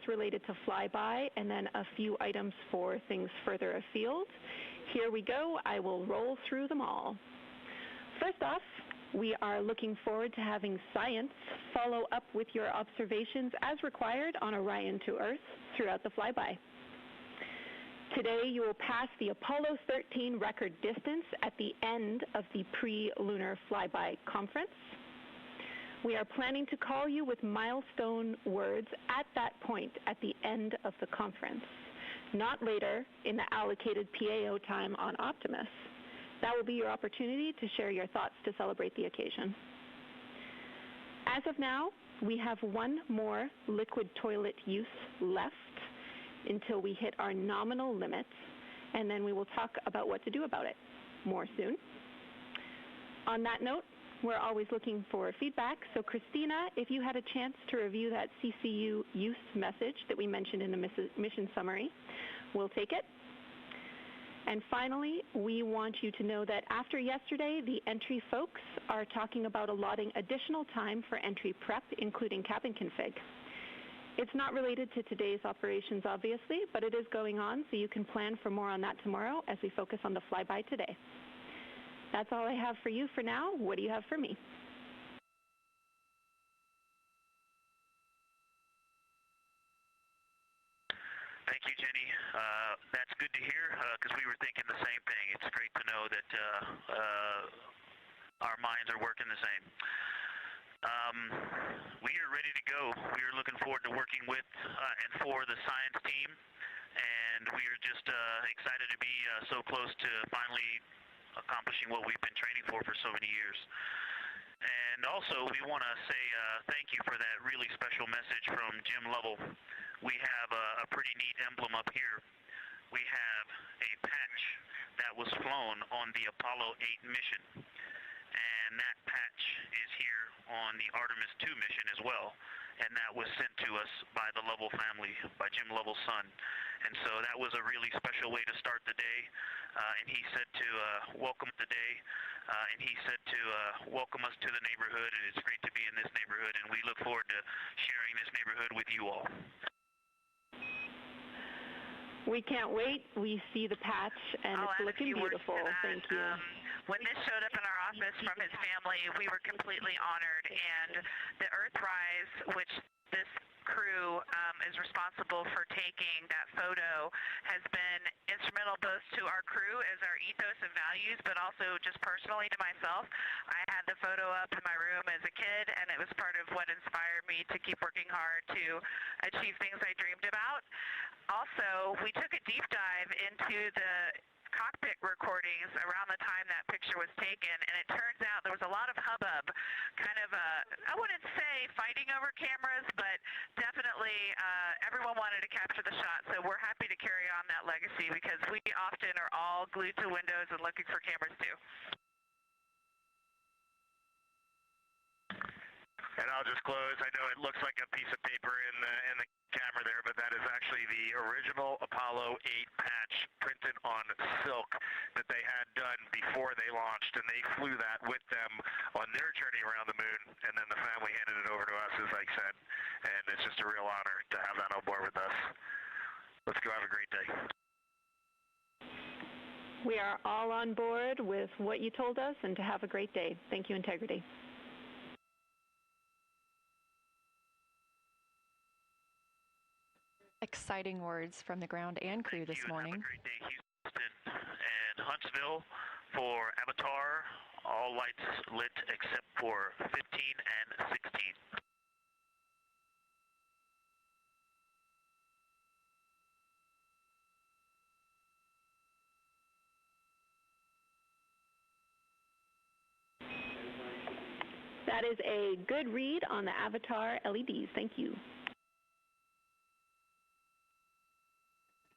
items related to flyby, and then a few items for things further afield. Here we go. I will roll through them all. First off, we are looking forward to having science follow up with your observations as required on Orion to Earth throughout the flyby. Today, you will pass the Apollo 13 record distance at the end of the pre-lunar flyby conference. We are planning to call you with milestone words at that point at the end of the conference, not later in the allocated PAO time on Optimus. That will be your opportunity to share your thoughts to celebrate the occasion. As of now, we have one more liquid toilet use left until we hit our nominal limit, and then we will talk about what to do about it more soon. On that note, we're always looking for feedback, so Christina, if you had a chance to review that CCU use message that we mentioned in the mission summary, we'll take it. And finally, we want you to know that after yesterday, the entry folks are talking about allotting additional time for entry prep, including cabin config. It's not related to today's operations, obviously, but it is going on, so you can plan for more on that tomorrow as we focus on the flyby today. That's all I have for you for now. What do you have for me? Thank you, Jenny. That's good to hear, because we were thinking the same thing. It's great to know that our minds are working the same. We are ready to go. We are looking forward to working with and for the science team, and we are just excited to be so close to finally accomplishing what we've been training for so many years. And also, we want to say thank you for that really special message from Jim Lovell. We have a pretty neat emblem up here. We have a patch that was flown on the Apollo 8 mission. And that patch is here on the Artemis II mission as well. And that was sent to us by the Lovell family, by Jim Lovell's son. And so that was a really special way to start the day. And he said to welcome the day. And he said to welcome us to the neighborhood. And it's great to be in this neighborhood. And we look forward to sharing this neighborhood with you all. We can't wait. We see the patch, and it's looking beautiful. Thank you. When this showed up in our office from his family, we were completely honored. And the Earthrise, which this crew is responsible for taking that photo, has been instrumental both to our crew as our ethos and values, but also just personally to myself. I had the photo up in my room as a kid, and it was part of what inspired me to keep working hard to achieve things I dreamed about. Also, we took a deep dive into the cockpit recordings around the time that picture was taken, and it turns out there was a lot of hubbub, kind of I wouldn't say fighting over cameras, but definitely everyone wanted to capture the shot. So we're happy to carry on that legacy, because we often are all glued to windows and looking for cameras too. And I'll just close. I know it looks like a piece of paper in the camera there, but that is actually the original Apollo 8 patch printed on silk that they had done before they launched, and they flew that with them on their journey around the moon, and then the family handed it over to us, as I said, and it's just a real honor to have that on board with us. Let's go have a great day. We are all on board with what you told us, and to have a great day. Thank you, Integrity. Exciting words from the ground and crew this morning. Have a great day, Houston and Huntsville. For Avatar, all lights lit except for 15 and 16. That is a good read on the Avatar LEDs. Thank you.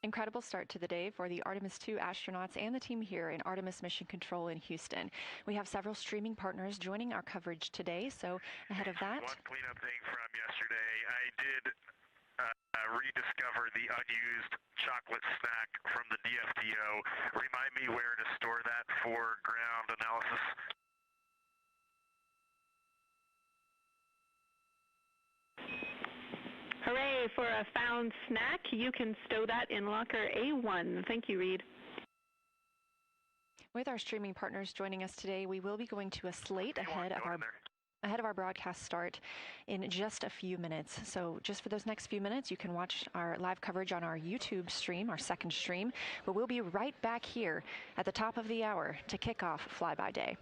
Incredible start to the day for the Artemis II astronauts and the team here in Artemis Mission Control in Houston. We have several streaming partners joining our coverage today, so ahead of that... One cleanup thing from yesterday, I did rediscover the unused chocolate snack from the DFDO. Remind me where to store that for ground analysis. Hooray! Okay, for a found snack, you can stow that in locker A1. Thank you, Reed. With our streaming partners joining us today, we will be going to a slate ahead of our broadcast start in just a few minutes. So just for those next few minutes, you can watch our live coverage on our YouTube stream, our second stream, but we'll be right back here at the top of the hour to kick off Flyby Day.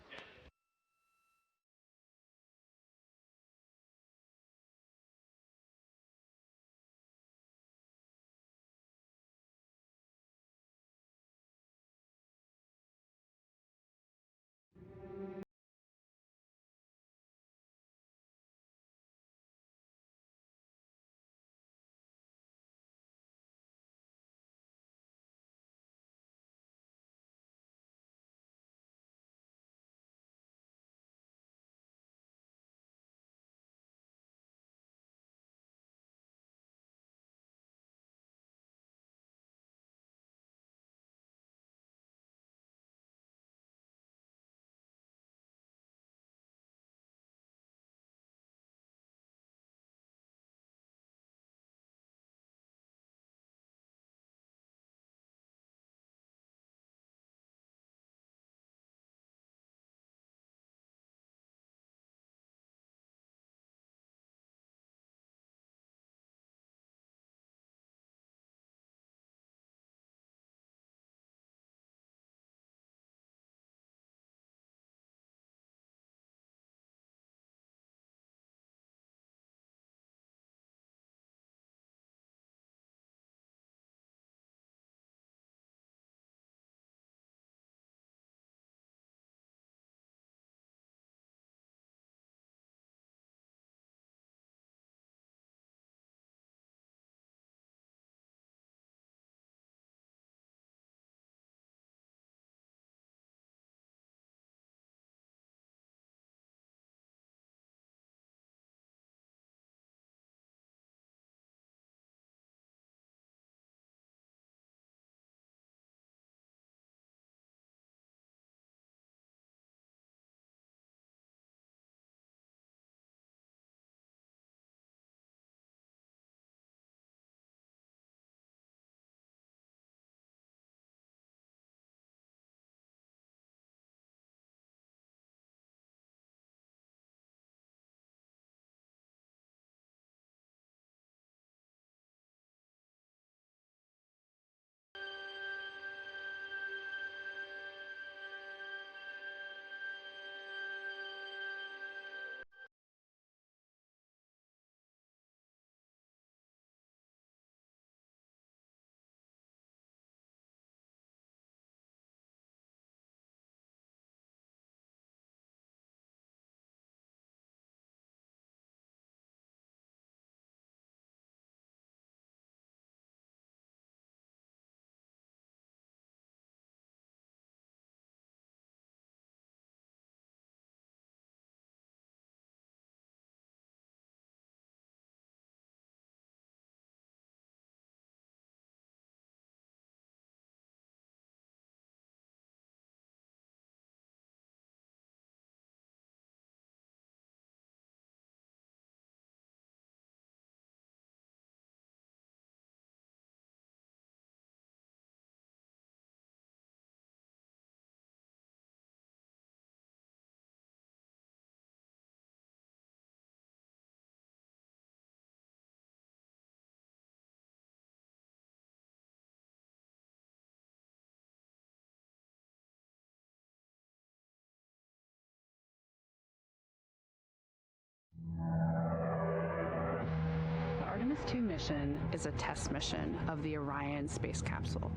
The Artemis II mission is a test mission of the Orion space capsule.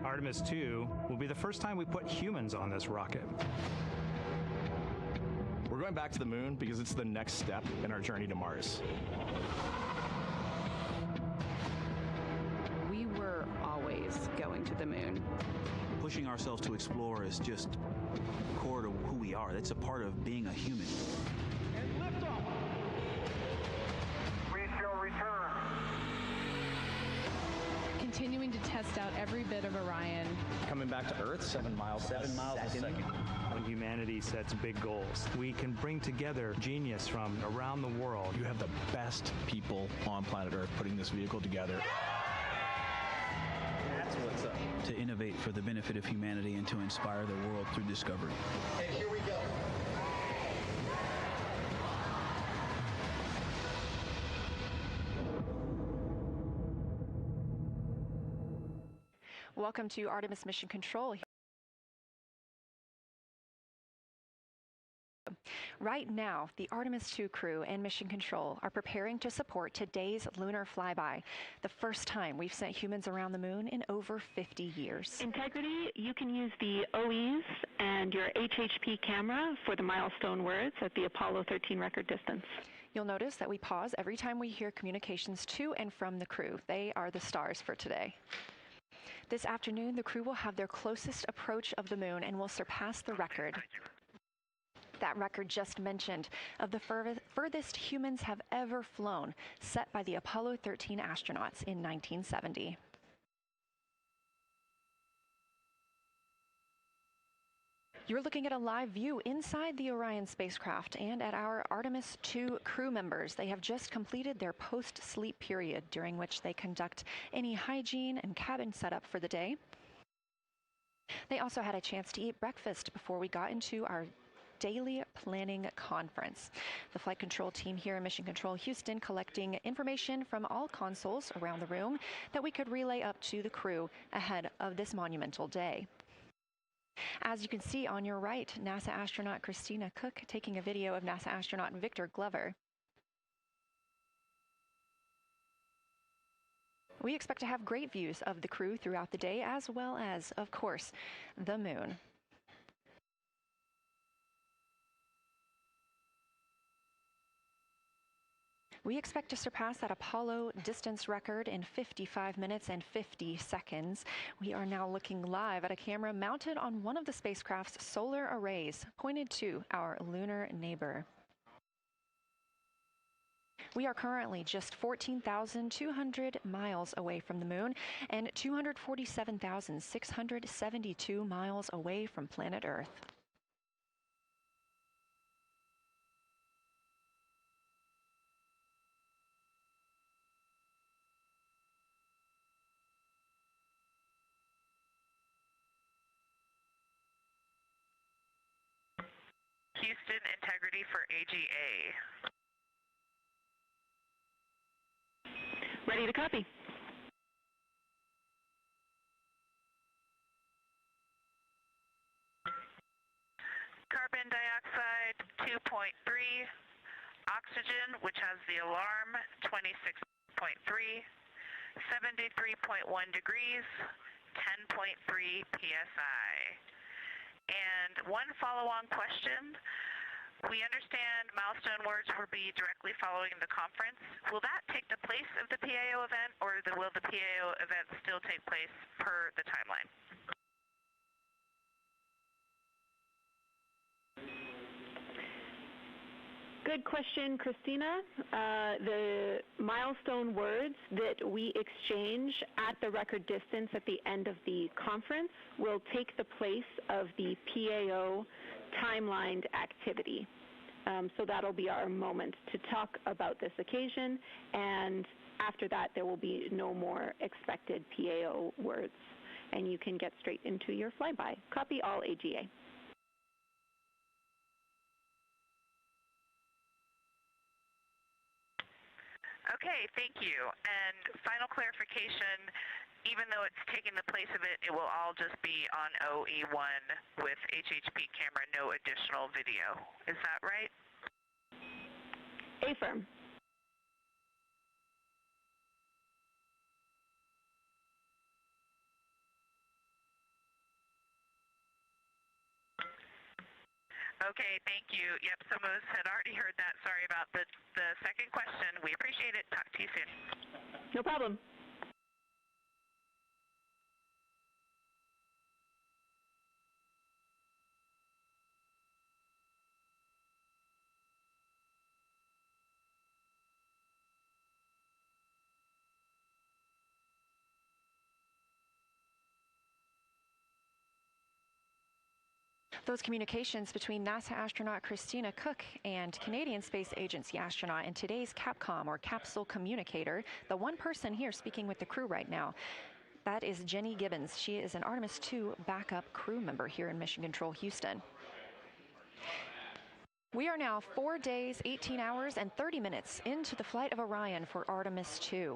Artemis II will be the first time we put humans on this rocket. We're going back to the moon because it's the next step in our journey to Mars. We were always going to the moon. Pushing ourselves to explore is just core to who we are. That's a part of being a human. And lift off. We shall return. Continuing to test out every bit of Orion. Coming back to Earth, 7 miles a second. When humanity sets big goals. We can bring together genius from around the world. You have the best people on planet Earth putting this vehicle together. That's what's up. To innovate for the benefit of humanity and to inspire the world through discovery. And here we go. Welcome to Artemis Mission Control. Right now, the Artemis II crew and Mission Control are preparing to support today's lunar flyby, the first time we've sent humans around the moon in over 50 years. Integrity, you can use the OEs and your HHP camera for the milestone words at the Apollo 13 record distance. You'll notice that we pause every time we hear communications to and from the crew. They are the stars for today. This afternoon, the crew will have their closest approach of the moon and will surpass the record. That record just mentioned of the furthest humans have ever flown, set by the Apollo 13 astronauts in 1970. You're looking at a live view inside the Orion spacecraft and at our Artemis II crew members. They have just completed their post-sleep period, during which they conduct any hygiene and cabin setup for the day. They also had a chance to eat breakfast before we got into our daily planning conference. The flight control team here in Mission Control Houston collecting information from all consoles around the room that we could relay up to the crew ahead of this monumental day. As you can see on your right, NASA astronaut Christina Cook taking a video of NASA astronaut Victor Glover. We expect to have great views of the crew throughout the day, as well as, of course, the moon. We expect to surpass that Apollo distance record in 55 minutes and 50 seconds. We are now looking live at a camera mounted on one of the spacecraft's solar arrays, pointed to our lunar neighbor. We are currently just 14,200 miles away from the moon and 247,672 miles away from planet Earth. Houston, integrity for AGA. Ready to copy. Carbon dioxide 2.3, oxygen, which has the alarm 26.3, 73.1 degrees, 10.3 psi. And one follow-on question. We understand milestone words will be directly following the conference. Will that take the place of the PAO event, or will the PAO event still take place per the timeline? Good question, Christina. The milestone words that we exchange at the record distance at the end of the conference will take the place of the PAO timelined activity. So that'll be our moment to talk about this occasion, and after that there will be no more expected PAO words, and you can get straight into your flyby. Copy all AGA. Okay, thank you. And final clarification, even though it's taking the place of it, it will all just be on OE1 with HHP camera, no additional video. Is that right? Affirm. Okay, thank you. Yep, some of us had already heard that. Sorry about the second question. We appreciate it. Talk to you soon. No problem. Those communications between NASA astronaut Christina Cook and Canadian Space Agency astronaut and today's Capcom, or capsule communicator, the one person here speaking with the crew right now, that is Jenny Gibbons. She is an Artemis II backup crew member here in Mission Control Houston. We are now 4 days, 18 hours, and 30 minutes into the flight of Orion for Artemis II.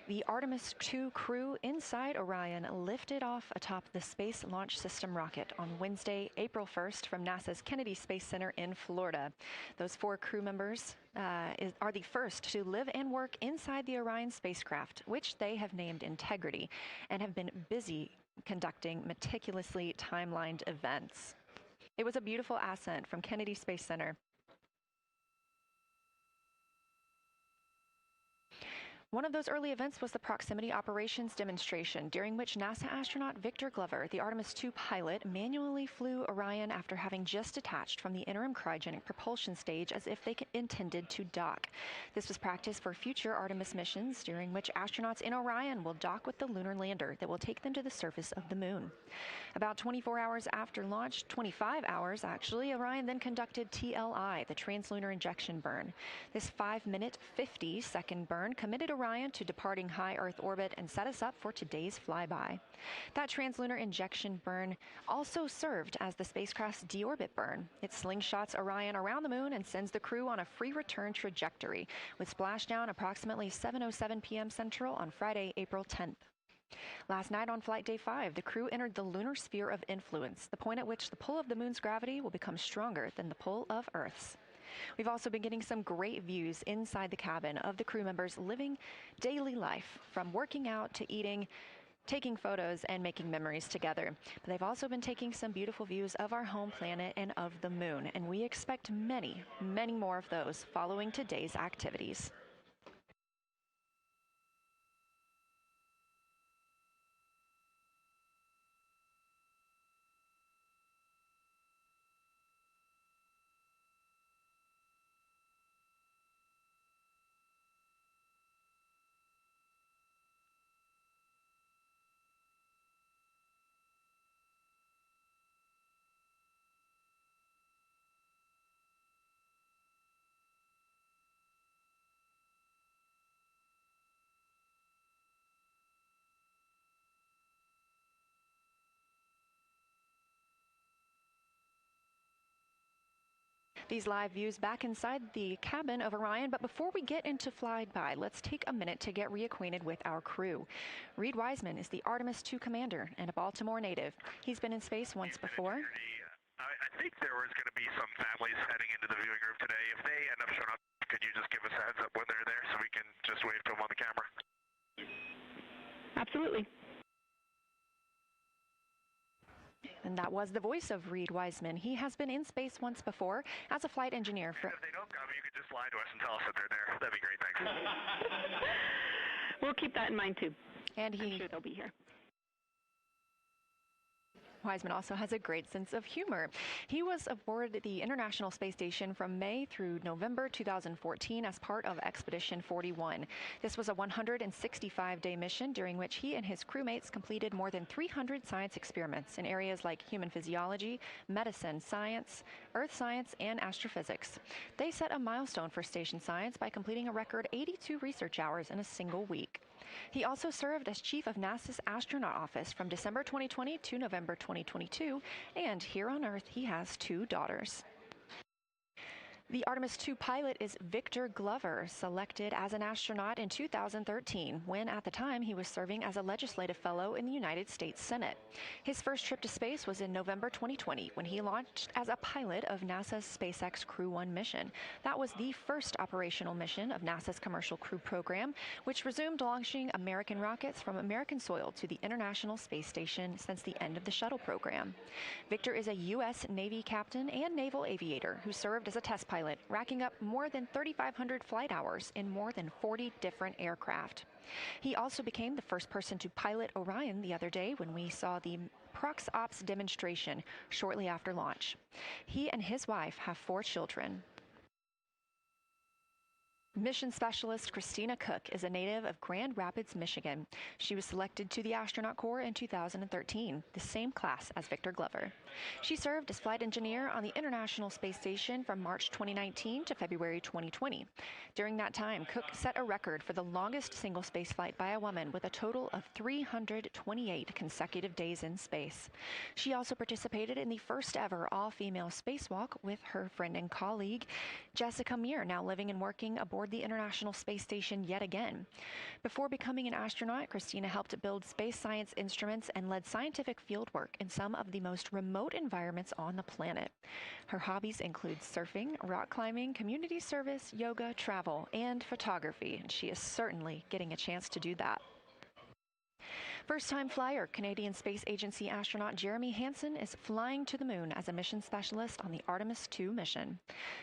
The Artemis II crew inside Orion lifted off atop the Space Launch System rocket on Wednesday, April 1st from NASA's Kennedy Space Center in Florida. Those 4 crew members are the first to live and work inside the Orion spacecraft, which they have named Integrity, and have been busy conducting meticulously timelined events. It was a beautiful ascent from Kennedy Space Center. One of those early events was the proximity operations demonstration, during which NASA astronaut Victor Glover, the Artemis II pilot, manually flew Orion after having just detached from the interim cryogenic propulsion stage as if they intended to dock. This was practice for future Artemis missions, during which astronauts in Orion will dock with the lunar lander that will take them to the surface of the moon. About 24 hours after launch, 25 hours actually, Orion then conducted TLI, the translunar injection burn. This 5-minute, 50-second burn committed Orion to departing high Earth orbit and set us up for today's flyby. That translunar injection burn also served as the spacecraft's deorbit burn. It slingshots Orion around the moon and sends the crew on a free return trajectory, with splashdown approximately 7:07 p.m. Central on Friday, April 10th. Last night on Flight Day 5, the crew entered the lunar sphere of influence, the point at which the pull of the moon's gravity will become stronger than the pull of Earth's. We've also been getting some great views inside the cabin of the crew members living daily life, from working out to eating, taking photos, and making memories together. But they've also been taking some beautiful views of our home planet and of the moon, and we expect many, many more of those following today's activities. These live views back inside the cabin of Orion, but before we get into flyby, let's take a minute to get reacquainted with our crew. Reed Wiseman is the Artemis II commander and a Baltimore native. He's been in space once before. I think there was going to be some families heading into the viewing room today. If they end up showing up, could you just give us a heads up when they're there so we can just wave to them on the camera? Absolutely. And that was the voice of Reed Wiseman. He has been in space once before as a flight engineer. And if they don't come, you could just lie to us and tell us that they're there. That'd be great, thanks. We'll keep that in mind, too. And I'm sure they'll be here. Wiseman also has a great sense of humor. He was aboard the International Space Station from May through November 2014 as part of Expedition 41. This was a 165-day mission during which he and his crewmates completed more than 300 science experiments in areas like human physiology, medicine, science, earth science, and astrophysics. They set a milestone for station science by completing a record 82 research hours in a single week. He also served as chief of NASA's astronaut office from December 2020 to November 2022, and here on Earth he has 2 daughters. The Artemis II pilot is Victor Glover, selected as an astronaut in 2013, when at the time he was serving as a legislative fellow in the United States Senate. His first trip to space was in November 2020, when he launched as a pilot of NASA's SpaceX Crew 1 mission. That was the first operational mission of NASA's Commercial Crew program, which resumed launching American rockets from American soil to the International Space Station since the end of the shuttle program. Victor is a U.S. Navy captain and naval aviator who served as a test pilot, racking up more than 3,500 flight hours in more than 40 different aircraft. He also became the first person to pilot Orion the other day when we saw the Prox Ops demonstration shortly after launch. He and his wife have 4 children. Mission specialist Christina Cook is a native of Grand Rapids, Michigan. She was selected to the Astronaut Corps in 2013, the same class as Victor Glover. She served as flight engineer on the International Space Station from March 2019 to February 2020. During that time, Cook set a record for the longest single spaceflight by a woman with a total of 328 consecutive days in space. She also participated in the first ever all-female spacewalk with her friend and colleague, Jessica Meir, now living and working aboard the International Space Station yet again. Before becoming an astronaut, Christina helped build space science instruments and led scientific fieldwork in some of the most remote environments on the planet. Her hobbies include surfing, rock climbing, community service, yoga, travel, and photography, and she is certainly getting a chance to do that. First-time flyer, Canadian Space Agency astronaut Jeremy Hansen is flying to the moon as a mission specialist on the Artemis II mission.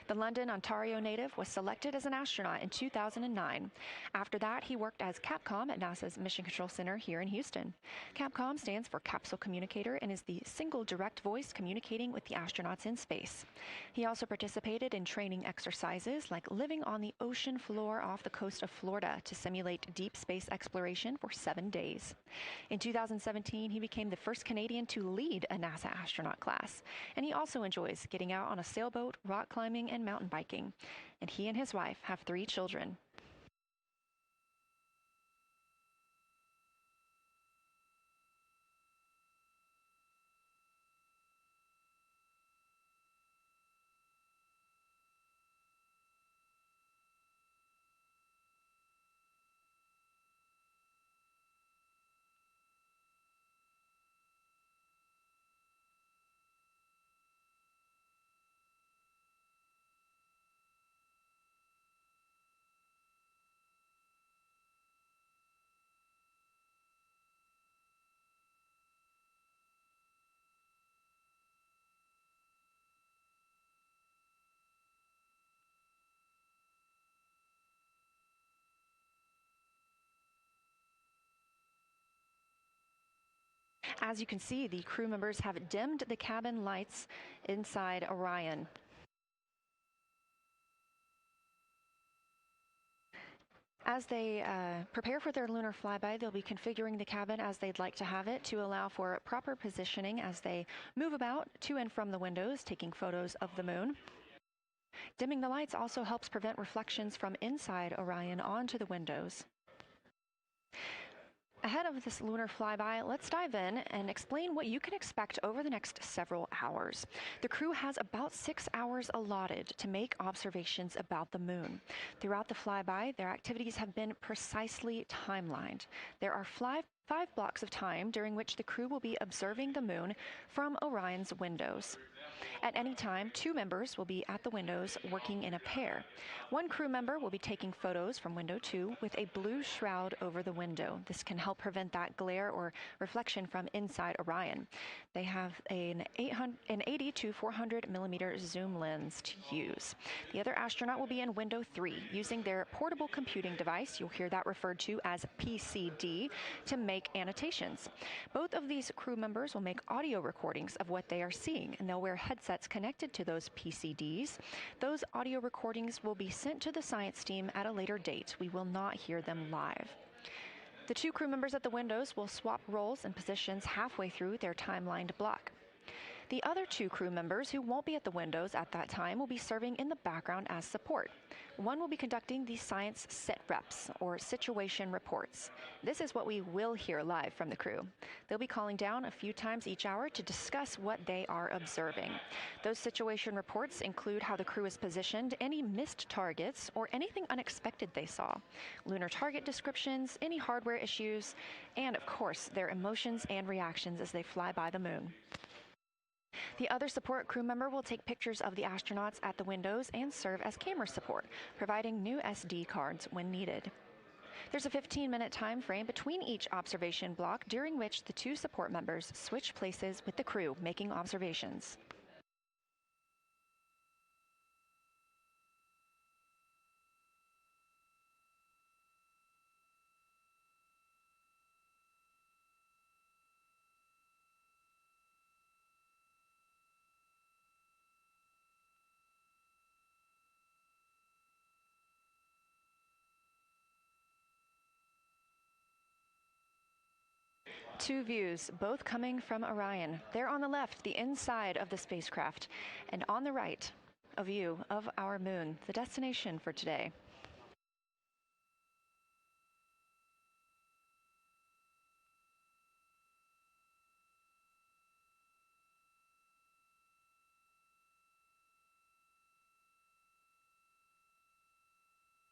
The London, Ontario native was selected as an astronaut in 2009. After that, he worked as Capcom at NASA's Mission Control Center here in Houston. Capcom stands for Capsule Communicator and is the single direct voice communicating with the astronauts in space. He also participated in training exercises like living on the ocean floor off the coast of Florida to simulate deep space exploration for 7 days. In 2017, he became the first Canadian to lead a NASA astronaut class, and he also enjoys getting out on a sailboat, rock climbing, and mountain biking. And he and his wife have 3 children. As you can see, the crew members have dimmed the cabin lights inside Orion. As they prepare for their lunar flyby, they'll be configuring the cabin as they'd like to have it to allow for proper positioning as they move about to and from the windows, taking photos of the moon. Dimming the lights also helps prevent reflections from inside Orion onto the windows. Ahead of this lunar flyby, let's dive in and explain what you can expect over the next several hours. The crew has about 6 hours allotted to make observations about the moon. Throughout the flyby, their activities have been precisely timelined. There are 5 blocks of time during which the crew will be observing the moon from Orion's windows. At any time, 2 members will be at the windows working in a pair. One crew member will be taking photos from window 2 with a blue shroud over the window. This can help prevent that glare or reflection from inside Orion. They have an 80 to 400 millimeter zoom lens to use. The other astronaut will be in window 3 using their portable computing device, you'll hear that referred to as PCD, to make annotations. Both of these crew members will make audio recordings of what they are seeing, and they'll wear headsets connected to those PCDs. Those audio recordings will be sent to the science team at a later date. We will not hear them live. The 2 crew members at the windows will swap roles and positions halfway through their timelined block. The other 2 crew members who won't be at the windows at that time will be serving in the background as support. One will be conducting the science sit reps, or situation reports. This is what we will hear live from the crew. They'll be calling down a few times each hour to discuss what they are observing. Those situation reports include how the crew is positioned, any missed targets, or anything unexpected they saw, lunar target descriptions, any hardware issues, and of course, their emotions and reactions as they fly by the moon. The other support crew member will take pictures of the astronauts at the windows and serve as camera support, providing new SD cards when needed. There's a 15-minute time frame between each observation block during which the 2 support members switch places with the crew making observations. Two views, both coming from Orion. There on the left, the inside of the spacecraft, and on the right, a view of our moon, the destination for today.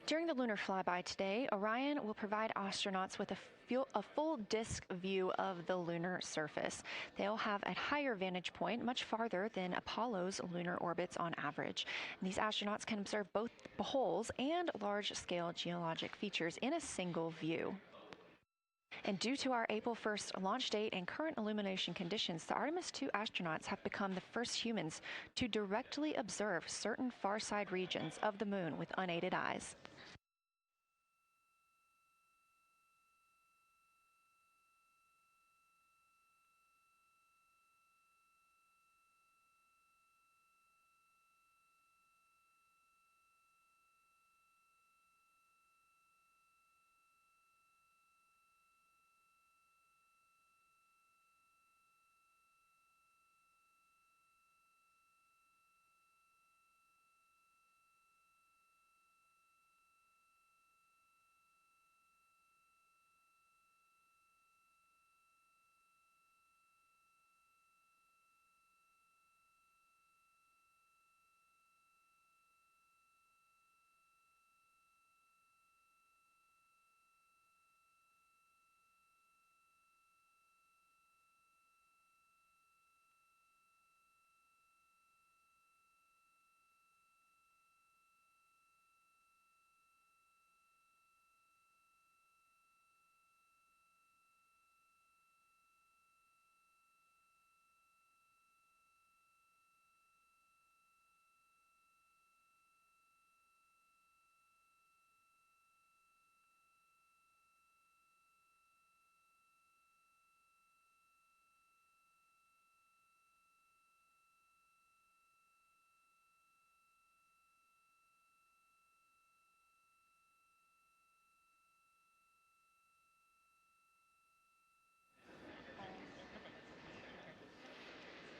During the lunar flyby today, Orion will provide astronauts with a full disk view of the lunar surface. They'll have a higher vantage point, much farther than Apollo's lunar orbits on average. And these astronauts can observe both holes and large-scale geologic features in a single view. And due to our April 1st launch date and current illumination conditions, the Artemis II astronauts have become the first humans to directly observe certain far-side regions of the moon with unaided eyes.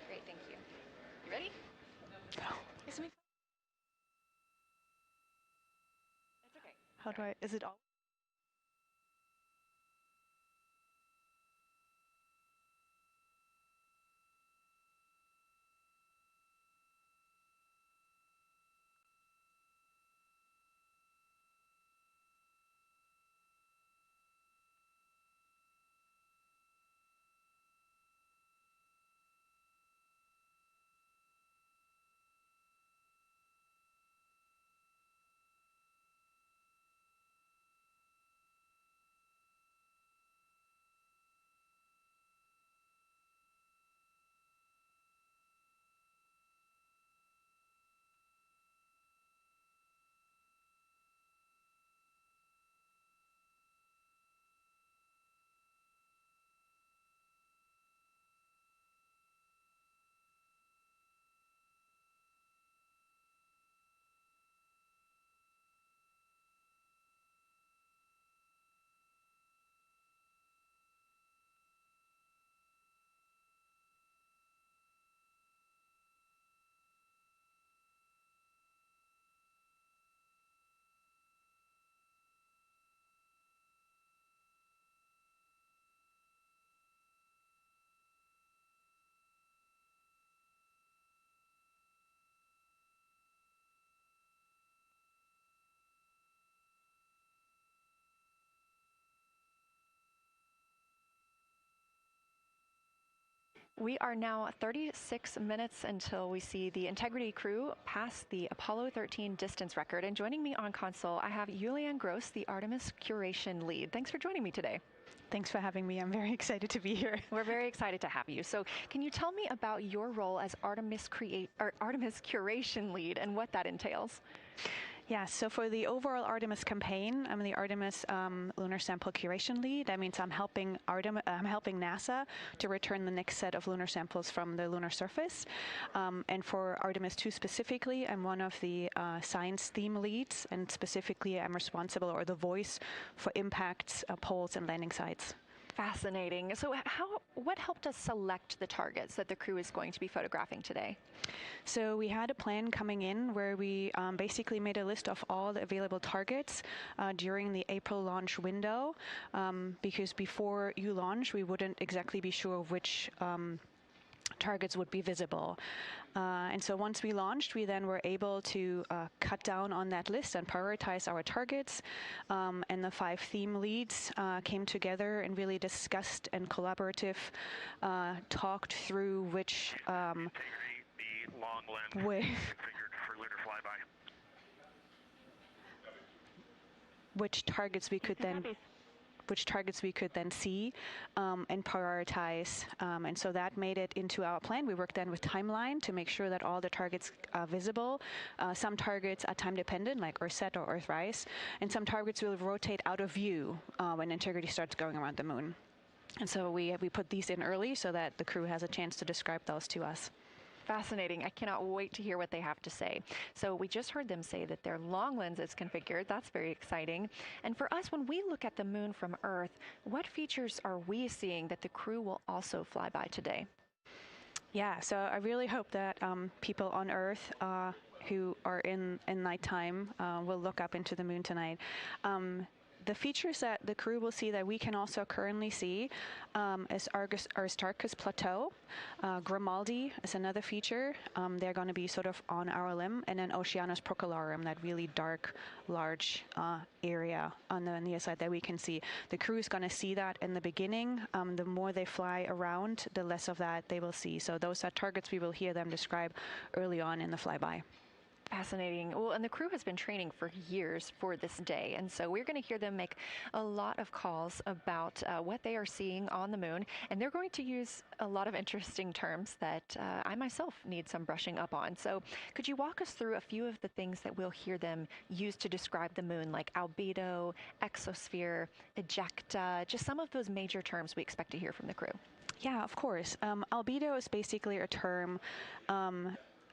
Great, thank you. You ready? Go. It's me. That's okay. How do I, is it all? We are now 36 minutes until we see the Integrity crew pass the Apollo 13 distance record. And joining me on console, I have Julianne Gross, the Artemis curation lead. Thanks for joining me today. Thanks for having me. I'm very excited to be here. We're very excited to have you. So can you tell me about your role as Artemis curation lead and what that entails? Yeah, so for the overall Artemis campaign, I'm the Artemis lunar sample curation lead. That means I'm helping NASA to return the next set of lunar samples from the lunar surface. And for Artemis II specifically, I'm one of the science theme leads, and specifically I'm responsible, or the voice, for impacts, poles, and landing sites. Fascinating. So what helped us select the targets that the crew is going to be photographing today? So we had a plan coming in where we basically made a list of all the available targets during the April launch window, because before you launch, we wouldn't exactly be sure which targets would be visible. And so once we launched, we then were able to cut down on that list and prioritize our targets. And the 5 theme leads came together and really discussed and talked through which the long lens configured for lunar flyby. Which targets we could then see and prioritize. And so that made it into our plan. We worked then with timeline to make sure that all the targets are visible. Some targets are time dependent, like Earthset or Earthrise, and some targets will rotate out of view when integrity starts going around the moon. And so we put these in early so that the crew has a chance to describe those to us. Fascinating. I cannot wait to hear what they have to say. So we just heard them say that their long lens is configured. That's very exciting. And for us, when we look at the moon from Earth, what features are we seeing that the crew will also fly by today? Yeah, so I really hope that people on Earth who are in nighttime will look up into the moon tonight. The features that the crew will see that we can also currently see is Aristarchus Plateau. Grimaldi is another feature. They're going to be sort of on our limb. And then Oceanus Procellarum, that really dark, large area on the near side that we can see. The crew is going to see that in the beginning. The more they fly around, the less of that they will see. So those are targets we will hear them describe early on in the flyby. Fascinating. Well, and the crew has been training for years for this day. And so we're going to hear them make a lot of calls about what they are seeing on the moon. And they're going to use a lot of interesting terms that I myself need some brushing up on. So could you walk us through a few of the things that we'll hear them use to describe the moon, like albedo, exosphere, ejecta, just some of those major terms we expect to hear from the crew? Yeah, of course. Albedo is basically a term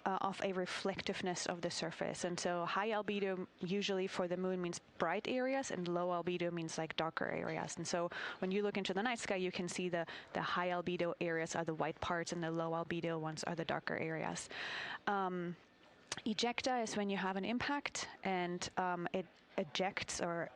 of a reflectiveness of the surface. And so high albedo usually for the moon means bright areas, and low albedo means like darker areas. And so when you look into the night sky, you can see the high albedo areas are the white parts and the low albedo ones are the darker areas. Ejecta is when you have an impact and it ejects or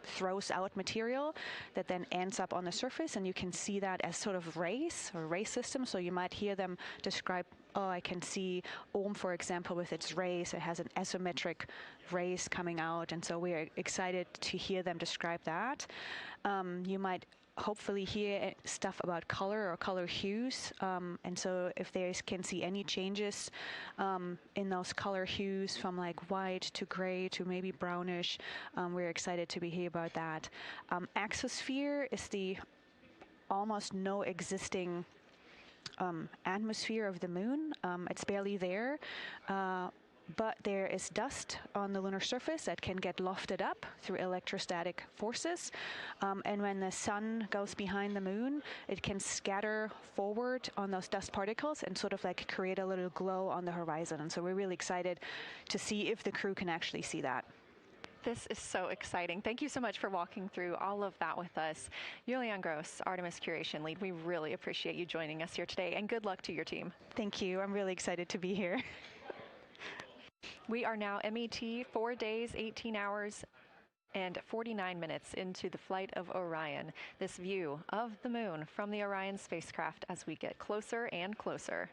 throws out material that then ends up on the surface, and you can see that as sort of rays or ray systems. So you might hear them describe, I can see Ohm, for example, with its rays. It has an isometric rays coming out, and so we're excited to hear them describe that. You might hopefully hear stuff about color or color hues, and so if they can see any changes in those color hues from like white to gray to maybe brownish, we're excited to hear about that. Exosphere is the almost no existing atmosphere of the moon. It's barely there. But there is dust on the lunar surface that can get lofted up through electrostatic forces. And when the sun goes behind the moon, it can scatter forward on those dust particles and sort of like create a little glow on the horizon. And so we're really excited to see if the crew can actually see that. This is so exciting. Thank you so much for walking through all of that with us. Julian Gross, Artemis Curation Lead, we really appreciate you joining us here today, and good luck to your team. Thank you. I'm really excited to be here. We are now MET 4 days, 18 hours, and 49 minutes into the flight of Orion. This view of the moon from the Orion spacecraft as we get closer and closer.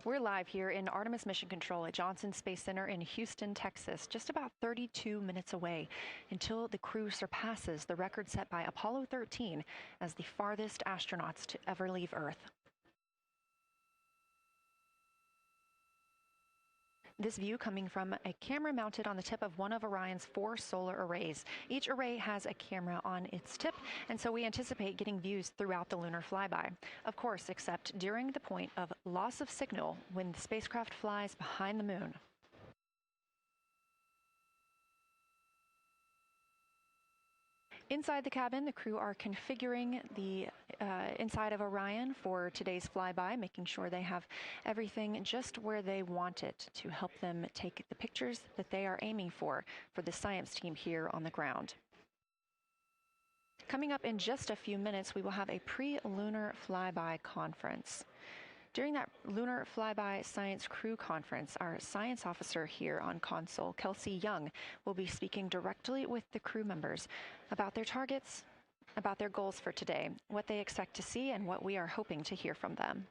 We're live here in Artemis Mission Control at Johnson Space Center in Houston, Texas, just about 32 minutes away until the crew surpasses the record set by Apollo 13 as the farthest astronauts to ever leave Earth. This view coming from a camera mounted on the tip of one of Orion's 4 solar arrays. Each array has a camera on its tip, and so we anticipate getting views throughout the lunar flyby. Of course, except during the point of loss of signal when the spacecraft flies behind the moon. Inside the cabin, the crew are configuring the inside of Orion for today's flyby, making sure they have everything just where they want it to help them take the pictures that they are aiming for the science team here on the ground. Coming up in just a few minutes, we will have a pre-lunar flyby conference. During that Lunar Flyby Science Crew Conference, our science officer here on console, Kelsey Young, will be speaking directly with the crew members about their targets, about their goals for today, what they expect to see, and what we are hoping to hear from them.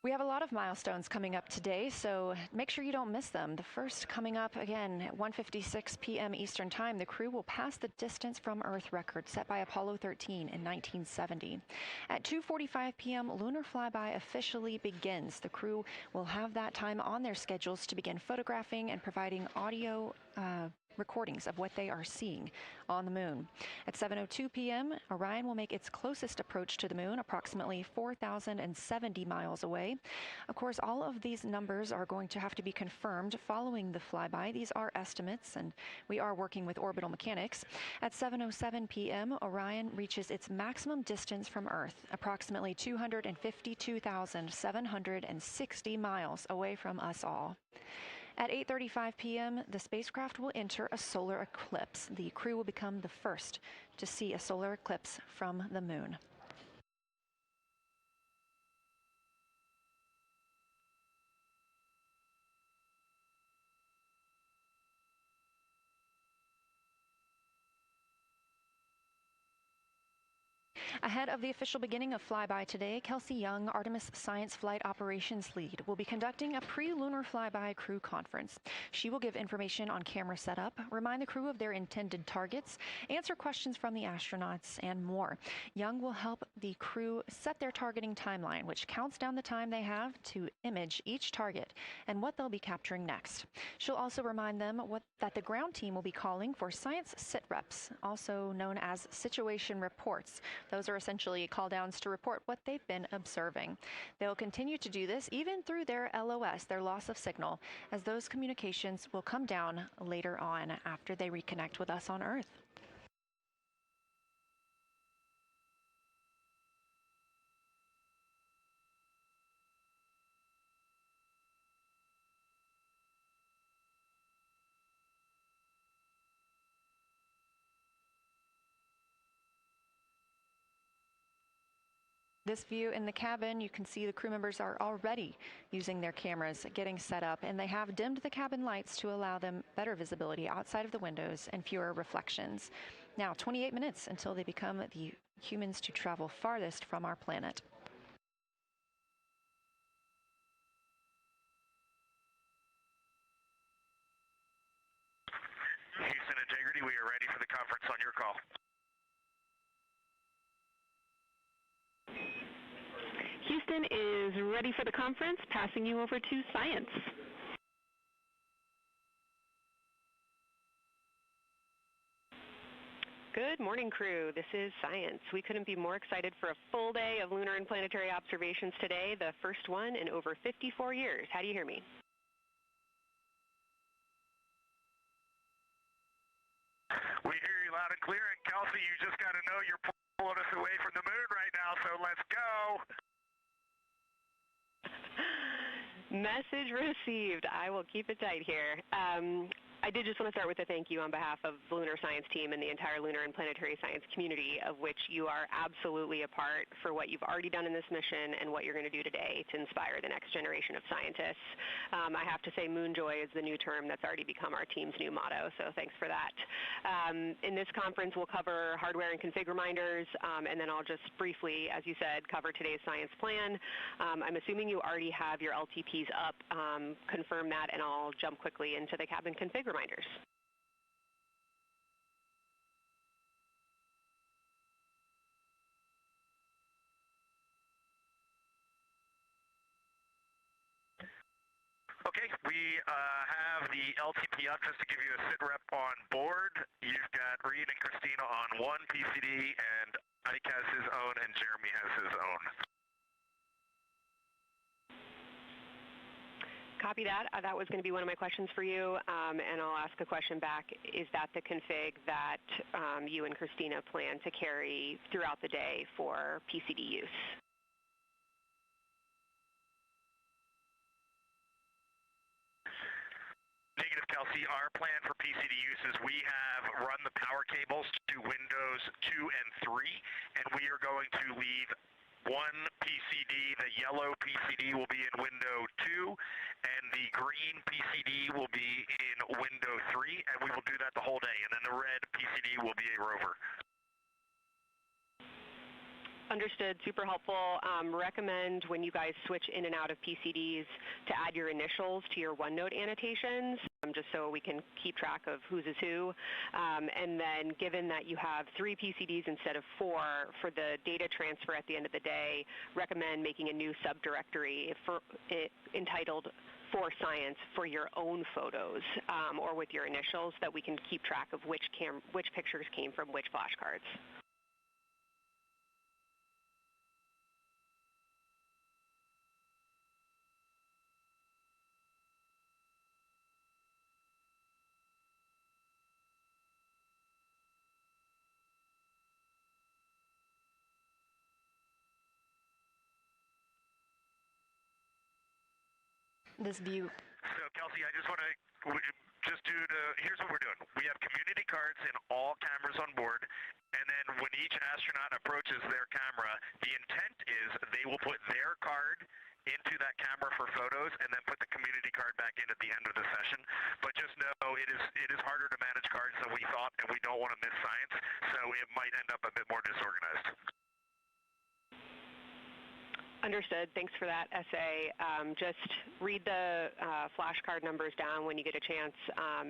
We have a lot of milestones coming up today, so make sure you don't miss them. The first coming up, again, at 1:56 p.m. Eastern Time, the crew will pass the distance from Earth record set by Apollo 13 in 1970. At 2:45 p.m., lunar flyby officially begins. The crew will have that time on their schedules to begin photographing and providing audio recordings of what they are seeing on the moon. At 7:02 p.m., Orion will make its closest approach to the moon, approximately 4,070 miles away. Of course, all of these numbers are going to have to be confirmed following the flyby. These are estimates, and we are working with orbital mechanics. At 7:07 p.m., Orion reaches its maximum distance from Earth, approximately 252,760 miles away from us all. At 8:35 p.m., the spacecraft will enter a solar eclipse. The crew will become the first to see a solar eclipse from the moon. Ahead of the official beginning of flyby today, Kelsey Young, Artemis Science Flight Operations Lead, will be conducting a pre-lunar flyby crew conference. She will give information on camera setup, remind the crew of their intended targets, answer questions from the astronauts, and more. Young will help the crew set their targeting timeline, which counts down the time they have to image each target and what they'll be capturing next. She'll also remind them that the ground team will be calling for science sit reps, also known as situation reports. Those are essentially call-downs to report what they've been observing. They'll continue to do this even through their LOS, their loss of signal, as those communications will come down later on after they reconnect with us on Earth. This view in the cabin, you can see the crew members are already using their cameras, getting set up, and they have dimmed the cabin lights to allow them better visibility outside of the windows and fewer reflections. Now, 28 minutes until they become the humans to travel farthest from our planet. Houston Integrity, we are ready for the conference on your call. Houston is ready for the conference, passing you over to Science. Good morning, crew. This is Science. We couldn't be more excited for a full day of lunar and planetary observations today, the first one in over 54 years. How do you hear me? We hear you loud and clear, and Kelsey, you just got to know you're pulling us away from the moon right now, so let's go. Message received. I will keep it tight here. I did just want to start with a thank you on behalf of the Lunar Science team and the entire lunar and planetary science community, of which you are absolutely a part, for what you've already done in this mission and what you're going to do today to inspire the next generation of scientists. I have to say Moonjoy is the new term that's already become our team's new motto, so thanks for that. In this conference, we'll cover hardware and config reminders, and then I'll just briefly, as you said, cover today's science plan. I'm assuming you already have your LTPs up. Confirm that, and I'll jump quickly into the cabin config reminders. Okay, we have the LTP up just to give you a sit rep on board. You've got Reed and Christina on one PCD, and Ike has his own, and Jeremy has his own. Copy that. That was going to be one of my questions for you, and I'll ask a question back. Is that the config that you and Christina plan to carry throughout the day for PCD use? Negative, Kelsey. Our plan for PCD use is we have run the power cables to Windows 2 and 3, and we are going to leave one PCD, the yellow PCD will be in window 2, and the green PCD will be in window 3, and we will do that the whole day, and then the red PCD will be a rover. Understood. Super helpful. Recommend when you guys switch in and out of PCDs to add your initials to your OneNote annotations, just so we can keep track of whose is who. And then given that you have 3 PCDs instead of 4 for the data transfer at the end of the day, recommend making a new subdirectory entitled For Science for your own photos, or with your initials, that we can keep track of which pictures came from which flashcards. This view. So, Kelsey, I just want to here's what we're doing. We have community cards in all cameras on board, and then when each astronaut approaches their camera, the intent is they will put their card into that camera for photos and then put the community card back in at the end of the session. But just know it is harder to manage cards than we thought, and we don't want to miss science, so it might end up a bit more disorganized. Understood. Thanks for that essay. Just read the flashcard numbers down when you get a chance,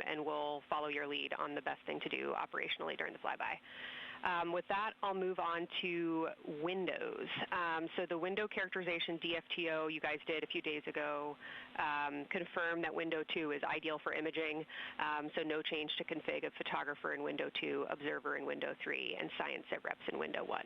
and we'll follow your lead on the best thing to do operationally during the flyby. With that, I'll move on to Windows. So the window characterization DFTO you guys did a few days ago confirmed that window 2 is ideal for imaging, so no change to config of photographer in window 2, observer in window 3, and science at reps in window 1.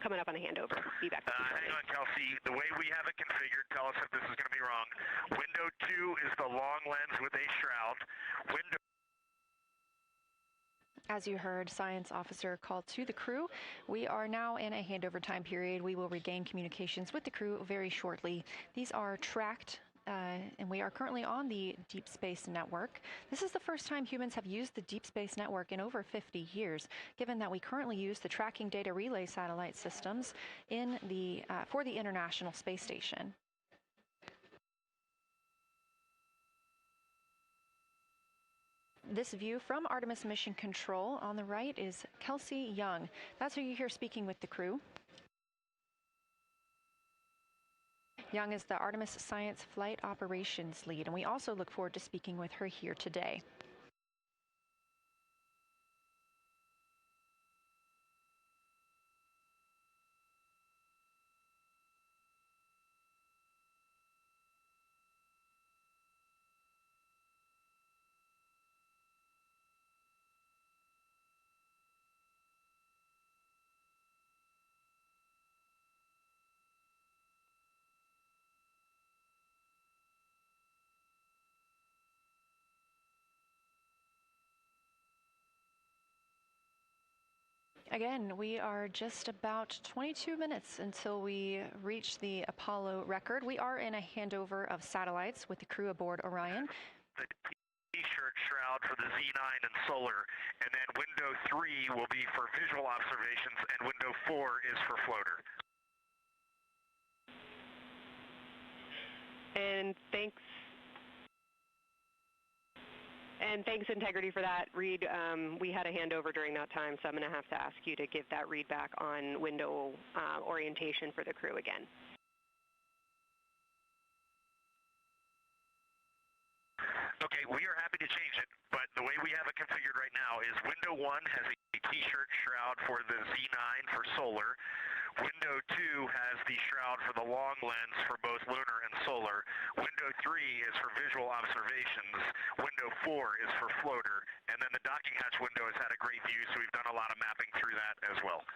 Coming up on a handover. Be back. Hang on, Kelsey. The way we have it configured, tell us if this is going to be wrong. Window 2 is the long lens with a shroud. As you heard, Science Officer called to the crew. We are now in a handover time period. We will regain communications with the crew very shortly. These are tracked, and we are currently on the Deep Space Network. This is the first time humans have used the Deep Space Network in over 50 years, given that we currently use the Tracking Data Relay satellite systems for the International Space Station. This view from Artemis Mission Control on the right is Kelsey Young. That's who you hear speaking with the crew. Young is the Artemis Science Flight Operations Lead, and we also look forward to speaking with her here today. Again, we are just about 22 minutes until we reach the Apollo record. We are in a handover of satellites with the crew aboard Orion. The T-shirt shroud for the Z9 and solar, and then window 3 will be for visual observations, and window 4 is for floater. And thanks, Integrity, for that. Reed, we had a handover during that time, so I'm going to have to ask you to give that read back on window orientation for the crew again. Okay, we are happy to change it, but the way we have it configured right now is window 1 has a T-shirt shroud for the Z9 for solar. Window 2 has the shroud for the long lens for both lunar and solar. Window 3 is for visual observations. Window 4 is for floater. And then the docking hatch window has had a great view, so we've done a lot of mapping through that as well.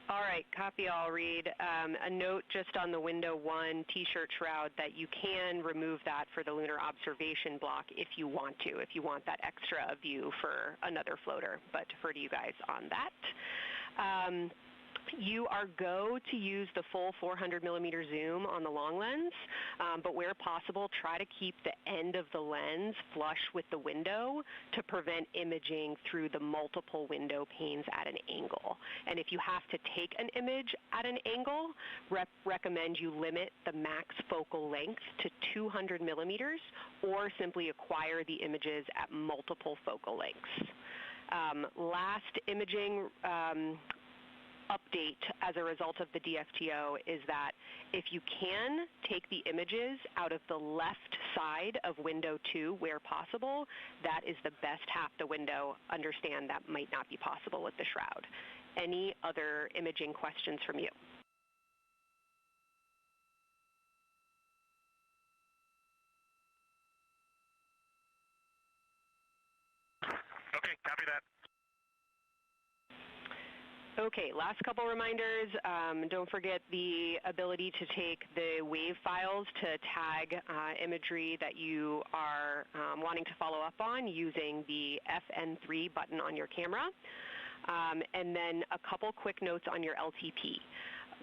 All right, copy all, Reed. A note just on the window 1 T-shirt shroud that you can remove that for the lunar observation block if you want to, if you want that extra view for another floater, but defer to you guys on that. You are go to use the full 400 millimeter zoom on the long lens, but where possible, try to keep the end of the lens flush with the window to prevent imaging through the multiple window panes at an angle. And if you have to take an image at an angle, recommend you limit the max focal length to 200 millimeters or simply acquire the images at multiple focal lengths. Last imaging update as a result of the DFTO is that if you can take the images out of the left side of window 2 where possible, that is the best half the window. Understand that might not be possible with the shroud. Any other imaging questions from you? Okay, copy that. Okay, last couple reminders. Don't forget the ability to take the wave files to tag imagery that you are wanting to follow up on using the FN3 button on your camera. And then a couple quick notes on your LTP.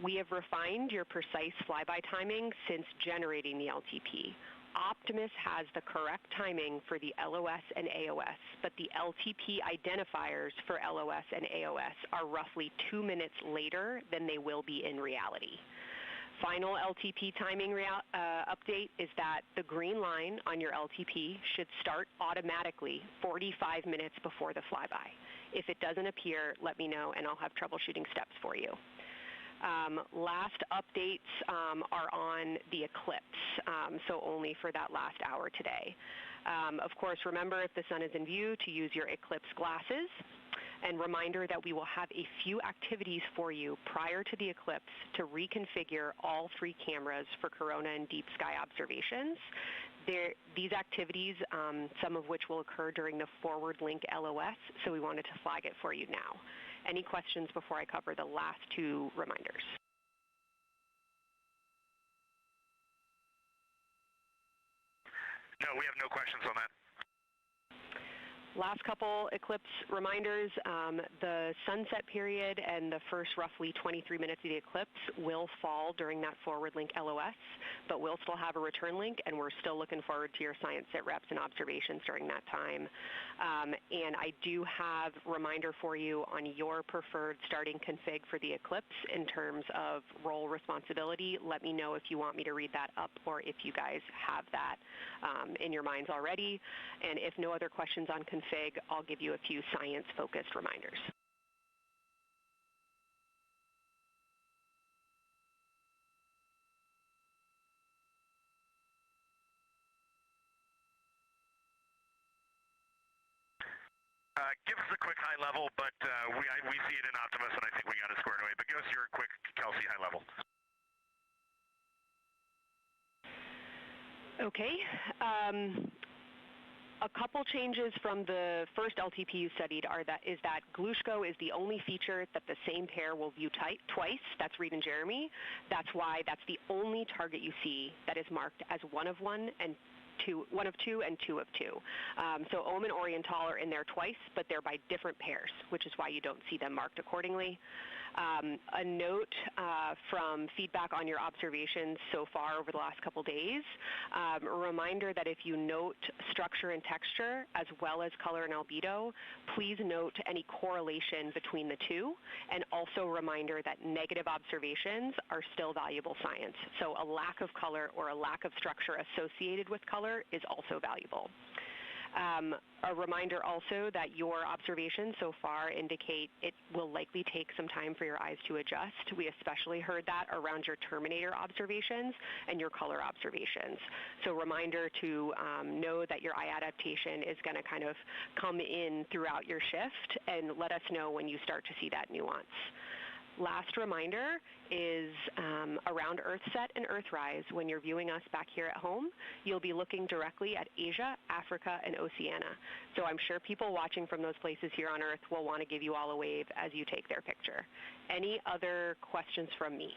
We have refined your precise flyby timing since generating the LTP. Optimus has the correct timing for the LOS and AOS, but the LTP identifiers for LOS and AOS are roughly 2 minutes later than they will be in reality. Final LTP timing update is that the green line on your LTP should start automatically 45 minutes before the flyby. If it doesn't appear, let me know and I'll have troubleshooting steps for you. Last updates are on the eclipse, so only for that last hour today. Of course, remember if the sun is in view to use your eclipse glasses. And reminder that we will have a few activities for you prior to the eclipse to reconfigure all 3 cameras for corona and deep sky observations. These activities, some of which will occur during the forward link LOS, so we wanted to flag it for you now. Any questions before I cover the last 2 reminders? No, we have no questions on that. Last couple eclipse reminders, the sunset period and the first roughly 23 minutes of the eclipse will fall during that forward link LOS, but we'll still have a return link and we're still looking forward to your science sit reps and observations during that time. And I do have a reminder for you on your preferred starting config for the eclipse in terms of role responsibility. Let me know if you want me to read that up or if you guys have that in your minds already. And if no other questions on config, I'll give you a few science-focused reminders. Give us a quick high level, but we see it in Optimus, and I think we got it squared away. But give us your quick Kelsey high level. Okay. A couple changes from the first LTP you studied is that Glushko is the only feature that the same pair will view twice. That's Reed and Jeremy. That's why that's the only target you see that is marked as 1 of 1 and one of two and two of two. So Ohm and Orientale are in there twice, but they're by different pairs, which is why you don't see them marked accordingly. A note from feedback on your observations so far over the last couple days, a reminder that if you note structure and texture as well as color and albedo, please note any correlation between the two, and also a reminder that negative observations are still valuable science. So a lack of color or a lack of structure associated with color is also valuable. A reminder also that your observations so far indicate it will likely take some time for your eyes to adjust. We especially heard that around your terminator observations and your color observations. So reminder to know that your eye adaptation is going to kind of come in throughout your shift, and let us know when you start to see that nuance. Last reminder is around Earthset and Earthrise. When you're viewing us back here at home, you'll be looking directly at Asia, Africa, and Oceania. So I'm sure people watching from those places here on Earth will want to give you all a wave as you take their picture. Any other questions for me?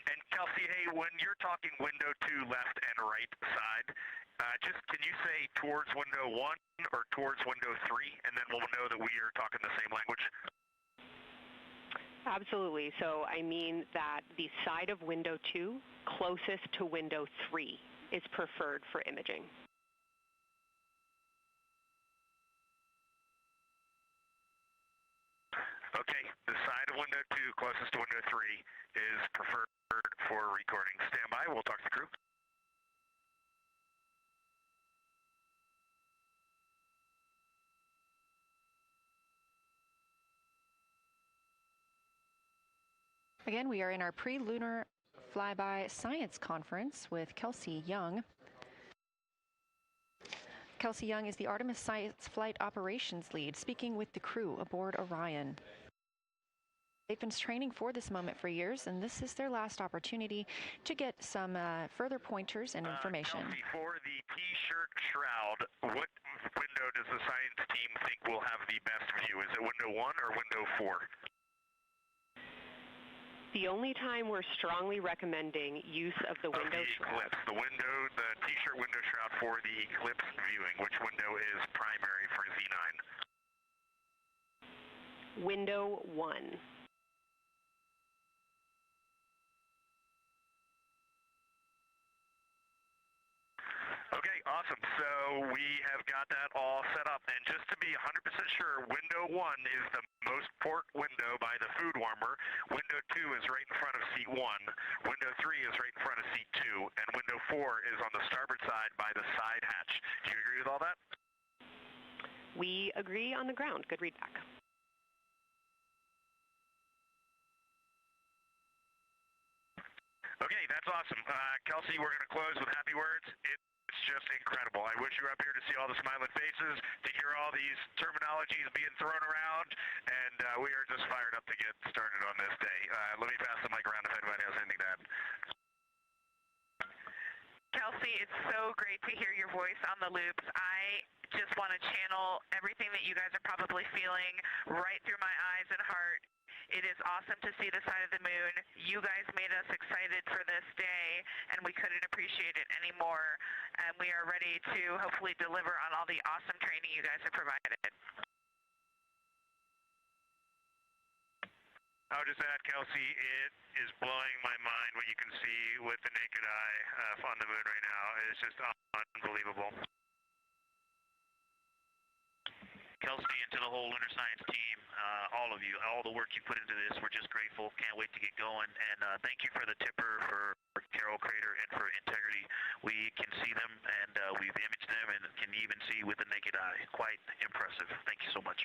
And Kelsey, hey, when you're talking window 2 left and right side, just can you say towards window 1 or towards window 3, and then we'll know that we are talking the same language? Absolutely. So I mean that the side of window 2 closest to window 3 is preferred for imaging. Okay, the side of window 2 closest to window 3 is preferred for recording. Stand by, we'll talk to the crew. Again, we are in our pre-lunar flyby science conference with Kelsey Young. Kelsey Young is the Artemis Science Flight Operations Lead, speaking with the crew aboard Orion. They've been training for this moment for years, and this is their last opportunity to get some further pointers and information. Kelsey, for the T-shirt shroud, what window does the science team think will have the best view? Is it window 1 or window 4? The only time we're strongly recommending use of the window shroud. The T-shirt window shroud for the eclipse viewing. Which window is primary for Z9? Window 1. Okay, awesome. So we have got that all set up. And just to be 100% sure, window 1 is the most port window by the food warmer. Window 2 is right in front of seat 1. Window 3 is right in front of seat 2. And window 4 is on the starboard side by the side hatch. Do you agree with all that? We agree on the ground. Good readback. Okay, that's awesome. Kelsey, we're going to close with happy words. It's just incredible. I wish you were up here to see all the smiling faces, to hear all these terminologies being thrown around, and we are just fired up to get started on this day. Let me pass the mic around if anybody has anything to add. Kelsey, it's so great to hear your voice on the loops. I just want to channel everything that you guys are probably feeling right through my eyes and heart. It is awesome to see the side of the moon. You guys made us excited for this day, and we couldn't appreciate it anymore. And we are ready to hopefully deliver on all the awesome training you guys have provided. I'll just add, Kelsey, it is blowing my mind what you can see with the naked eye on the moon right now. It's just unbelievable. Kelsey, and to the whole Lunar Science team, all of you, all the work you put into this, we're just grateful. Can't wait to get going. And thank you for the tipper, for Carol Crater, and for Integrity. We can see them, and we've imaged them, and can even see with the naked eye. Quite impressive. Thank you so much.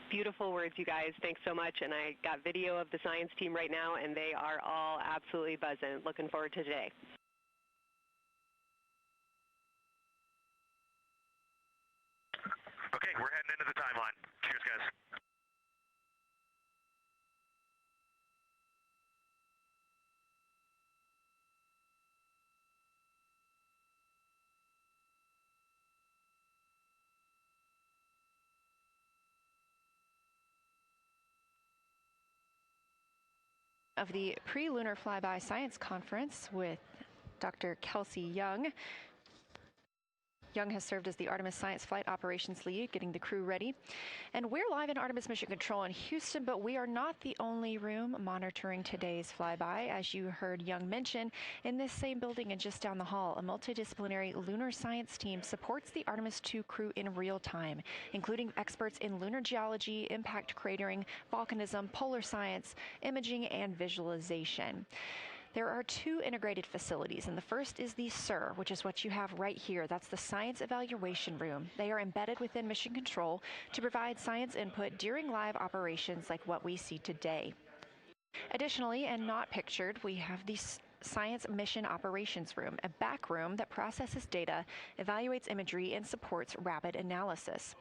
Beautiful words, you guys. Thanks so much. And I got video of the science team right now, and they are all absolutely buzzing. Looking forward to today. Okay, we're heading into the timeline. Cheers, guys. of the Pre-Lunar Flyby Science Conference with Dr. Kelsey Young. Young has served as the Artemis Science Flight Operations Lead, getting the crew ready. And we're live in Artemis Mission Control in Houston, but we are not the only room monitoring today's flyby. As you heard Young mention, in this same building and just down the hall, a multidisciplinary lunar science team supports the Artemis II crew in real time, including experts in lunar geology, impact cratering, volcanism, polar science, imaging, and visualization. There are two integrated facilities, and the first is the SIR, which is what you have right here. That's the Science Evaluation Room. They are embedded within Mission Control to provide science input during live operations like what we see today. Additionally, and not pictured, we have the Science Mission Operations Room, a back room that processes data, evaluates imagery, and supports rapid analysis.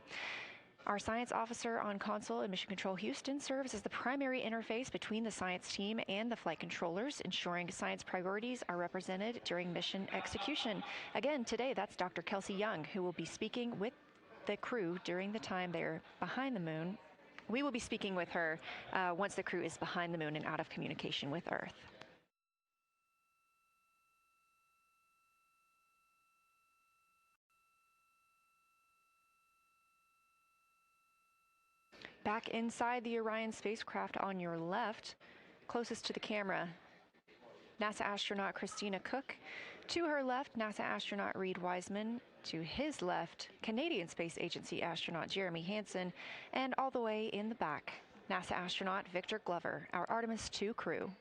Our science officer on console in Mission Control Houston serves as the primary interface between the science team and the flight controllers, ensuring science priorities are represented during mission execution. Again, today, that's Dr. Kelsey Young, who will be speaking with the crew during the time they're behind the moon. We will be speaking with her once the crew is behind the moon and out of communication with Earth. Back inside the Orion spacecraft on your left, closest to the camera, NASA astronaut Christina Cook. To her left, NASA astronaut Reid Wiseman. To his left, Canadian Space Agency astronaut Jeremy Hansen. And all the way in the back, NASA astronaut Victor Glover, our Artemis II crew.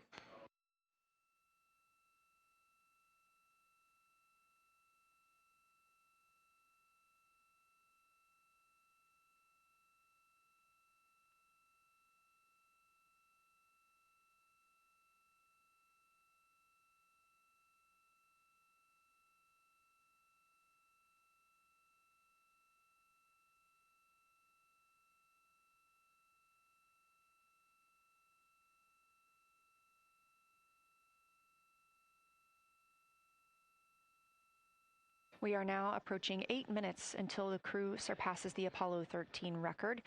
We are now approaching 8 minutes until the crew surpasses the Apollo 13 record.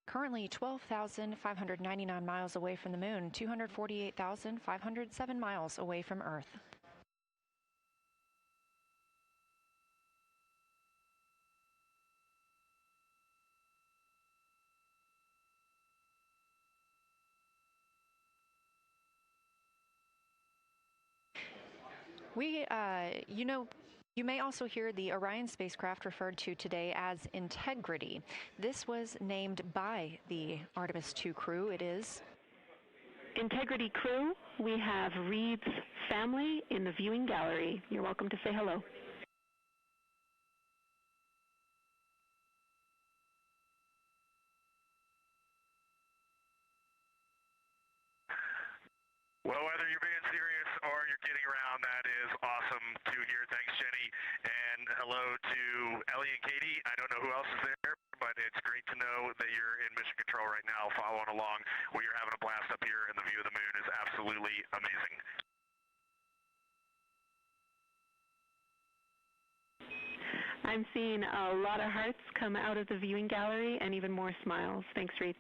Currently 12,599 miles away from the moon, 248,507 miles away from Earth. You may also hear the Orion spacecraft referred to today as Integrity. This was named by the Artemis II crew. It is Integrity crew. We have Reid's family in the viewing gallery. You're welcome to say hello. Well, whether you're being serious or you're kidding around, that is awesome to hear. Thanks, Jenny. And hello to Ellie and Katie. I don't know who else is there, but it's great to know that you're in Mission Control right now, following along. We are having a blast up here, and the view of the moon is absolutely amazing. I'm seeing a lot of hearts come out of the viewing gallery and even more smiles. Thanks, Reid.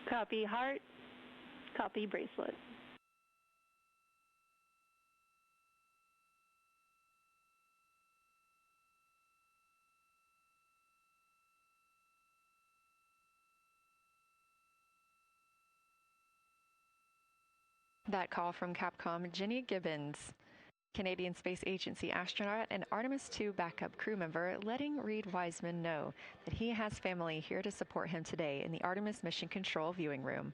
Copy heart, copy bracelet. that call from Capcom Jenny Gibbons, Canadian Space Agency astronaut and Artemis II backup crew member, letting Reid Wiseman know that he has family here to support him today in the Artemis Mission Control viewing room.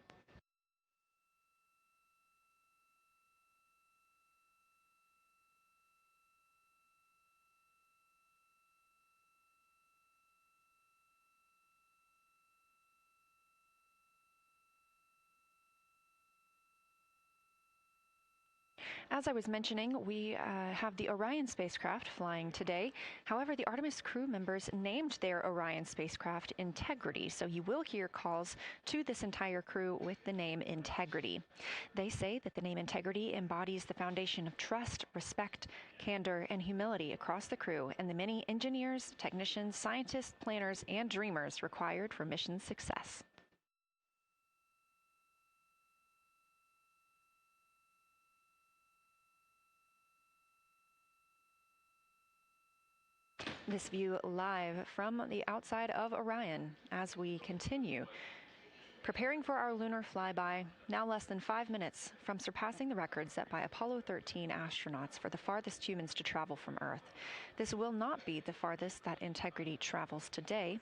As I was mentioning, we have the Orion spacecraft flying today. However, the Artemis crew members named their Orion spacecraft Integrity, so you will hear calls to this entire crew with the name Integrity. They say that the name Integrity embodies the foundation of trust, respect, candor, and humility across the crew and the many engineers, technicians, scientists, planners, and dreamers required for mission success. This view live from the outside of Orion as we continue. Preparing for our lunar flyby, now less than 5 minutes from surpassing the record set by Apollo 13 astronauts for the farthest humans to travel from Earth. This will not be the farthest that Integrity travels today.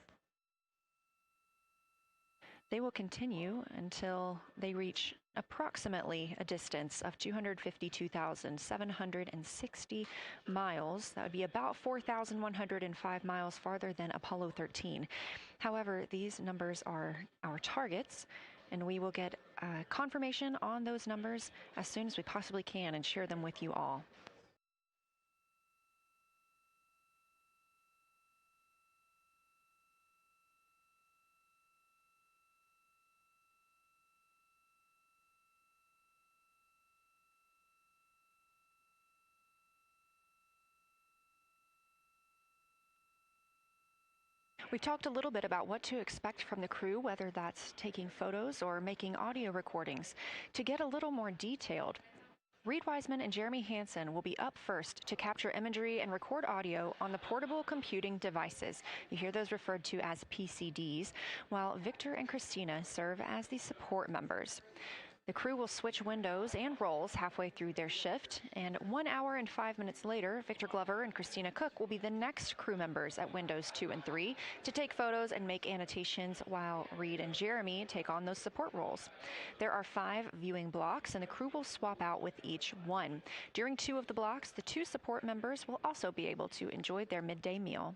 They will continue until they reach approximately a distance of 252,760 miles. That would be about 4,105 miles farther than Apollo 13. However, these numbers are our targets, and we will get confirmation on those numbers as soon as we possibly can and share them with you all. We talked a little bit about what to expect from the crew, whether that's taking photos or making audio recordings. To get a little more detailed, Reed Wiseman and Jeremy Hansen will be up first to capture imagery and record audio on the portable computing devices. You hear those referred to as PCDs, while Victor and Christina serve as the support members. The crew will switch windows and roles halfway through their shift, and 1 hour and 5 minutes later, Victor Glover and Christina Cook will be the next crew members at windows 2 and 3 to take photos and make annotations, while Reed and Jeremy take on those support roles. There are 5 viewing blocks, and the crew will swap out with each one. During 2 of the blocks, the 2 support members will also be able to enjoy their midday meal.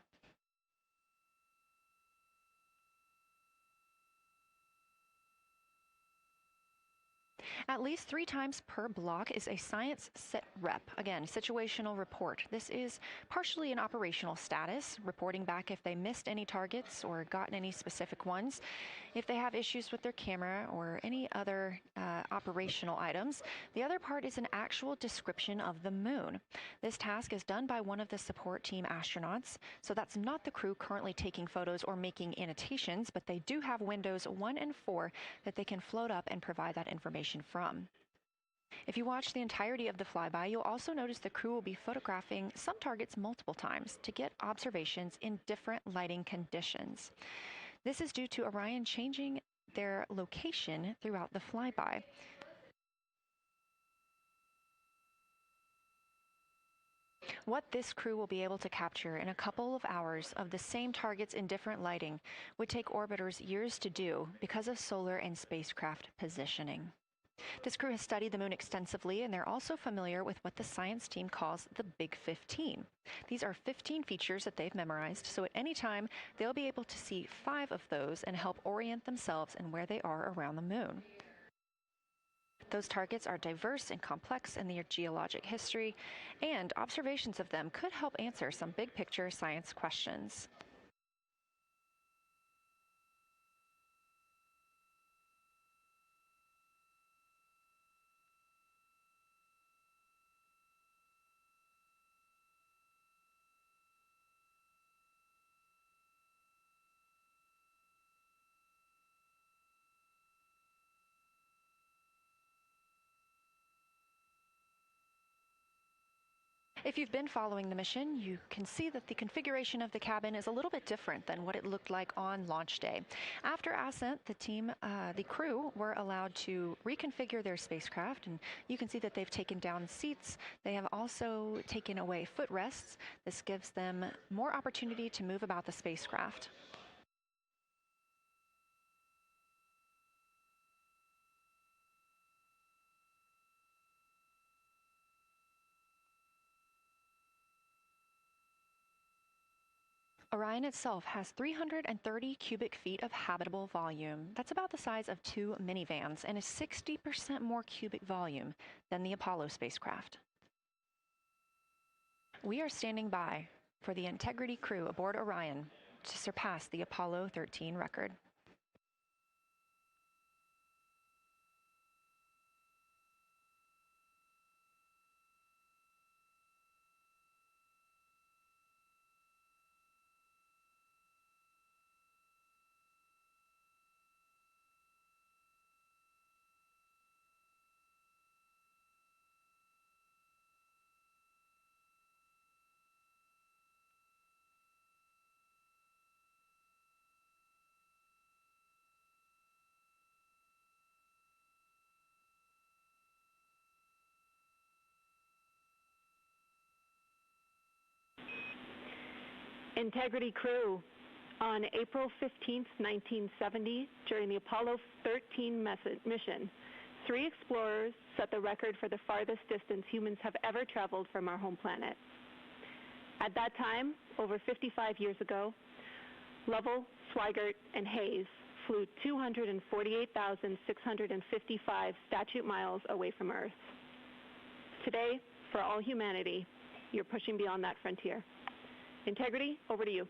At least 3 times per block is a science sit rep. Again, situational report. This is partially an operational status, reporting back if they missed any targets or gotten any specific ones, if they have issues with their camera or any other operational items. The other part is an actual description of the moon. This task is done by one of the support team astronauts, so that's not the crew currently taking photos or making annotations, but they do have windows 1 and 4 that they can float up and provide that information from. If you watch the entirety of the flyby, you'll also notice the crew will be photographing some targets multiple times to get observations in different lighting conditions. This is due to Orion changing their location throughout the flyby. What this crew will be able to capture in a couple of hours of the same targets in different lighting would take orbiters years to do because of solar and spacecraft positioning. This crew has studied the moon extensively, and they're also familiar with what the science team calls the Big 15. These are 15 features that they've memorized, so at any time, they'll be able to see 5 of those and help orient themselves and where they are around the moon. Those targets are diverse and complex in their geologic history, and observations of them could help answer some big-picture science questions. If you've been following the mission, you can see that the configuration of the cabin is a little bit different than what it looked like on launch day. After ascent, the crew were allowed to reconfigure their spacecraft, and you can see that they've taken down seats. They have also taken away footrests. This gives them more opportunity to move about the spacecraft. Orion itself has 330 cubic feet of habitable volume. That's about the size of 2 minivans and is 60% more cubic volume than the Apollo spacecraft. We are standing by for the Integrity crew aboard Orion to surpass the Apollo 13 record. Integrity crew, on April 15, 1970, during the Apollo 13 mission, 3 explorers set the record for the farthest distance humans have ever traveled from our home planet. At that time, over 55 years ago, Lovell, Swigert, and Hayes flew 248,655 statute miles away from Earth. Today, for all humanity, you're pushing beyond that frontier. Integrity, over to you.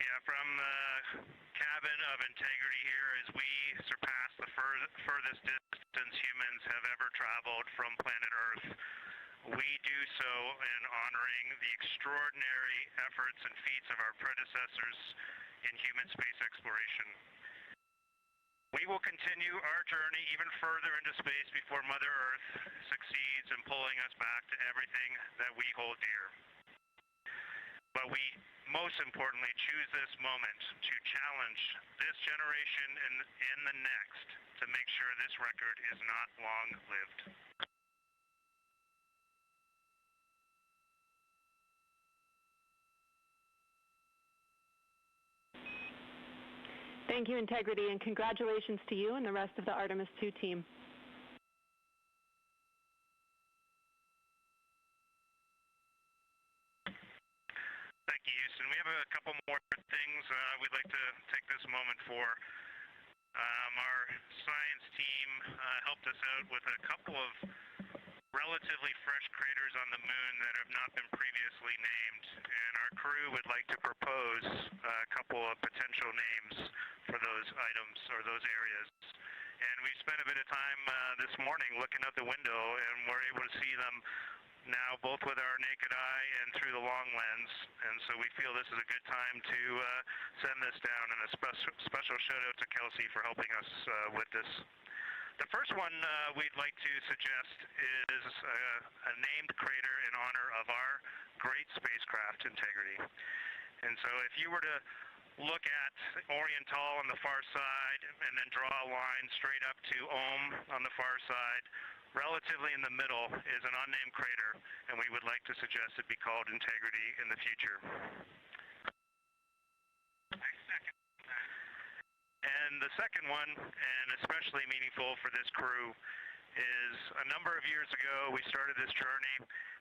Yeah, from the cabin of Integrity here as we surpass the furthest distance humans have ever traveled from planet Earth. We do so in honoring the extraordinary efforts and feats of our predecessors in human space exploration. We will continue our journey even further into space before Mother Earth succeeds in pulling us back to everything that we hold dear. But we most importantly choose this moment to challenge this generation and the next to make sure this record is not long-lived. Thank you, Integrity, and congratulations to you and the rest of the Artemis II team. Thank you, Houston. We have a couple more things we'd like to take this moment for. Our science team helped us out with a couple of relatively fresh craters on the moon that have not been previously named, and our crew would like to propose a couple of potential names for those items or those areas. And we spent a bit of time this morning looking out the window, and we're able to see them now both with our naked eye and through the long lens, and so we feel this is a good time to send this down, and a special shout out to Kelsey for helping us with this. The first one we'd like to suggest is a named crater in honor of our great spacecraft, Integrity. And so if you were to look at Orientale on the far side and then draw a line straight up to Ohm on the far side, relatively in the middle is an unnamed crater, and we would like to suggest it be called Integrity in the future. And the second one, and especially meaningful for this crew, is a number of years ago we started this journey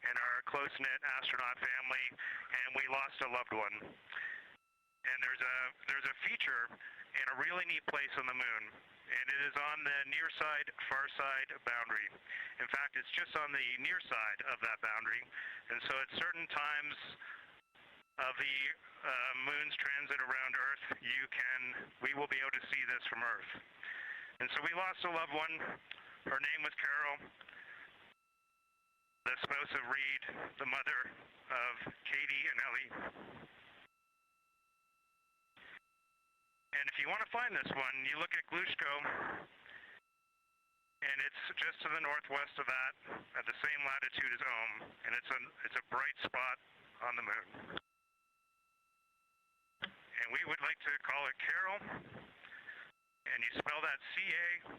in our close-knit astronaut family, and we lost a loved one. And there's a feature in a really neat place on the moon, and it is on the near side, far side boundary. In fact, it's just on the near side of that boundary, and so at certain times of the moon's transit around Earth, we will be able to see this from Earth. And so we lost a loved one. Her name was Carol, the spouse of Reed, the mother of Katie and Ellie. And if you want to find this one, you look at Glushko, and it's just to the northwest of that, at the same latitude as Ohm, and it's a bright spot on the moon. And we would like to call it Carol, and you spell that C-A-R-R-O-L-L.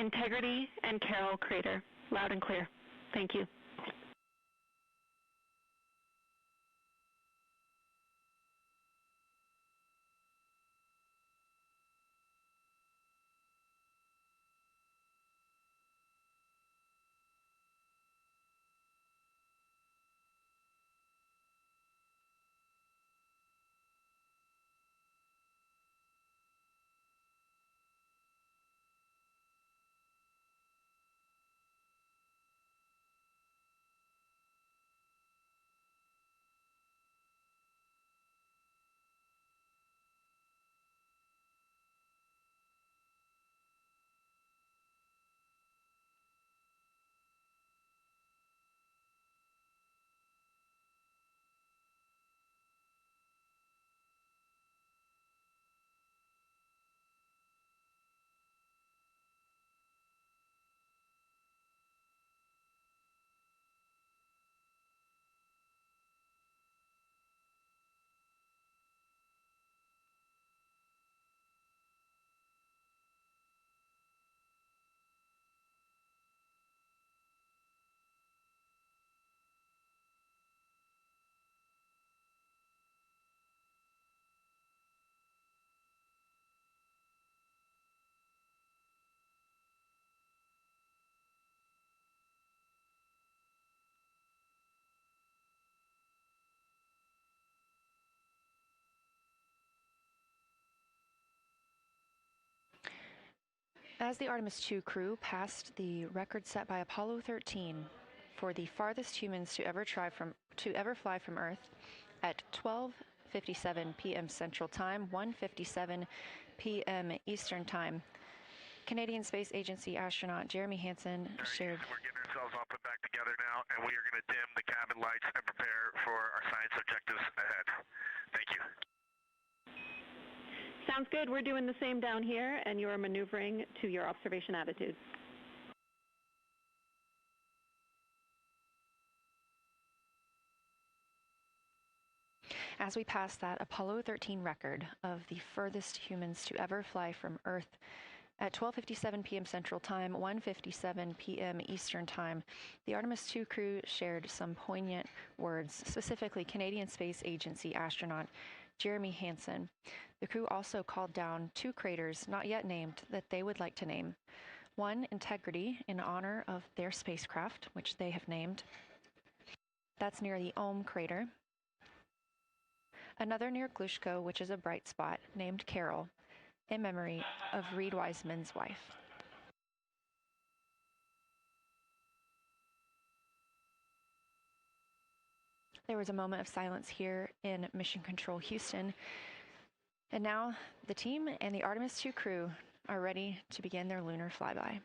Integrity and Carroll Crater. Loud and clear. Thank you. As the Artemis II crew passed the record set by Apollo 13 for the farthest humans to ever fly from Earth at 12:57 p.m. Central Time, 1:57 p.m. Eastern Time, Canadian Space Agency astronaut Jeremy Hansen shared. We're getting ourselves all put back together now, and we are going to dim the cabin lights and prepare for our science objectives ahead. Thank you. Sounds good. We're doing the same down here, and you're maneuvering to your observation attitude. As we pass that Apollo 13 record of the furthest humans to ever fly from Earth at 12:57 p.m. Central Time, 1:57 p.m. Eastern Time, the Artemis II crew shared some poignant words, specifically Canadian Space Agency astronaut Jeremy Hansen. The crew also called down 2 craters not yet named that they would like to name. One, Integrity, in honor of their spacecraft, which they have named. That's near the Ohm crater. Another near Glushko, which is a bright spot, named Carroll, in memory of Reed Wiseman's wife. There was a moment of silence here in Mission Control Houston. And now the team and the Artemis II crew are ready to begin their lunar flyby.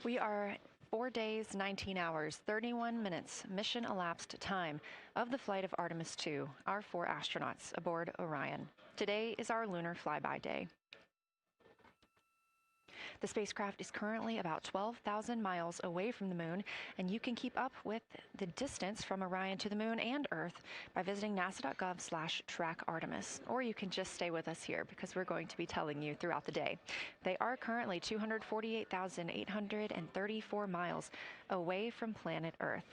We are 4 days, 19 hours, 31 minutes mission elapsed time of the flight of Artemis II, our 4 astronauts aboard Orion. Today is our lunar flyby day. The spacecraft is currently about 12,000 miles away from the moon, and you can keep up with the distance from Orion to the moon and Earth by visiting nasa.gov/track Artemis. Or you can just stay with us here because we're going to be telling you throughout the day. They are currently 248,834 miles away from planet Earth.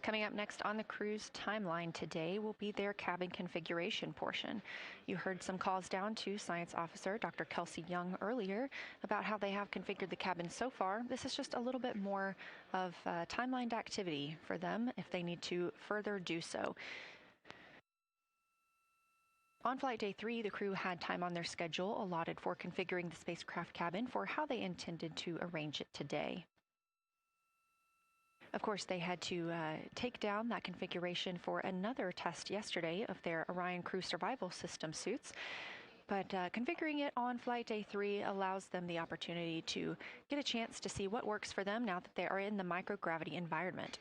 Coming up next on the crew's timeline today will be their cabin configuration portion. You heard some calls down to Science Officer Dr. Kelsey Young earlier about how they have configured the cabin so far. This is just a little bit more of timelined activity for them if they need to further do so. On flight day 3, the crew had time on their schedule allotted for configuring the spacecraft cabin for how they intended to arrange it today. Of course, they had to take down that configuration for another test yesterday of their Orion crew survival system suits. But configuring it on flight day 3 allows them the opportunity to get a chance to see what works for them now that they are in the microgravity environment.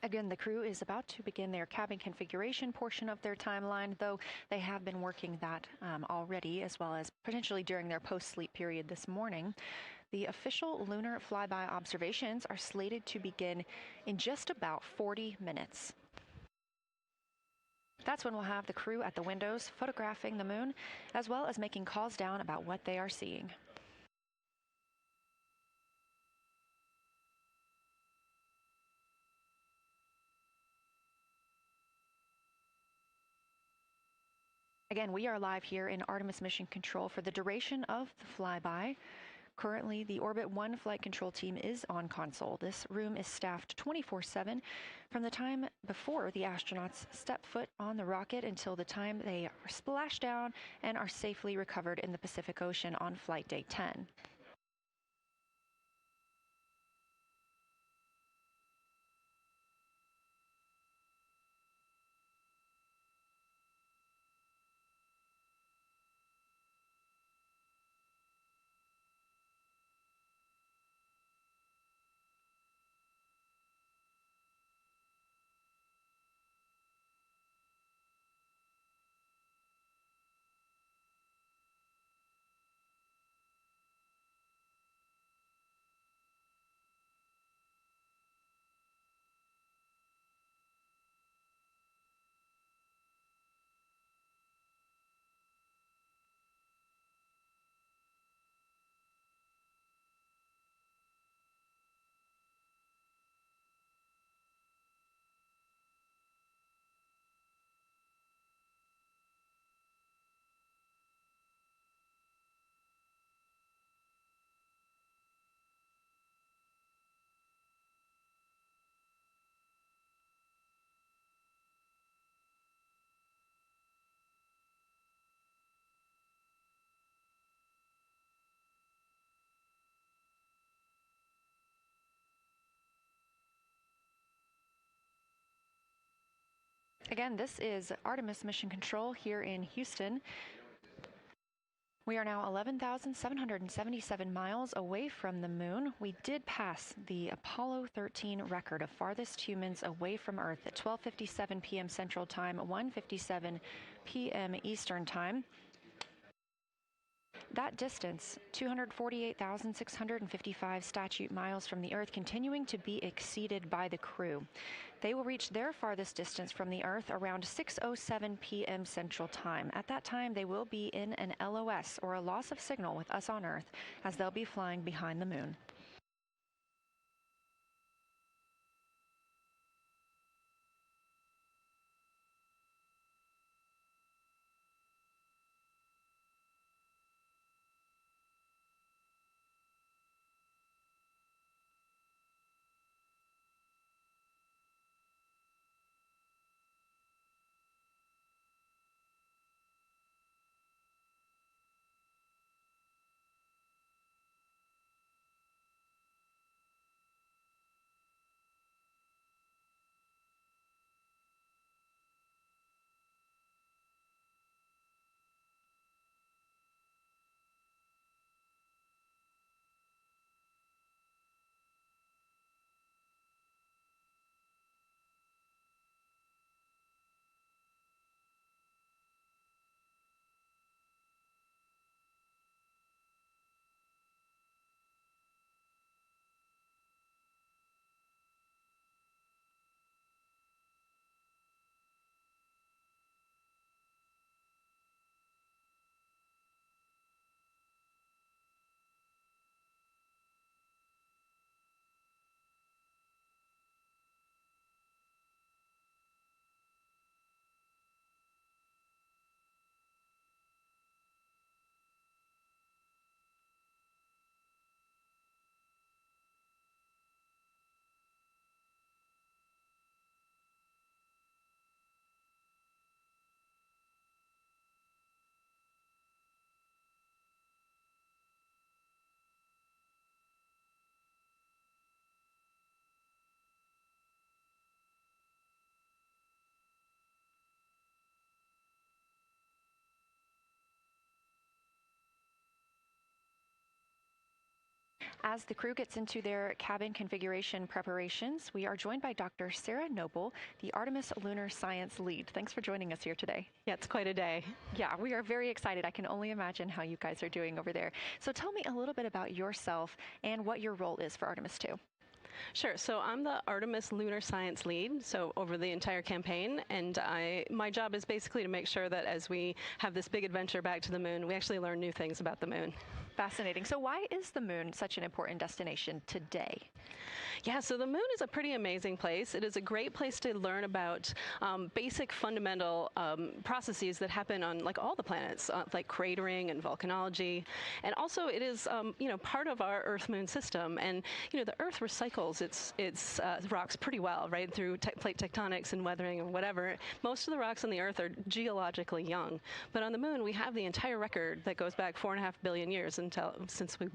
Again, the crew is about to begin their cabin configuration portion of their timeline, though they have been working that already, as well as potentially during their post-sleep period this morning. The official lunar flyby observations are slated to begin in just about 40 minutes. That's when we'll have the crew at the windows photographing the moon, as well as making calls down about what they are seeing. Again, we are live here in Artemis Mission Control for the duration of the flyby. Currently, the Orbit 1 flight control team is on console. This room is staffed 24/7 from the time before the astronauts step foot on the rocket until the time they are splashed down and are safely recovered in the Pacific Ocean on flight day 10. Again, this is Artemis Mission Control here in Houston. We are now 11,777 miles away from the moon. We did pass the Apollo 13 record of farthest humans away from Earth at 12:57 p.m. Central Time, 1:57 p.m. Eastern Time. That distance, 248,655 statute miles from the Earth, continuing to be exceeded by the crew. They will reach their farthest distance from the Earth around 6:07 p.m. Central Time. At that time, they will be in an LOS, or a loss of signal, with us on Earth, as they'll be flying behind the moon. As the crew gets into their cabin configuration preparations, we are joined by Dr. Sarah Noble, the Artemis Lunar Science Lead. Thanks for joining us here today. Yeah, it's quite a day. Yeah, we are very excited. I can only imagine how you guys are doing over there. So tell me a little bit about yourself and what your role is for Artemis II. Sure. So I'm the Artemis Lunar Science Lead, so over the entire campaign, and my job is basically to make sure that as we have this big adventure back to the moon, we actually learn new things about the moon. Fascinating. So why is the moon such an important destination today? Yeah, so the moon is a pretty amazing place. It is a great place to learn about basic fundamental processes that happen on like all the planets, like cratering and volcanology. And also it is, part of our Earth-Moon system. And, the Earth recycles its rocks pretty well, right, through plate tectonics and weathering and whatever. Most of the rocks on the Earth are geologically young. But on the moon, we have the entire record that goes back 4.5 billion years since we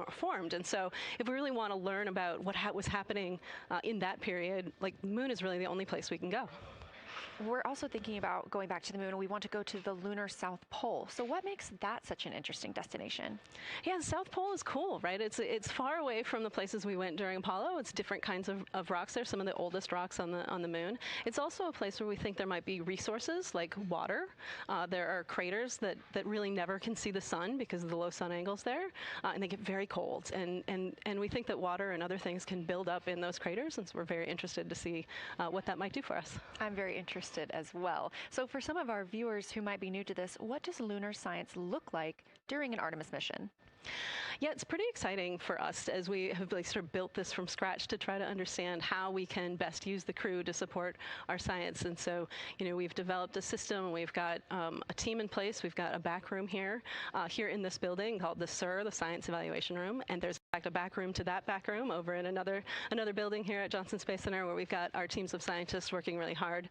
formed. And so if we really want to learn about what was happening in that period, like the moon is really the only place we can go. We're also thinking about going back to the moon, and we want to go to the lunar South Pole. So what makes that such an interesting destination? Yeah, the South Pole is cool, right? It's far away from the places we went during Apollo. It's different kinds of rocks there, some of the oldest rocks on the moon. It's also a place where we think there might be resources like water. There are craters that really never can see the sun because of the low sun angles there, and they get very cold. And we think that water and other things can build up in those craters, and so we're very interested to see what that might do for us. I'm very interested as well. So for some of our viewers who might be new to this, what does lunar science look like during an Artemis mission? Yeah, it's pretty exciting for us as we have sort of built this from scratch to try to understand how we can best use the crew to support our science. And so, we've developed a system. We've got a team in place. We've got a back room here in this building called the SIR, the Science Evaluation Room. And there's in fact a back room to that back room over in another building here at Johnson Space Center where we've got our teams of scientists working really hard.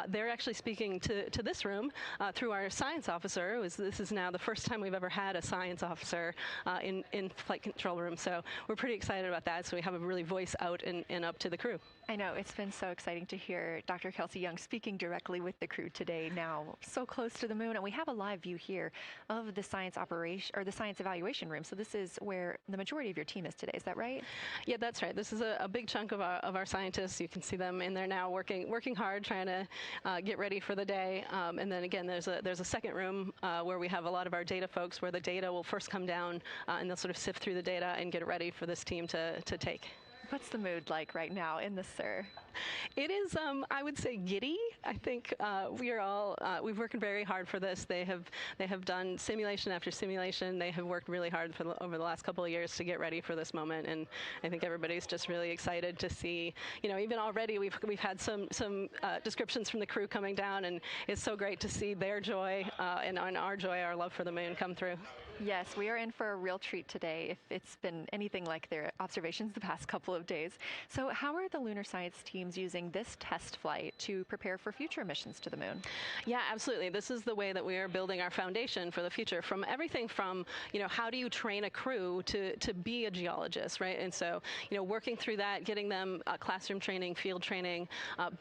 They're actually speaking to this room through our science officer. This is now the first time we've ever had a science officer in flight control room. So we're pretty excited about that. So we have a really voice out and up to the crew. I know, it's been so exciting to hear Dr. Kelsey Young speaking directly with the crew today, now so close to the moon. And we have a live view here of the science operation, or the science evaluation room. So this is where the majority of your team is today, is that right? Yeah, that's right. This is a big chunk of our scientists. You can see them in there now working hard, trying to get ready for the day. And then again, there's a second room where we have a lot of our data folks, where the data will first come down and they'll sort of sift through the data and get it ready for this team to take. What's the mood like right now in the SIR? It is, I would say, giddy. I think we are all we've worked very hard for this. They have done simulation after simulation. They have worked really hard over the last couple of years to get ready for this moment, and I think everybody's just really excited to see. You know, even already we've had some descriptions from the crew coming down, and it's so great to see their joy and our joy, our love for the moon come through. Yes, we are in for a real treat today if it's been anything like their observations the past couple of days. So how are the lunar science teams using this test flight to prepare for future missions to the moon? Yeah, absolutely. This is the way that we are building our foundation for the future, from everything from, you know, how do you train a crew to be a geologist, right? And so, you know, working through that, getting them classroom training, field training,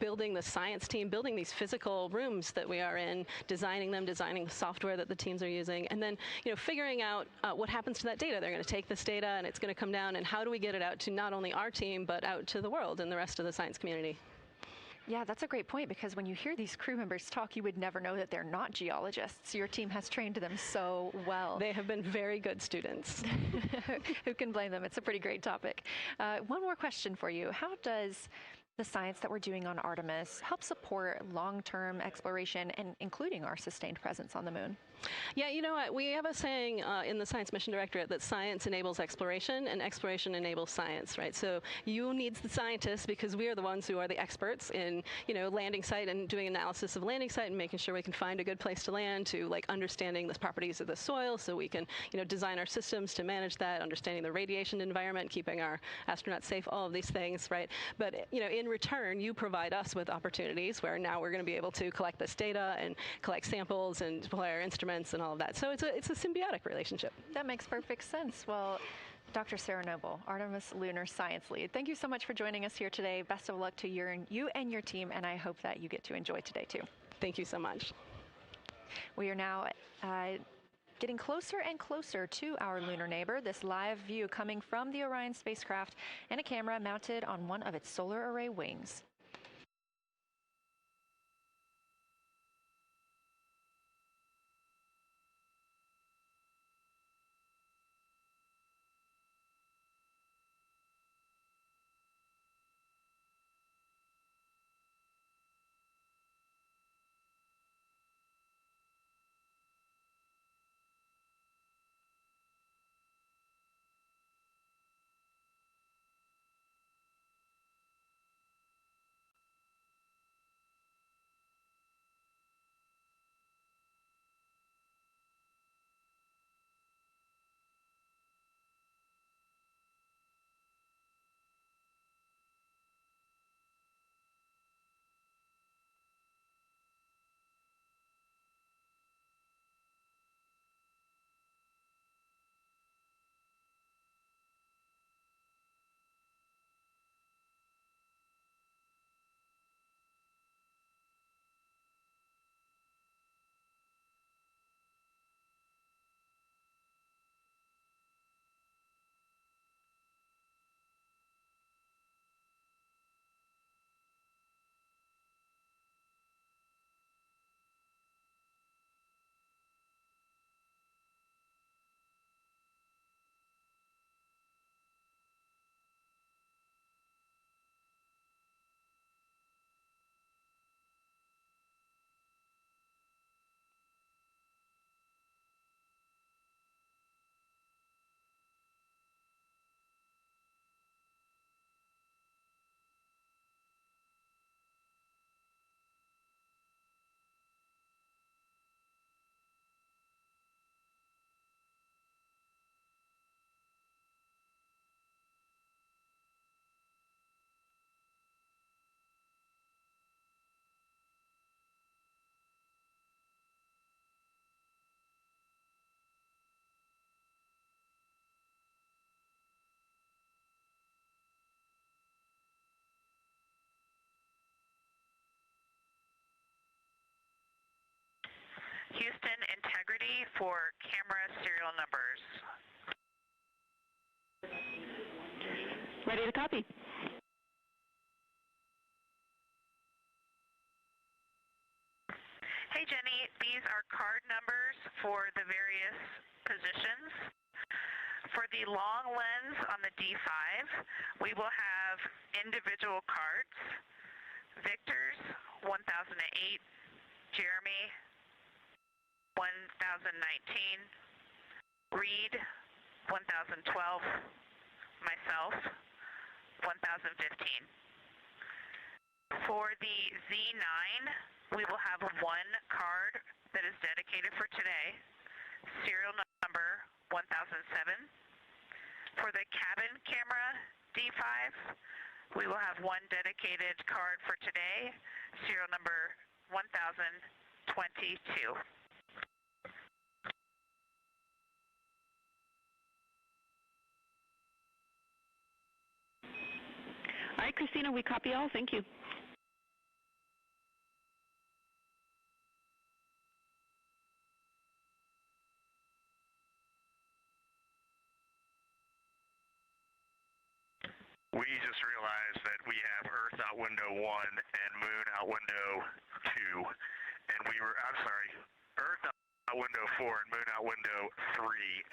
building the science team, building these physical rooms that we are in, designing them, designing the software that the teams are using, and then, you know, figuring out what happens to that data. They're going to take this data and it's going to come down, and how do we get it out to not only our team, but out to the world and the rest of the science community. Yeah, that's a great point, because when you hear these crew members talk, you would never know that they're not geologists. Your team has trained them so well. They have been very good students. Who can blame them? It's a pretty great topic. One more question for you. How does the science that we're doing on Artemis help support long-term exploration, and including our sustained presence on the moon? Yeah, you know what? We have a saying in the Science Mission Directorate that science enables exploration and exploration enables science, right? So you need the scientists, because we are the ones who are the experts in, you know, landing site and doing analysis of landing site and making sure we can find a good place to land, to like understanding the properties of the soil so we can, you know, design our systems to manage that, understanding the radiation environment, keeping our astronauts safe, all of these things, right? But, you know, in return, you provide us with opportunities where now we're going to be able to collect this data and collect samples and deploy our instruments and all of that. So it's a symbiotic relationship. That makes perfect sense. Well, Dr. Sarah Noble, Artemis Lunar Science Lead, thank you so much for joining us here today. Best of luck to you and your team, and I hope that you get to enjoy today too. Thank you so much. We are now getting closer and closer to our lunar neighbor. This live view coming from the Orion spacecraft and a camera mounted on one of its solar array wings. for camera serial numbers. Ready to copy. Hey Jenny, these are card numbers for the various positions. For the long lens on the D5, we will have individual cards. Victor's 1008, Jeremy 1019, Reed 1012, myself 1015. For the Z9, we will have one card that is dedicated for today, serial number 1007. For the cabin camera D5, we will have one dedicated card for today, serial number 1022. All right, Christina, we copy all. Thank you. We just realized that we have Earth out window 1 and Moon out window 2, and Earth out window 4 and Moon out window 3,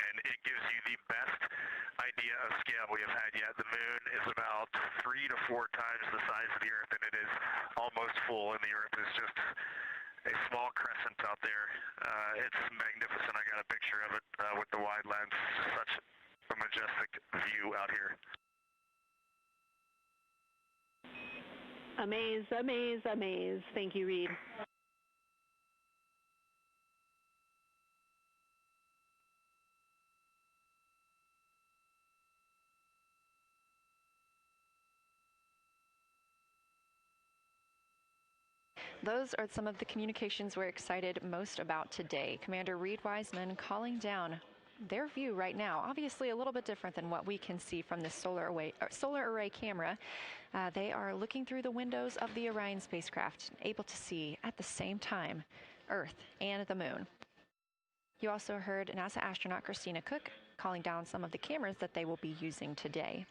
and it gives you the best idea of scale we have had yet. The Moon is about 3 to 4 times the size of the Earth, and it is almost full, and the Earth is just a small crescent out there. It's magnificent. I got a picture of it with the wide lens. Such a majestic view out here. Amaze, amaze, amaze. Thank you, Reed. Those are some of the communications we're excited most about today. Commander Reed Wiseman calling down their view right now. Obviously a little bit different than what we can see from this solar array camera. They are looking through the windows of the Orion spacecraft, able to see at the same time Earth and the Moon. You also heard NASA astronaut Christina Cook calling down some of the cameras that they will be using today.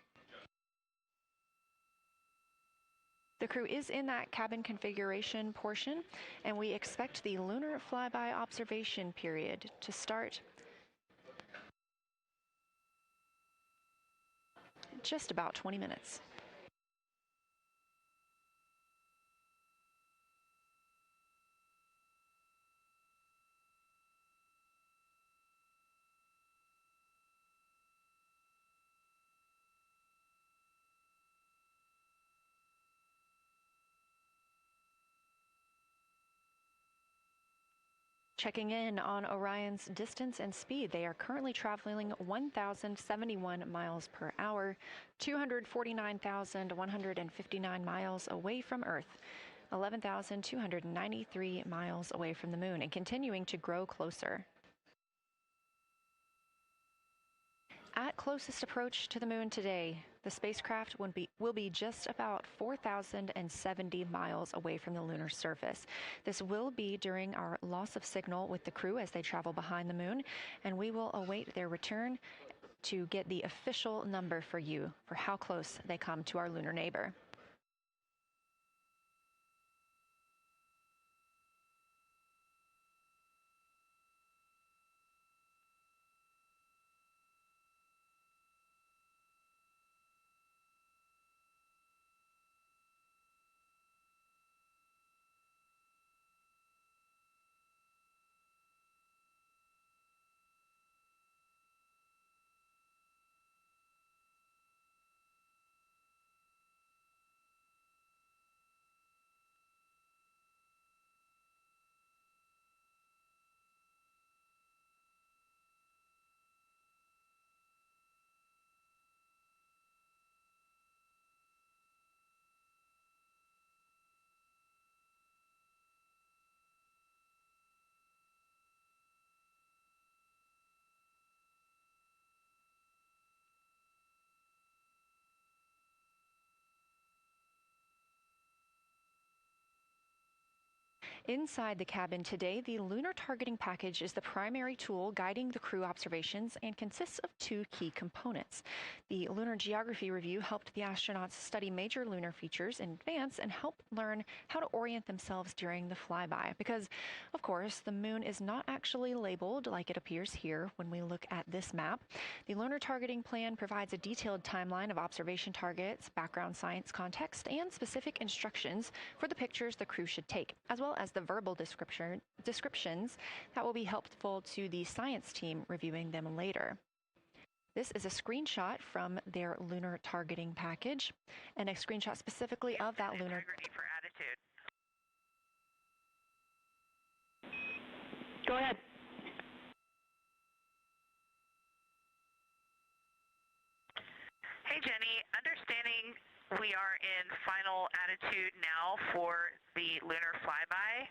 The crew is in that cabin configuration portion, and we expect the lunar flyby observation period to start in just about 20 minutes. Checking in on Orion's distance and speed, they are currently traveling 1,071 miles per hour, 249,159 miles away from Earth, 11,293 miles away from the Moon, and continuing to grow closer. At closest approach to the Moon today, the spacecraft will be just about 4,070 miles away from the lunar surface. This will be during our loss of signal with the crew as they travel behind the Moon, and we will await their return to get the official number for you for how close they come to our lunar neighbor. Inside the cabin today, the Lunar Targeting Package is the primary tool guiding the crew observations and consists of two key components. The Lunar Geography Review helped the astronauts study major lunar features in advance and help learn how to orient themselves during the flyby. Because, of course, the moon is not actually labeled like it appears here when we look at this map. The Lunar Targeting Plan provides a detailed timeline of observation targets, background science context, and specific instructions for the pictures the crew should take, as well as the verbal descriptions that will be helpful to the science team reviewing them later. This is a screenshot from their lunar targeting package, and a screenshot specifically of that lunar. Integrity for attitude. Go ahead. Hey, Jenny. Understanding we are in final attitude now for the lunar flyby,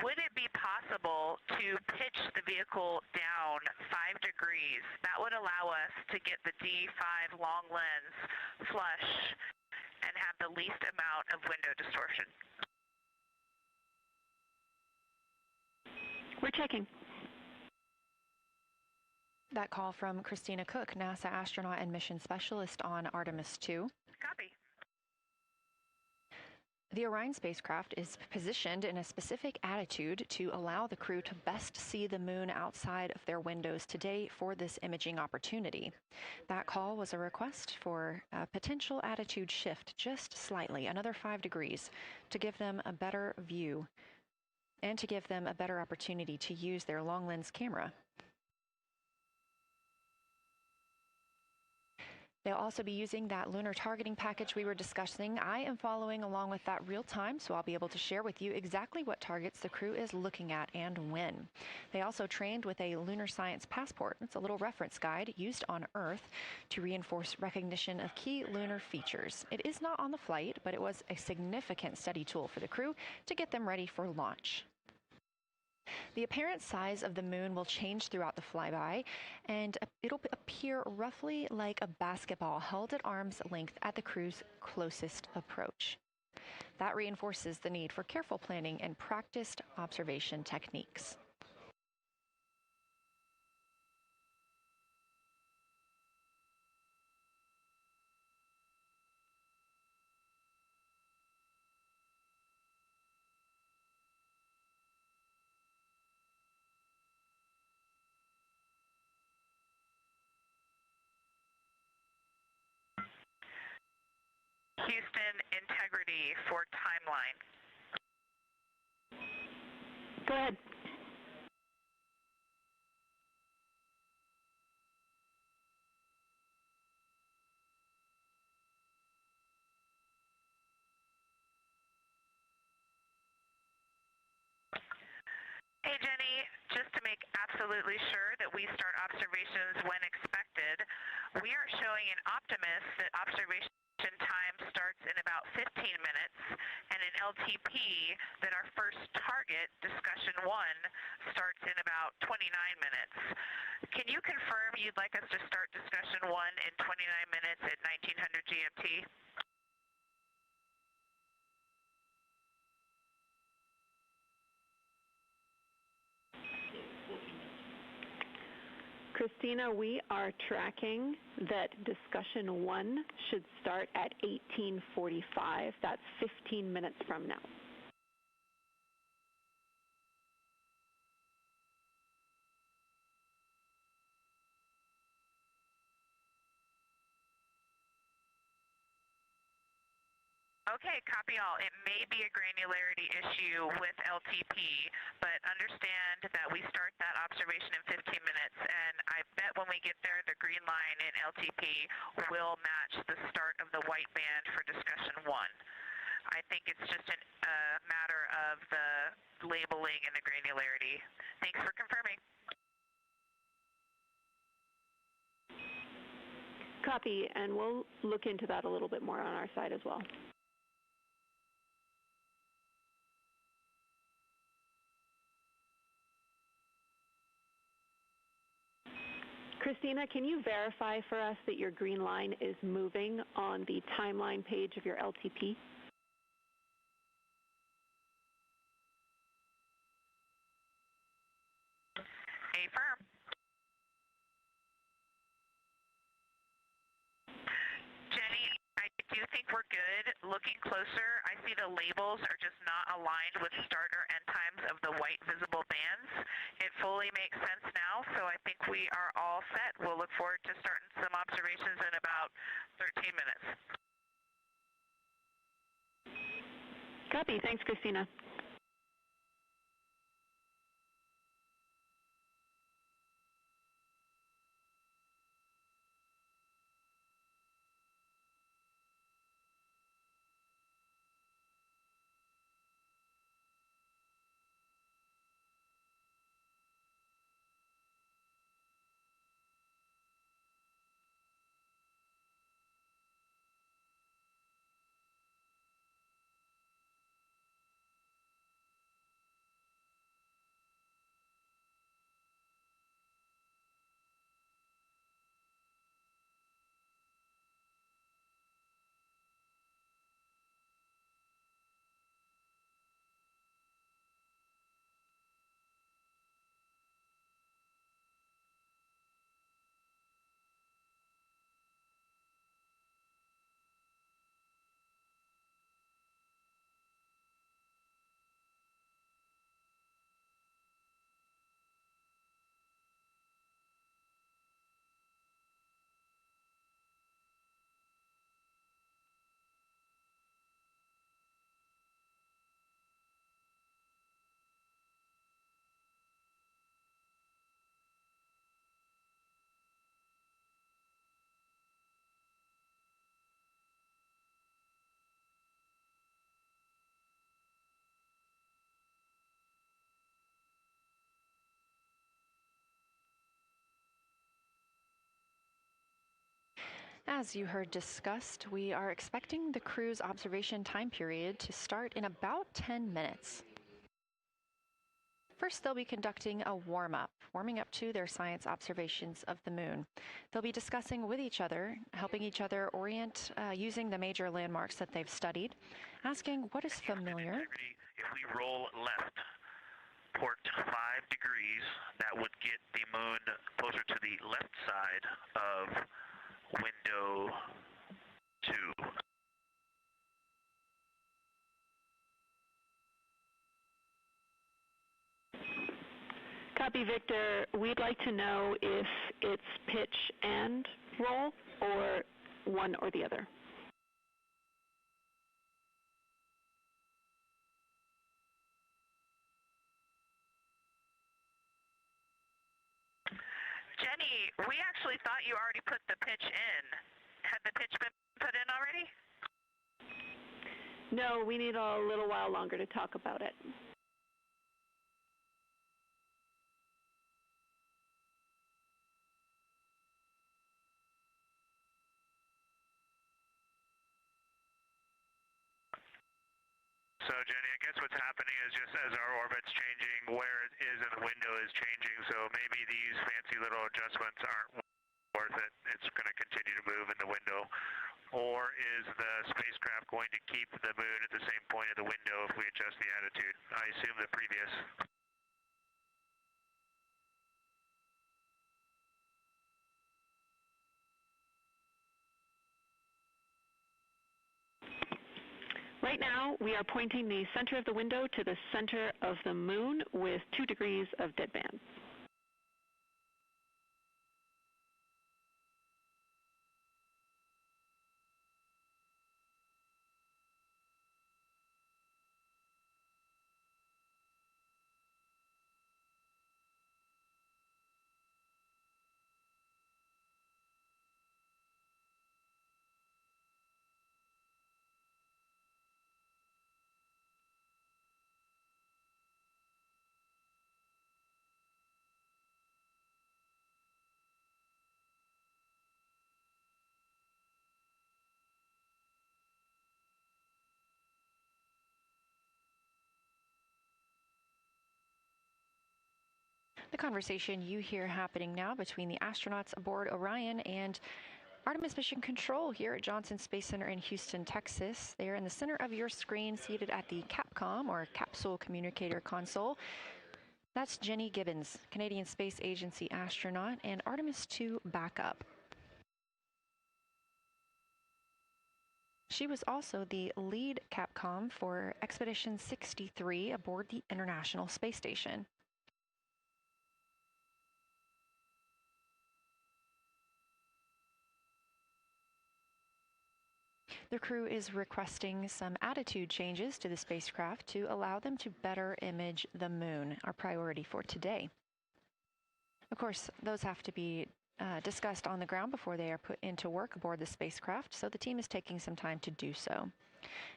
would it be possible to pitch the vehicle down 5 degrees? That would allow us to get the D5 long lens flush and have the least amount of window distortion. We're checking. That call from Christina Cook, NASA astronaut and mission specialist on Artemis II. Copy. The Orion spacecraft is positioned in a specific attitude to allow the crew to best see the moon outside of their windows today for this imaging opportunity. That call was a request for a potential attitude shift just slightly, another 5 degrees, to give them a better view and to give them a better opportunity to use their long lens camera. They'll also be using that lunar targeting package we were discussing. I am following along with that real time, so I'll be able to share with you exactly what targets the crew is looking at and when. They also trained with a lunar science passport. It's a little reference guide used on Earth to reinforce recognition of key lunar features. It is not on the flight, but it was a significant study tool for the crew to get them ready for launch. The apparent size of the moon will change throughout the flyby, and it'll appear roughly like a basketball held at arm's length at the crew's closest approach. That reinforces the need for careful planning and practiced observation techniques. Houston, integrity for timeline. Go ahead. Hey, Jenny, just to make absolutely sure that we start observations when expected, we are showing in Optimus that observation time starts in about 15 minutes, and in LTP that our first target, discussion 1, starts in about 29 minutes. Can you confirm you'd like us to start discussion 1 in 29 minutes at 1900 GMT? Christina, we are tracking that discussion 1 should start at 18:45. That's 15 minutes from now. Okay, copy all. It may be a granularity issue with LTP, but understand that we start that observation in 15 minutes, and I bet when we get there, the green line in LTP will match the start of the white band for discussion 1. I think it's just a matter of the labeling and the granularity. Thanks for confirming. Copy, and we'll look into that a little bit more on our side as well. Christina, can you verify for us that your green line is moving on the timeline page of your LTP? Stay firm. Jenny, I do think we're good. Looking closer, I see the labels are just not aligned with start or end times of the white visible bands. It fully makes sense now, so I think we are all set. We'll look forward to starting some observations in about 13 minutes. Copy. Thanks, Christina. As you heard discussed, we are expecting the crew's observation time period to start in about 10 minutes. First, they'll be conducting a warm-up, warming up to their science observations of the moon. They'll be discussing with each other, helping each other orient using the major landmarks that they've studied, asking what is familiar. If we roll left, port 5 degrees, that would get the moon closer to the left side of window 2. Copy, Victor. We'd like to know if it's pitch and roll or one or the other. Jenny, we actually thought you already put the pitch in. Had the pitch been put in already? No, we need a little while longer to talk about it. So, Jenny, I guess what's happening is just as our orbit's changing, where it is in the window is changing, so maybe these fancy little adjustments aren't worth it. It's going to continue to move in the window. Or is the spacecraft going to keep the moon at the same point of the window if we adjust the attitude? I assume the previous. Right now, we are pointing the center of the window to the center of the moon with 2 degrees of deadband. The conversation you hear happening now between the astronauts aboard Orion and Artemis Mission Control here at Johnson Space Center in Houston, Texas. They are in the center of your screen, seated at the Capcom, or Capsule Communicator Console. That's Jenny Gibbons, Canadian Space Agency astronaut and Artemis II backup. She was also the lead Capcom for Expedition 63 aboard the International Space Station. The crew is requesting some attitude changes to the spacecraft to allow them to better image the moon, our priority for today. Of course, those have to be discussed on the ground before they are put into work aboard the spacecraft, so the team is taking some time to do so.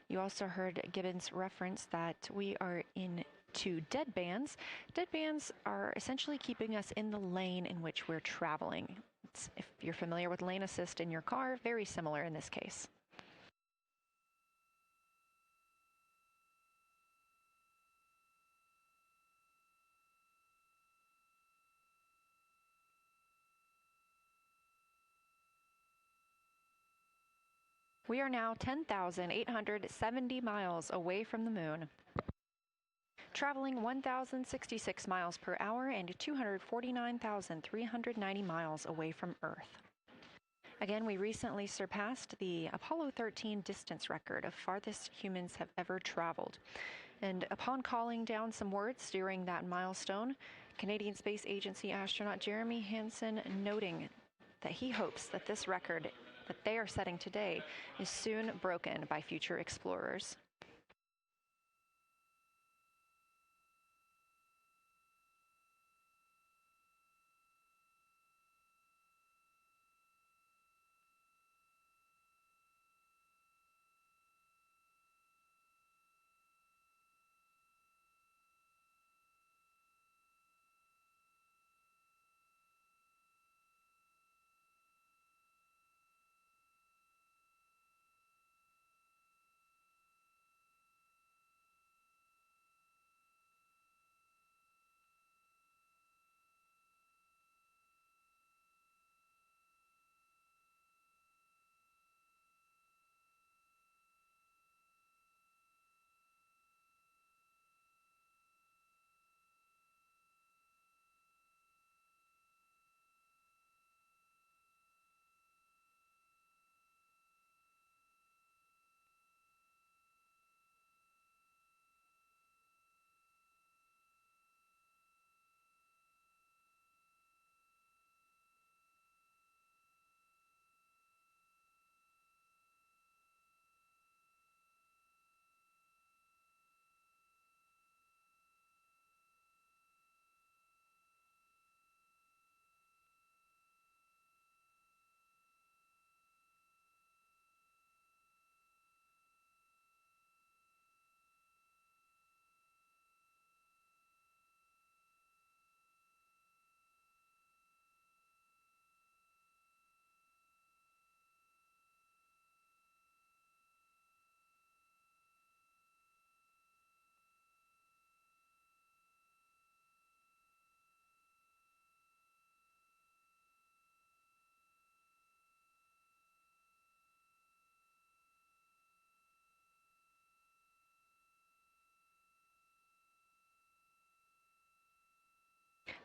You also heard Gibbons reference that we are into dead bands. Dead bands are essentially keeping us in the lane in which we're traveling. If you're familiar with lane assist in your car, very similar in this case. We are now 10,870 miles away from the moon, traveling 1,066 miles per hour and 249,390 miles away from Earth. Again, we recently surpassed the Apollo 13 distance record of farthest humans have ever traveled. And upon calling down some words during that milestone, Canadian Space Agency astronaut Jeremy Hansen noting that he hopes that this record that they are setting today is soon broken by future explorers.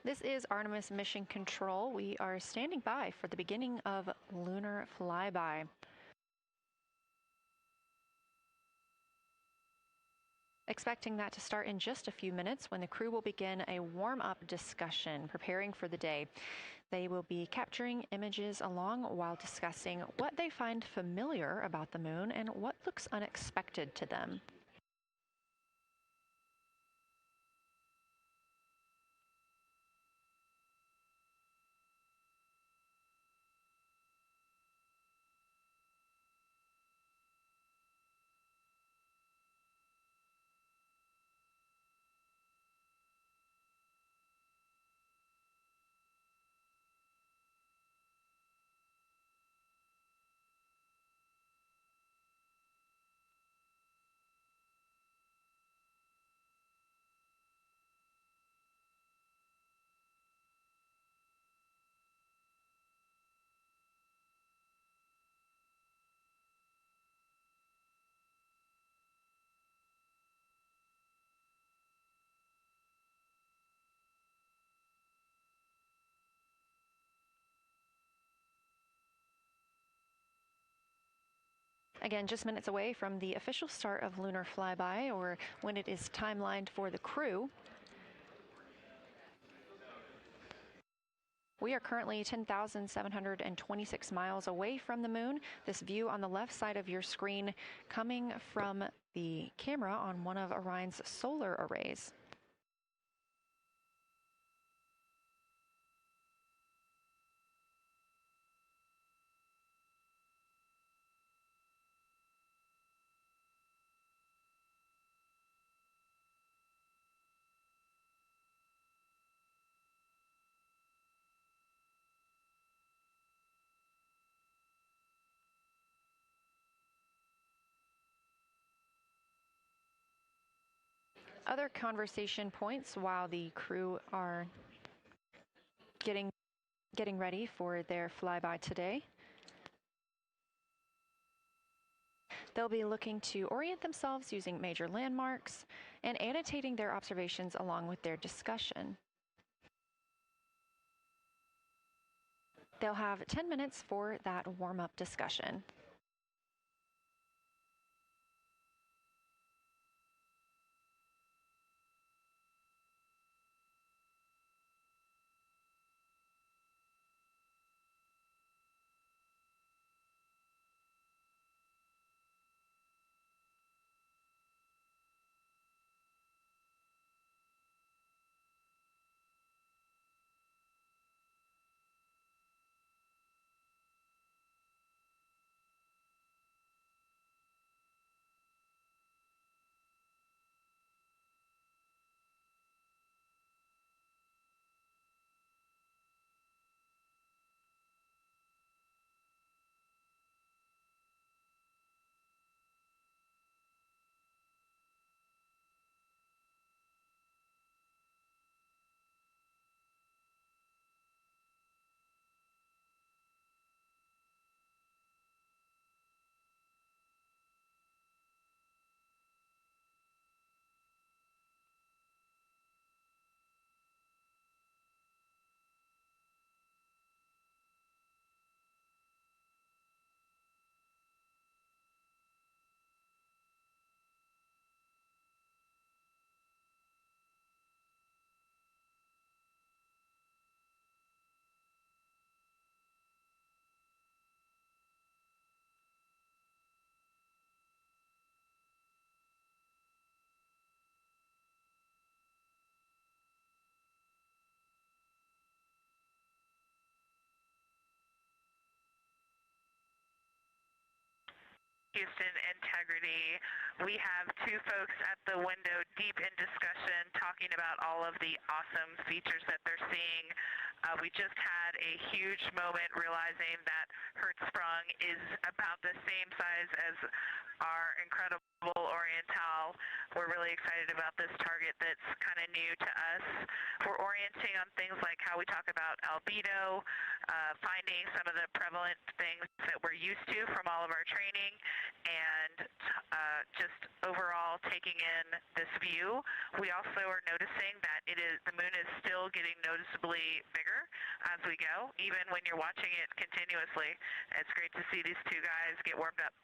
This is Artemis Mission Control. We are standing by for the beginning of Lunar Flyby. Expecting that to start in just a few minutes when the crew will begin a warm-up discussion preparing for the day. They will be capturing images along while discussing what they find familiar about the moon and what looks unexpected to them. Again, just minutes away from the official start of Lunar Flyby, or when it is timelined for the crew. We are currently 10,726 miles away from the moon. This view on the left side of your screen coming from the camera on one of Orion's solar arrays. Other conversation points while the crew are getting ready for their flyby today. They'll be looking to orient themselves using major landmarks and annotating their observations along with their discussion. They'll have 10 minutes for that warm-up discussion. Houston integrity. We have two folks at the window deep in discussion talking about all of the awesome features that they're seeing. We just had a huge moment realizing that Hertzsprung is about the same size as our incredible Orientale. We're really excited about this target that's kind of new to us. We're orienting on things like how we talk about albedo, finding some of the prevalent things that we're used to from all of our training, and just overall taking in this view. We also are noticing that the moon is still getting noticeably bigger as we go, even when you're watching it continuously. It's great to see these two guys get warmed up.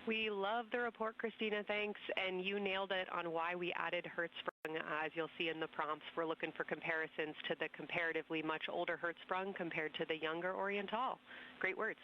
We love the report, Christina, thanks. And you nailed it on why we added Hertzsprung. As you'll see in the prompts, we're looking for comparisons to the comparatively much older Hertzsprung compared to the younger Orientale. Great words.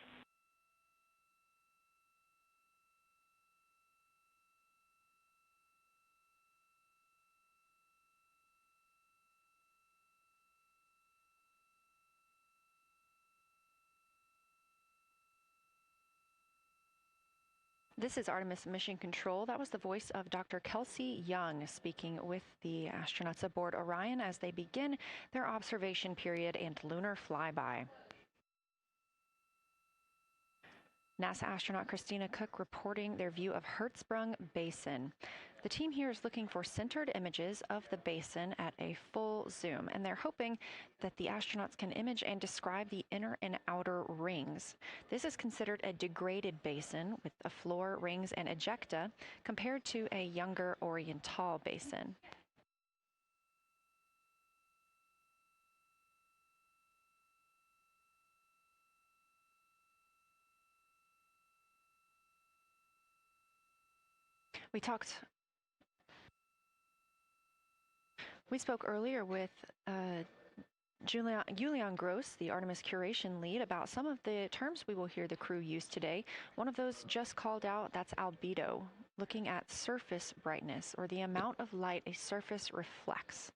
This is Artemis Mission Control. That was the voice of Dr. Kelsey Young speaking with the astronauts aboard Orion as they begin their observation period and lunar flyby. NASA astronaut Christina Cook reporting their view of Hertzsprung Basin. The team here is looking for centered images of the basin at a full zoom, and they're hoping that the astronauts can image and describe the inner and outer rings. This is considered a degraded basin with a floor, rings, and ejecta compared to a younger Orientale basin. We spoke earlier with Julian Gross, the Artemis curation lead, about some of the terms we will hear the crew use today. One of those just called out, that's albedo, looking at surface brightness, or the amount of light a surface reflects.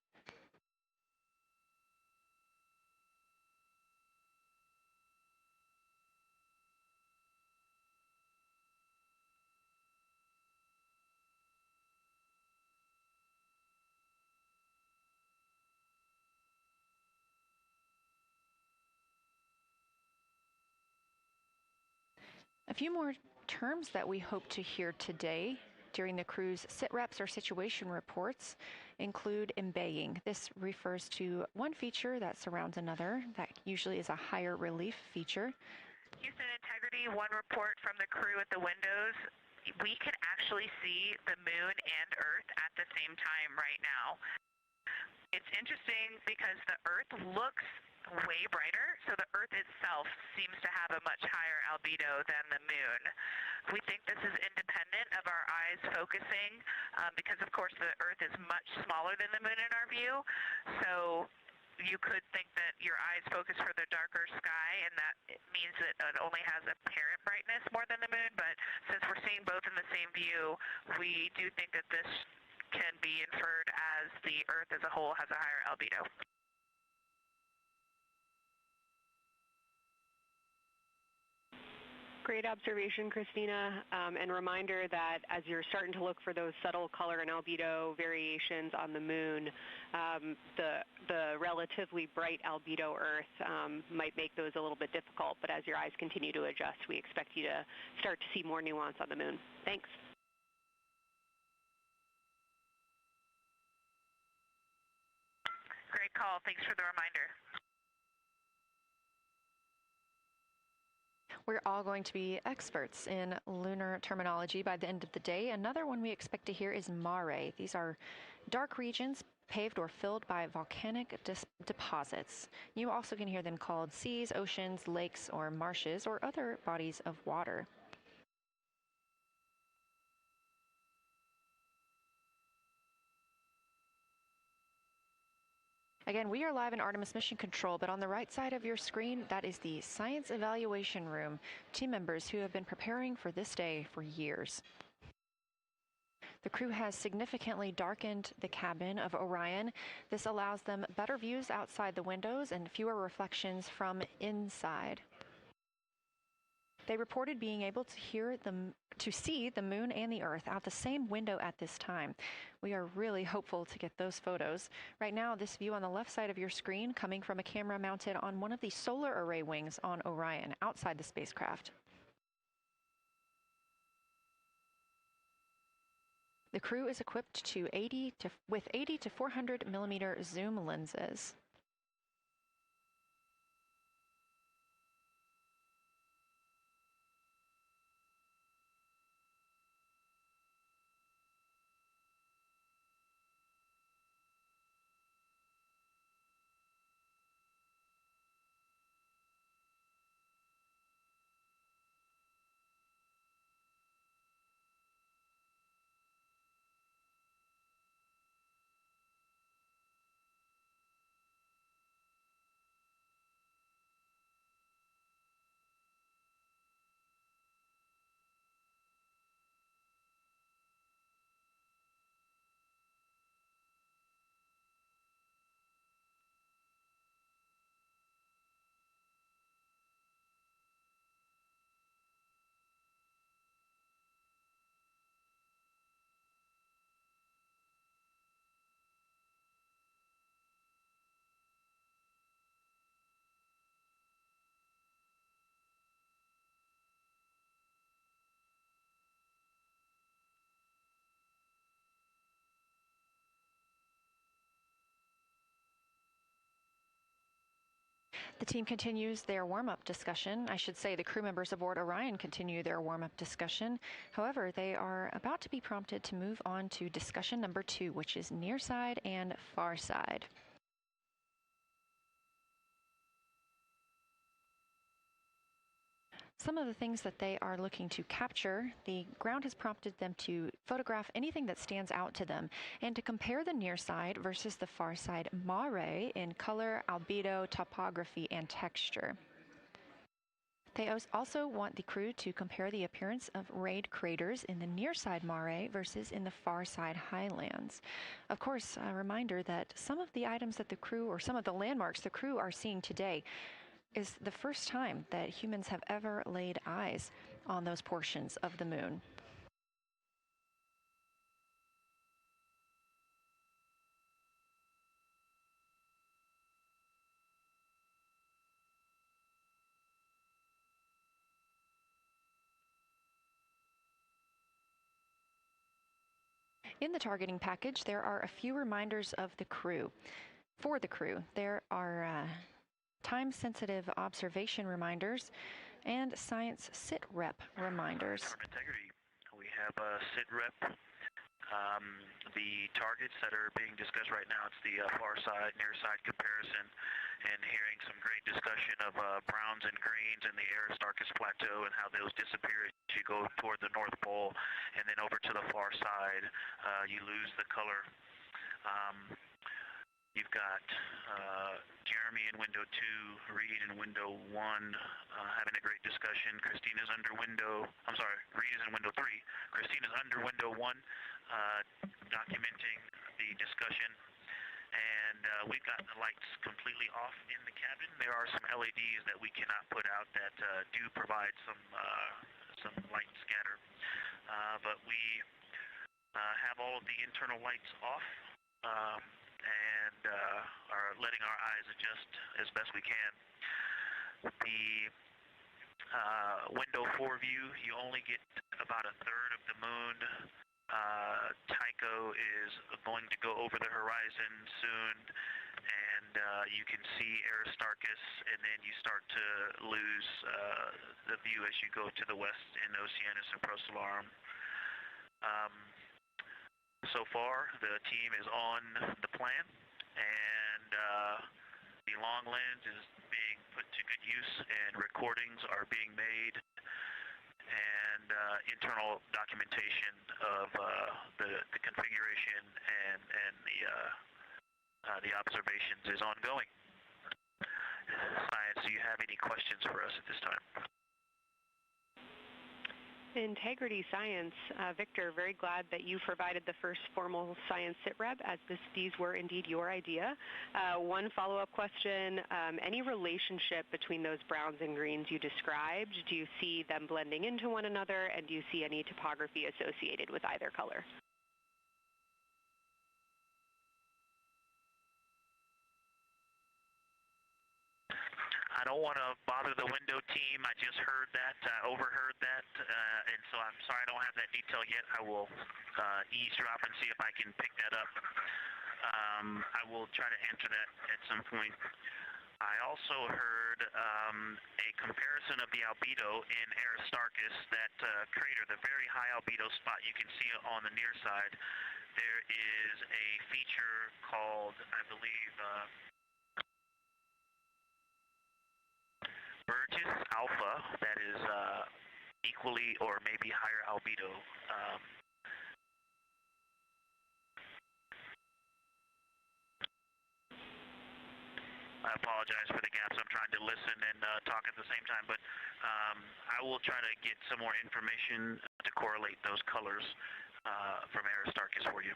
A few more terms that we hope to hear today during the crew's sit-reps or situation reports include embaying. This refers to one feature that surrounds another. That usually is a higher relief feature. Houston Integrity, one report from the crew at the windows. We can actually see the moon and Earth at the same time right now. It's interesting because the Earth looks way brighter, so the Earth itself seems to have a much higher albedo than the moon. We think this is independent of our eyes focusing because, of course, the Earth is much smaller than the moon in our view, so you could think that your eyes focus for the darker sky, and that it means that it only has apparent brightness more than the moon, but since we're seeing both in the same view, we do think that this can be inferred as the Earth as a whole has a higher albedo. Great observation, Christina, and reminder that as you're starting to look for those subtle color and albedo variations on the moon, the relatively bright albedo Earth might make those a little bit difficult, but as your eyes continue to adjust, we expect you to start to see more nuance on the moon. Thanks. Great call. Thanks for the reminder. We're all going to be experts in lunar terminology by the end of the day. Another one we expect to hear is mare. These are dark regions paved or filled by volcanic deposits. You also can hear them called seas, oceans, lakes, or marshes, or other bodies of water. Again, we are live in Artemis Mission Control, but on the right side of your screen, that is the Science Evaluation Room, team members who have been preparing for this day for years. The crew has significantly darkened the cabin of Orion. This allows them better views outside the windows and fewer reflections from inside. They reported being able to see the moon and the Earth out the same window at this time. We are really hopeful to get those photos. Right now, this view on the left side of your screen coming from a camera mounted on one of the solar array wings on Orion outside the spacecraft. The crew is equipped with 80 to 400 millimeter zoom lenses. The team continues their warm-up discussion. I should say the crew members aboard Orion continue their warm-up discussion. However, they are about to be prompted to move on to discussion number 2, which is near side and far side. some of the things that they are looking to capture, the ground has prompted them to photograph anything that stands out to them and to compare the near side versus the far side mare in color, albedo, topography, and texture. They also want the crew to compare the appearance of rayed craters in the near side mare versus in the far side highlands. Of course, a reminder that some of the items that the crew, or some of the landmarks the crew are seeing today, is the first time that humans have ever laid eyes on those portions of the moon. In the targeting package, there are a few reminders of the crew. For the crew, there are time-sensitive observation reminders and science sit-rep reminders. Integrity. We have a sit-rep. The targets that are being discussed right now, it's the far side, near side comparison, and hearing some great discussion of browns and greens in the Aristarchus Plateau and how those disappear as you go toward the North Pole, and then over to the far side, you lose the color. You've got Jeremy in window 2, Reed in window 1, having a great discussion. Christina's under window, I'm sorry, Reed is in window 3. Christina's under window 1, documenting the discussion. And we've got the lights completely off in the cabin. There are some LEDs that we cannot put out that do provide some light scatter. But we have all of the internal lights off. And are letting our eyes adjust as best we can. The window 4 view, you only get about a third of the moon. Tycho is going to go over the horizon soon, and you can see Aristarchus, and then you start to lose the view as you go to the west in Oceanus and Procellarum. So far, the team is on the plan, and the long lens is being put to good use, and recordings are being made, and internal documentation of the configuration and the observations is ongoing. Science, do you have any questions for us at this time? Integrity Science. Victor, very glad that you provided the first formal science sit-rep, as these were indeed your idea. One follow-up question, any relationship between those browns and greens you described? Do you see them blending into one another, and do you see any topography associated with either color? I don't want to bother the window team. I just heard that, overheard that, and so I'm sorry I don't have that detail yet. I will eavesdrop and see if I can pick that up. I will try to answer that at some point. I also heard a comparison of the albedo in Aristarchus, that crater, the very high albedo spot you can see on the near side. There is a feature called, I believe, Burgess alpha that is equally or maybe higher albedo. I apologize for the gaps. I'm trying to listen and talk at the same time, but I will try to get some more information to correlate those colors from Aristarchus for you.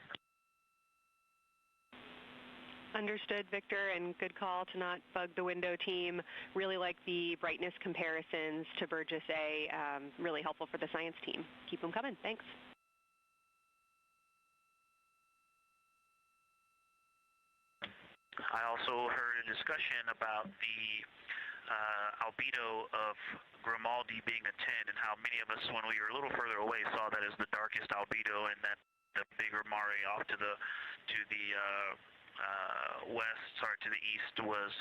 Understood, Victor, and good call to not bug the window team. Really like the brightness comparisons to Burgess A. Really helpful for the science team. Keep them coming. Thanks. I also heard a discussion about the albedo of Grimaldi being a 10, and how many of us, when we were a little further away, saw that as the darkest albedo, and that the bigger mare off to the to the east was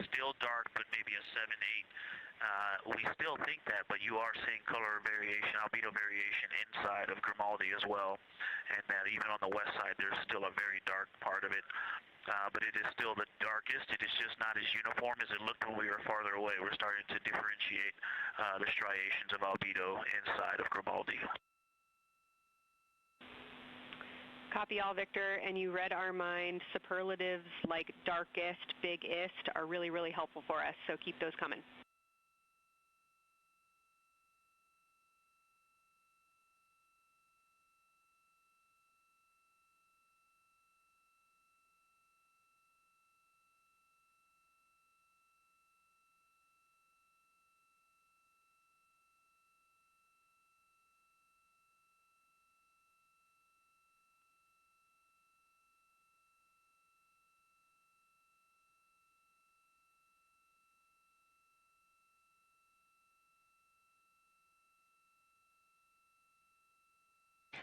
still dark, but maybe a 7-8. We still think that, but you are seeing color variation, albedo variation inside of Grimaldi as well, and that even on the west side there's still a very dark part of it. but it is still the darkest. It is just not as uniform as it looked when we were farther away. We're starting to differentiate the striations of albedo inside of Grimaldi. Copy all, Victor, and you read our mind. Superlatives like darkest, biggest are really, really helpful for us, so keep those coming.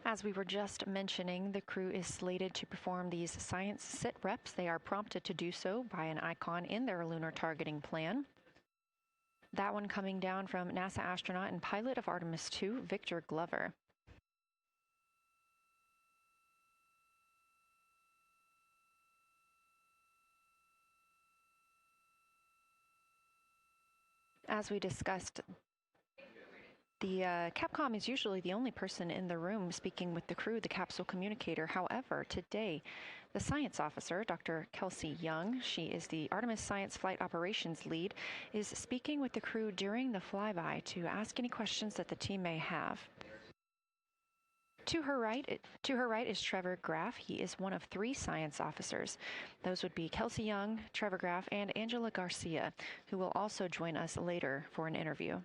As we were just mentioning, the crew is slated to perform these science sit reps. They are prompted to do so by an icon in their lunar targeting plan. That one coming down from NASA astronaut and pilot of Artemis II, Victor Glover. As we discussed, the Capcom is usually the only person in the room speaking with the crew, the capsule communicator. However, today, the science officer, Dr. Kelsey Young, she is the Artemis Science Flight Operations Lead, is speaking with the crew during the flyby to ask any questions that the team may have. To her right is Trevor Graff. He is one of 3 science officers. Those would be Kelsey Young, Trevor Graff, and Angela Garcia, who will also join us later for an interview.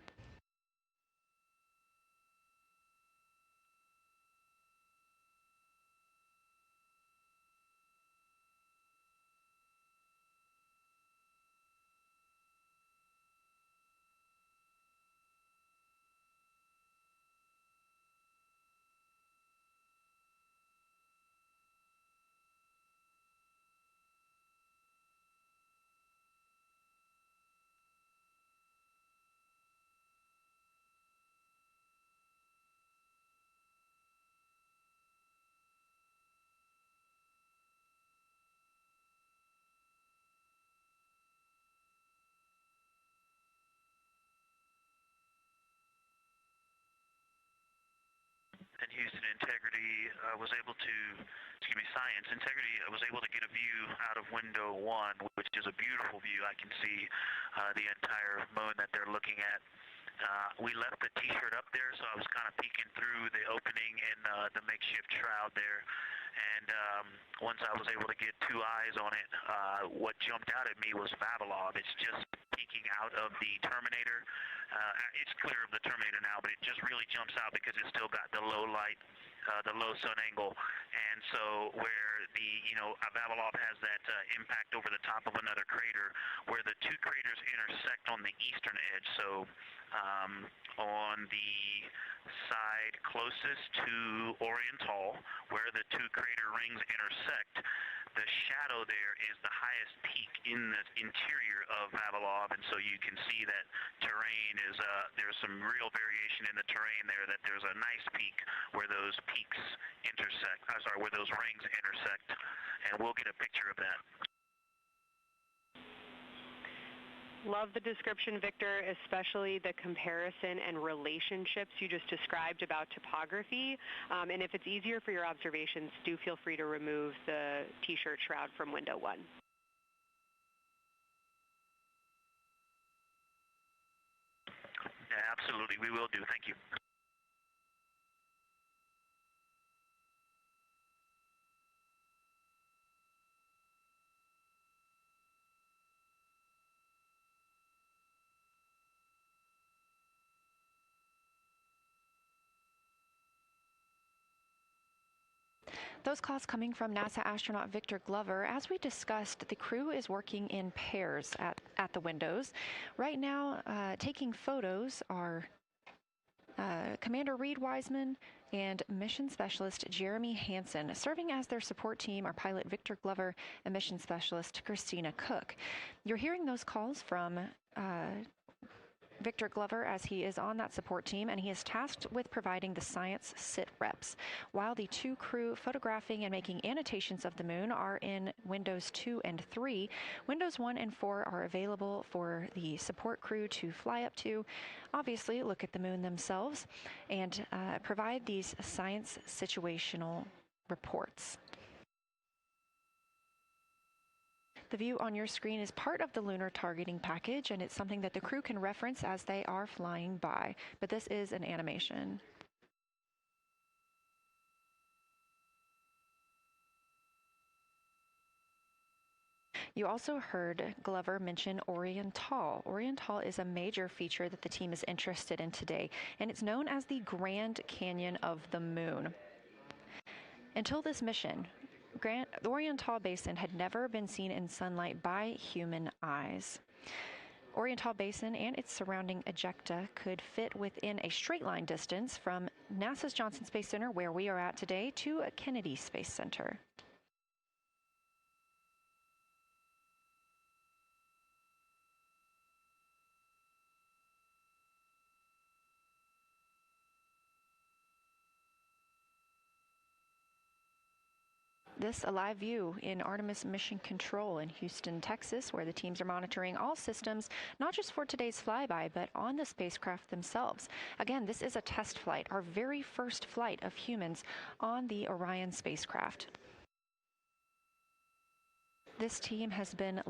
And Houston Integrity Science Integrity was able to get a view out of window 1, which is a beautiful view. I can see the entire moon that they're looking at. We left the T-shirt up there, so I was kind of peeking through the opening in the makeshift shroud there. And once I was able to get 2 eyes on it, what jumped out at me was Vavilov. It's just peeking out of the Terminator. It's clear of the Terminator now, but it just really jumps out because it's still got the low light, the low sun angle. And so where the, Vavilov has that impact over the top of another crater, where the 2 craters intersect on the eastern edge. So on the side closest to Orientale, where the 2 crater rings intersect, the shadow there is the highest peak in the interior of Vavilov, and so you can see that terrain is, there's some real variation in the terrain there, that there's a nice peak where those peaks intersect, where those rings intersect, and we'll get a picture of that. Love the description, Victor, especially the comparison and relationships you just described about topography. And if it's easier for your observations, do feel free to remove the T-shirt shroud from window 1. Yeah, absolutely, we will do. Thank you. Those calls coming from NASA astronaut Victor Glover. As we discussed, the crew is working in pairs at the windows. Right now, taking photos are Commander Reed Wiseman and Mission Specialist Jeremy Hansen. Serving as their support team are pilot Victor Glover and Mission Specialist Christina Cook. You're hearing those calls from Victor Glover, as he is on that support team, and he is tasked with providing the science sit reps, while the 2 crew photographing and making annotations of the moon are in Windows 2 and 3. Windows 1 and 4 are available for the support crew to fly up to, obviously look at the moon themselves, and provide these science situational reports. The view on your screen is part of the lunar targeting package, and it's something that the crew can reference as they are flying by, but this is an animation. You also heard Glover mention Orientale. Orientale is a major feature that the team is interested in today, and it's known as the Grand Canyon of the Moon. Until this mission, the Orientale Basin had never been seen in sunlight by human eyes. Orientale Basin and its surrounding ejecta could fit within a straight line distance from NASA's Johnson Space Center, where we are at today, to Kennedy Space Center. This a live view in Artemis Mission Control in Houston, Texas, where the teams are monitoring all systems, not just for today's flyby, but on the spacecraft themselves. Again, this is a test flight, our very first flight of humans on the Orion spacecraft. This team has been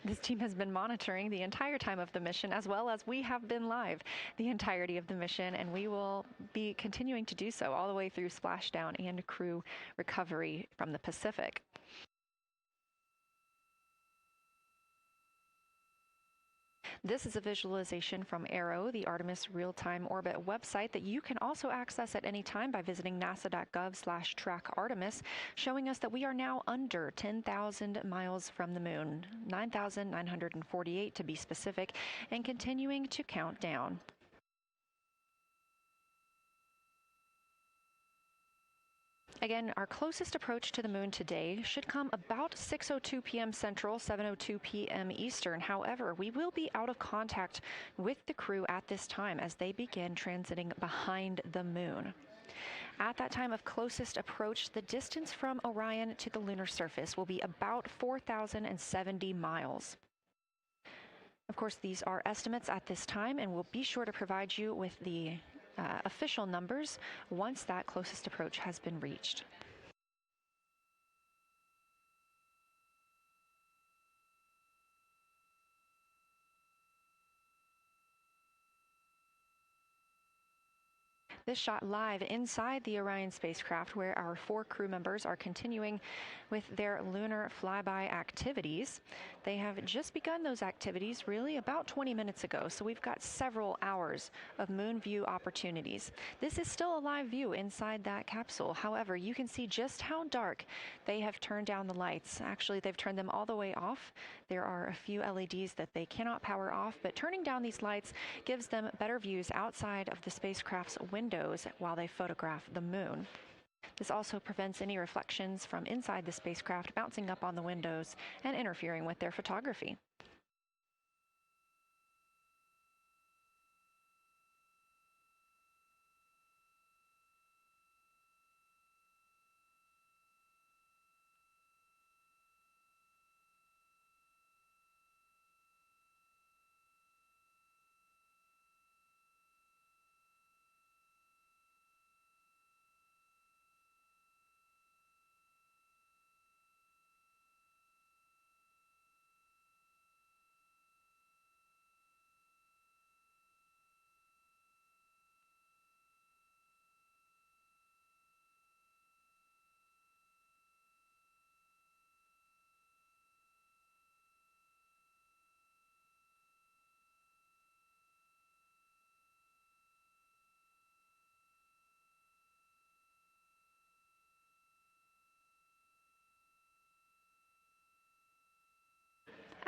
This team has been monitoring the entire time of the mission, as well as we have been live the entirety of the mission, and we will be continuing to do so all the way through splashdown and crew recovery from the Pacific. This is a visualization from ARROW, the Artemis Real-Time Orbit website that you can also access at any time by visiting nasa.gov/trackartemis, showing us that we are now under 10,000 miles from the moon, 9,948 to be specific, and continuing to count down. Again, our closest approach to the moon today should come about 6:02 p.m. Central, 7:02 p.m. Eastern. However, we will be out of contact with the crew at this time as they begin transiting behind the moon. At that time of closest approach, the distance from Orion to the lunar surface will be about 4,070 miles. Of course, these are estimates at this time, and we'll be sure to provide you with the official numbers once that closest approach has been reached. This shot live inside the Orion spacecraft, where our 4 crew members are continuing with their lunar flyby activities. They have just begun those activities really about 20 minutes ago, so we've got several hours of moon view opportunities. This is still a live view inside that capsule. However, you can see just how dark they have turned down the lights. Actually, they've turned them all the way off. There are a few LEDs that they cannot power off, but turning down these lights gives them better views outside of the spacecraft's windows while they photograph the moon. This also prevents any reflections from inside the spacecraft bouncing up on the windows and interfering with their photography.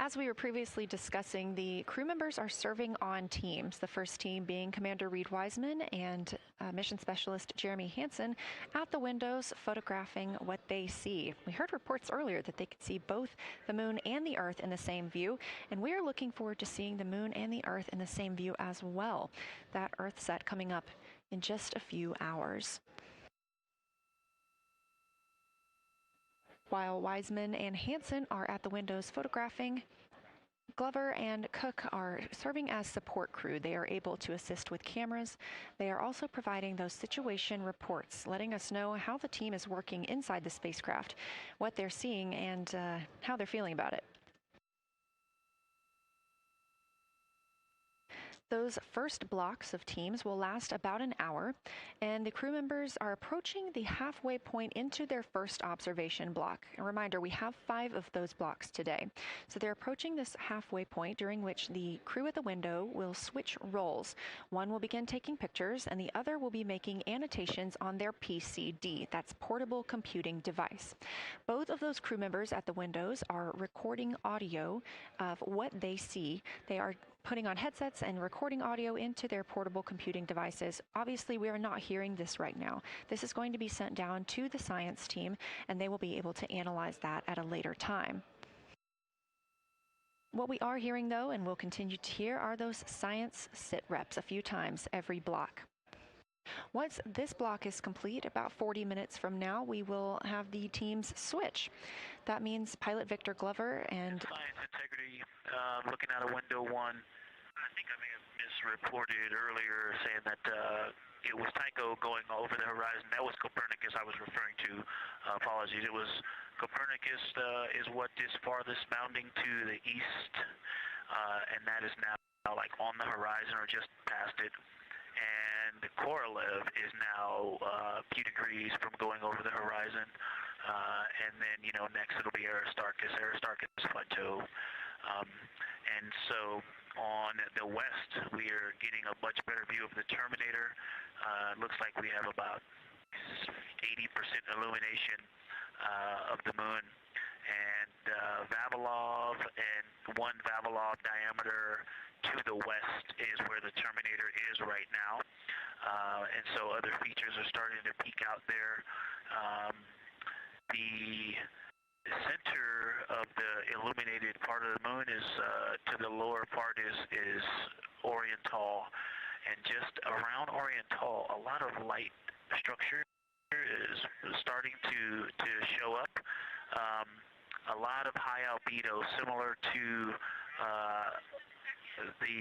As we were previously discussing, the crew members are serving on teams, the first team being Commander Reed Wiseman and Mission Specialist Jeremy Hansen at the windows photographing what they see. We heard reports earlier that they could see both the moon and the Earth in the same view, and we are looking forward to seeing the moon and the Earth in the same view as well. That Earth set coming up in just a few hours. While Wiseman and Hansen are at the windows photographing, Glover and Cook are serving as support crew. They are able to assist with cameras. They are also providing those situation reports, letting us know how the team is working inside the spacecraft, what they're seeing, and how they're feeling about it. Those first blocks of teams will last about an hour, and the crew members are approaching the halfway point into their first observation block. A reminder, we have 5 of those blocks today. So they're approaching this halfway point, during which the crew at the window will switch roles. One will begin taking pictures, and the other will be making annotations on their PCD, that's portable computing device. Both of those crew members at the windows are recording audio of what they see. They are putting on headsets and recording audio into their portable computing devices. Obviously, we are not hearing this right now. This is going to be sent down to the science team, and they will be able to analyze that at a later time. What we are hearing, though, and will continue to hear, are those science sit reps a few times every block. Once this block is complete, about 40 minutes from now, we will have the teams switch. That means pilot Victor Glover and... Science integrity, looking at a window 1. I think I may have misreported earlier saying that it was Tycho going over the horizon. That was Copernicus I was referring to. Apologies. It was Copernicus is what is farthest bounding to the east, and that is now like on the horizon or just past it. And Korolev is now a few degrees from going over the horizon. And then, next it'll be Aristarchus Plateau. And so on the west, we are getting a much better view of the Terminator. It looks like we have about 80% illumination of the moon. And Vavilov and 1 Vavilov diameter to the west is where the Terminator is right now. And so other features are starting to peek out there. The center of the illuminated part of the moon is, to the lower part is Orientale. And just around Orientale, a lot of light structure is starting to show up. A lot of high albedo, similar to the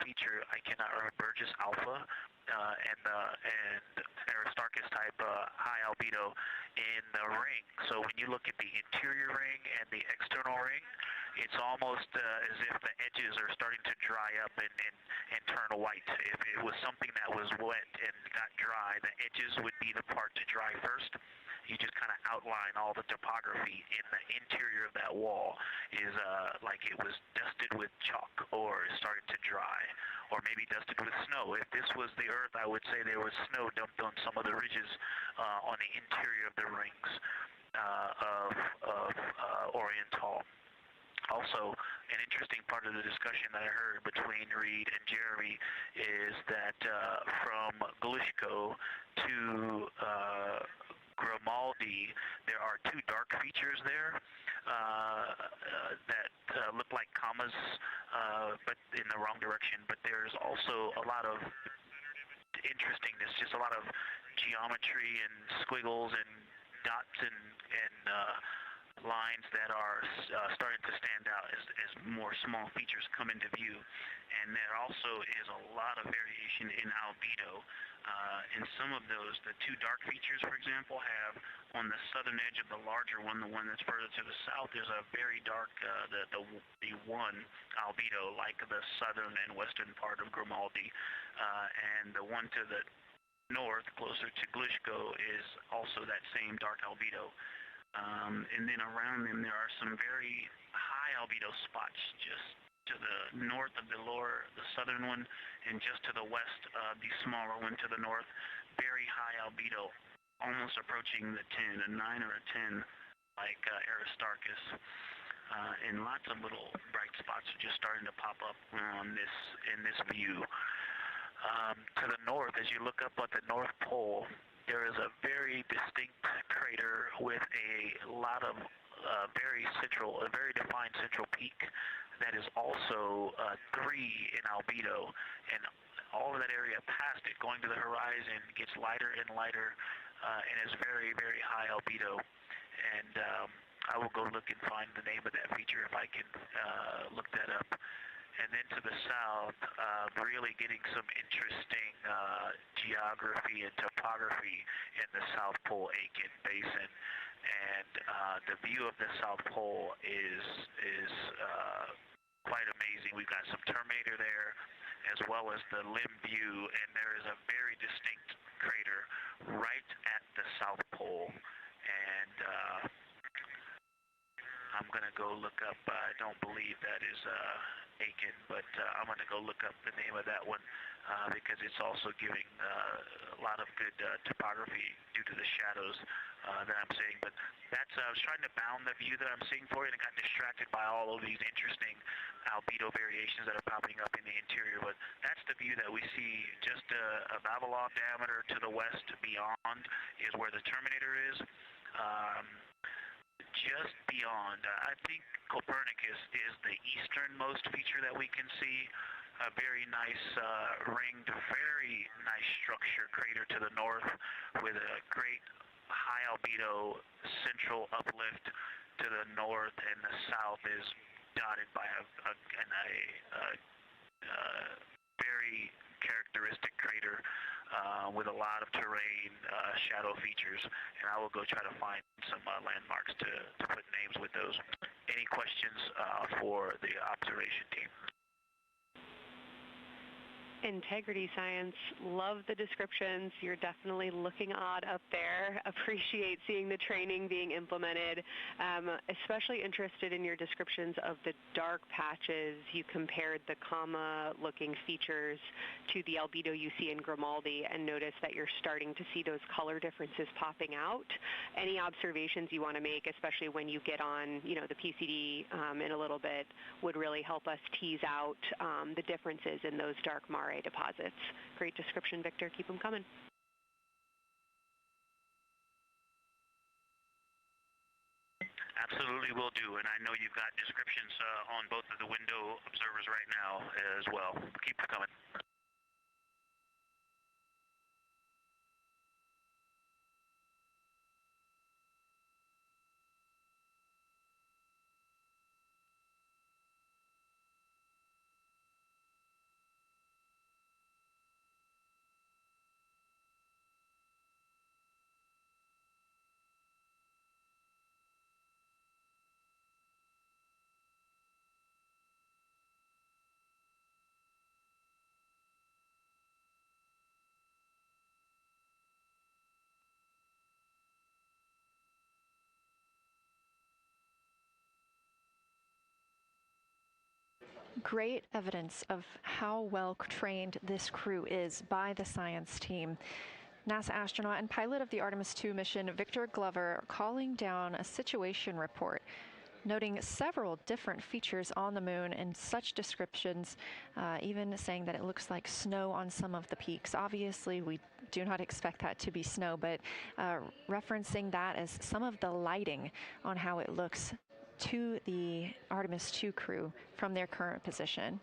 feature, I cannot remember, Burgess Alpha and Aristarchus type high albedo in the ring. So when you look at the interior ring and the external ring, it's almost as if the edges are starting to dry up and turn white. If it was something that was wet and got dry, the edges would be the part to dry first. You just kind of outline all the topography in the interior of that wall is like it was dusted with chalk or is starting to dry, or maybe dusted with snow. If this was the Earth, I would say there was snow dumped on some of the ridges on the interior of the rings of Orientale. Also, an interesting part of the discussion that I heard between Reed and Jeremy is that from Geological to Grimaldi, there are 2 dark features there that look like commas, but in the wrong direction. But there's also a lot of interestingness, just a lot of geometry and squiggles and dots and lines that are starting to stand out as more small features come into view. And there also is a lot of variation in albedo. And some of those, the 2 dark features, for example, have on the southern edge of the larger one, the one that's further to the south, there's a very dark, the 1 albedo, like the southern and western part of Grimaldi. And the one to the north, closer to Geological, is also that same dark albedo. And then around them, there are some very high albedo spots just to the north of the southern one, and just to the west of the smaller one to the north. Very high albedo, almost approaching the 10, a 9 or a 10, like Aristarchus. and lots of little bright spots are just starting to pop up in this view. To the north, as you look up at the North Pole, there is a very distinct crater with a lot of a very defined central peak that is also 3 in albedo, and all of that area past it, going to the horizon, gets lighter and lighter, and is very, very high albedo. And I will go look and find the name of that feature if I can look that up. And then to the south, really getting some interesting geography and topography in the South Pole Aiken Basin. And the view of the South Pole is quite amazing. We've got some Terminator there, as well as the limb view, and there is a very distinct crater right at the South Pole. And I'm going to go look up, I don't believe that is Aiken, but I'm going to go look up the name of that one because it's also giving a lot of good topography due to the shadows that I'm seeing. But that's, I was trying to bound the view that I'm seeing for you and got distracted by all of these interesting albedo variations that are popping up in the interior. But that's the view that we see just a Vavilov diameter to the west beyond is where the Terminator is. Just beyond, I think Copernicus is the easternmost feature that we can see. A very nice ringed, very nice structure crater to the north with a great high albedo central uplift to the north, and the south is dotted by a very characteristic crater with a lot of terrain, shadow features, and I will go try to find some landmarks to put names with those. Any questions for the observation team? Integrity Science, love the descriptions. You're definitely looking odd up there. Appreciate seeing the training being implemented. Especially interested in your descriptions of the dark patches. You compared the comma-looking features to the albedo you see in Grimaldi and noticed that you're starting to see those color differences popping out. Any observations you want to make, especially when you get on, the PCD in a little bit, would really help us tease out the differences in those dark mare deposits. Great description, Victor. Keep them coming. Absolutely will do, and I know you've got descriptions on both of the window observers right now as well. Keep them coming. Great evidence of how well trained this crew is by the science team. NASA astronaut and pilot of the Artemis II mission, Victor Glover, calling down a situation report, noting several different features on the moon and such descriptions, even saying that it looks like snow on some of the peaks. Obviously, we do not expect that to be snow, but referencing that as some of the lighting on how it looks to the Artemis II crew from their current position.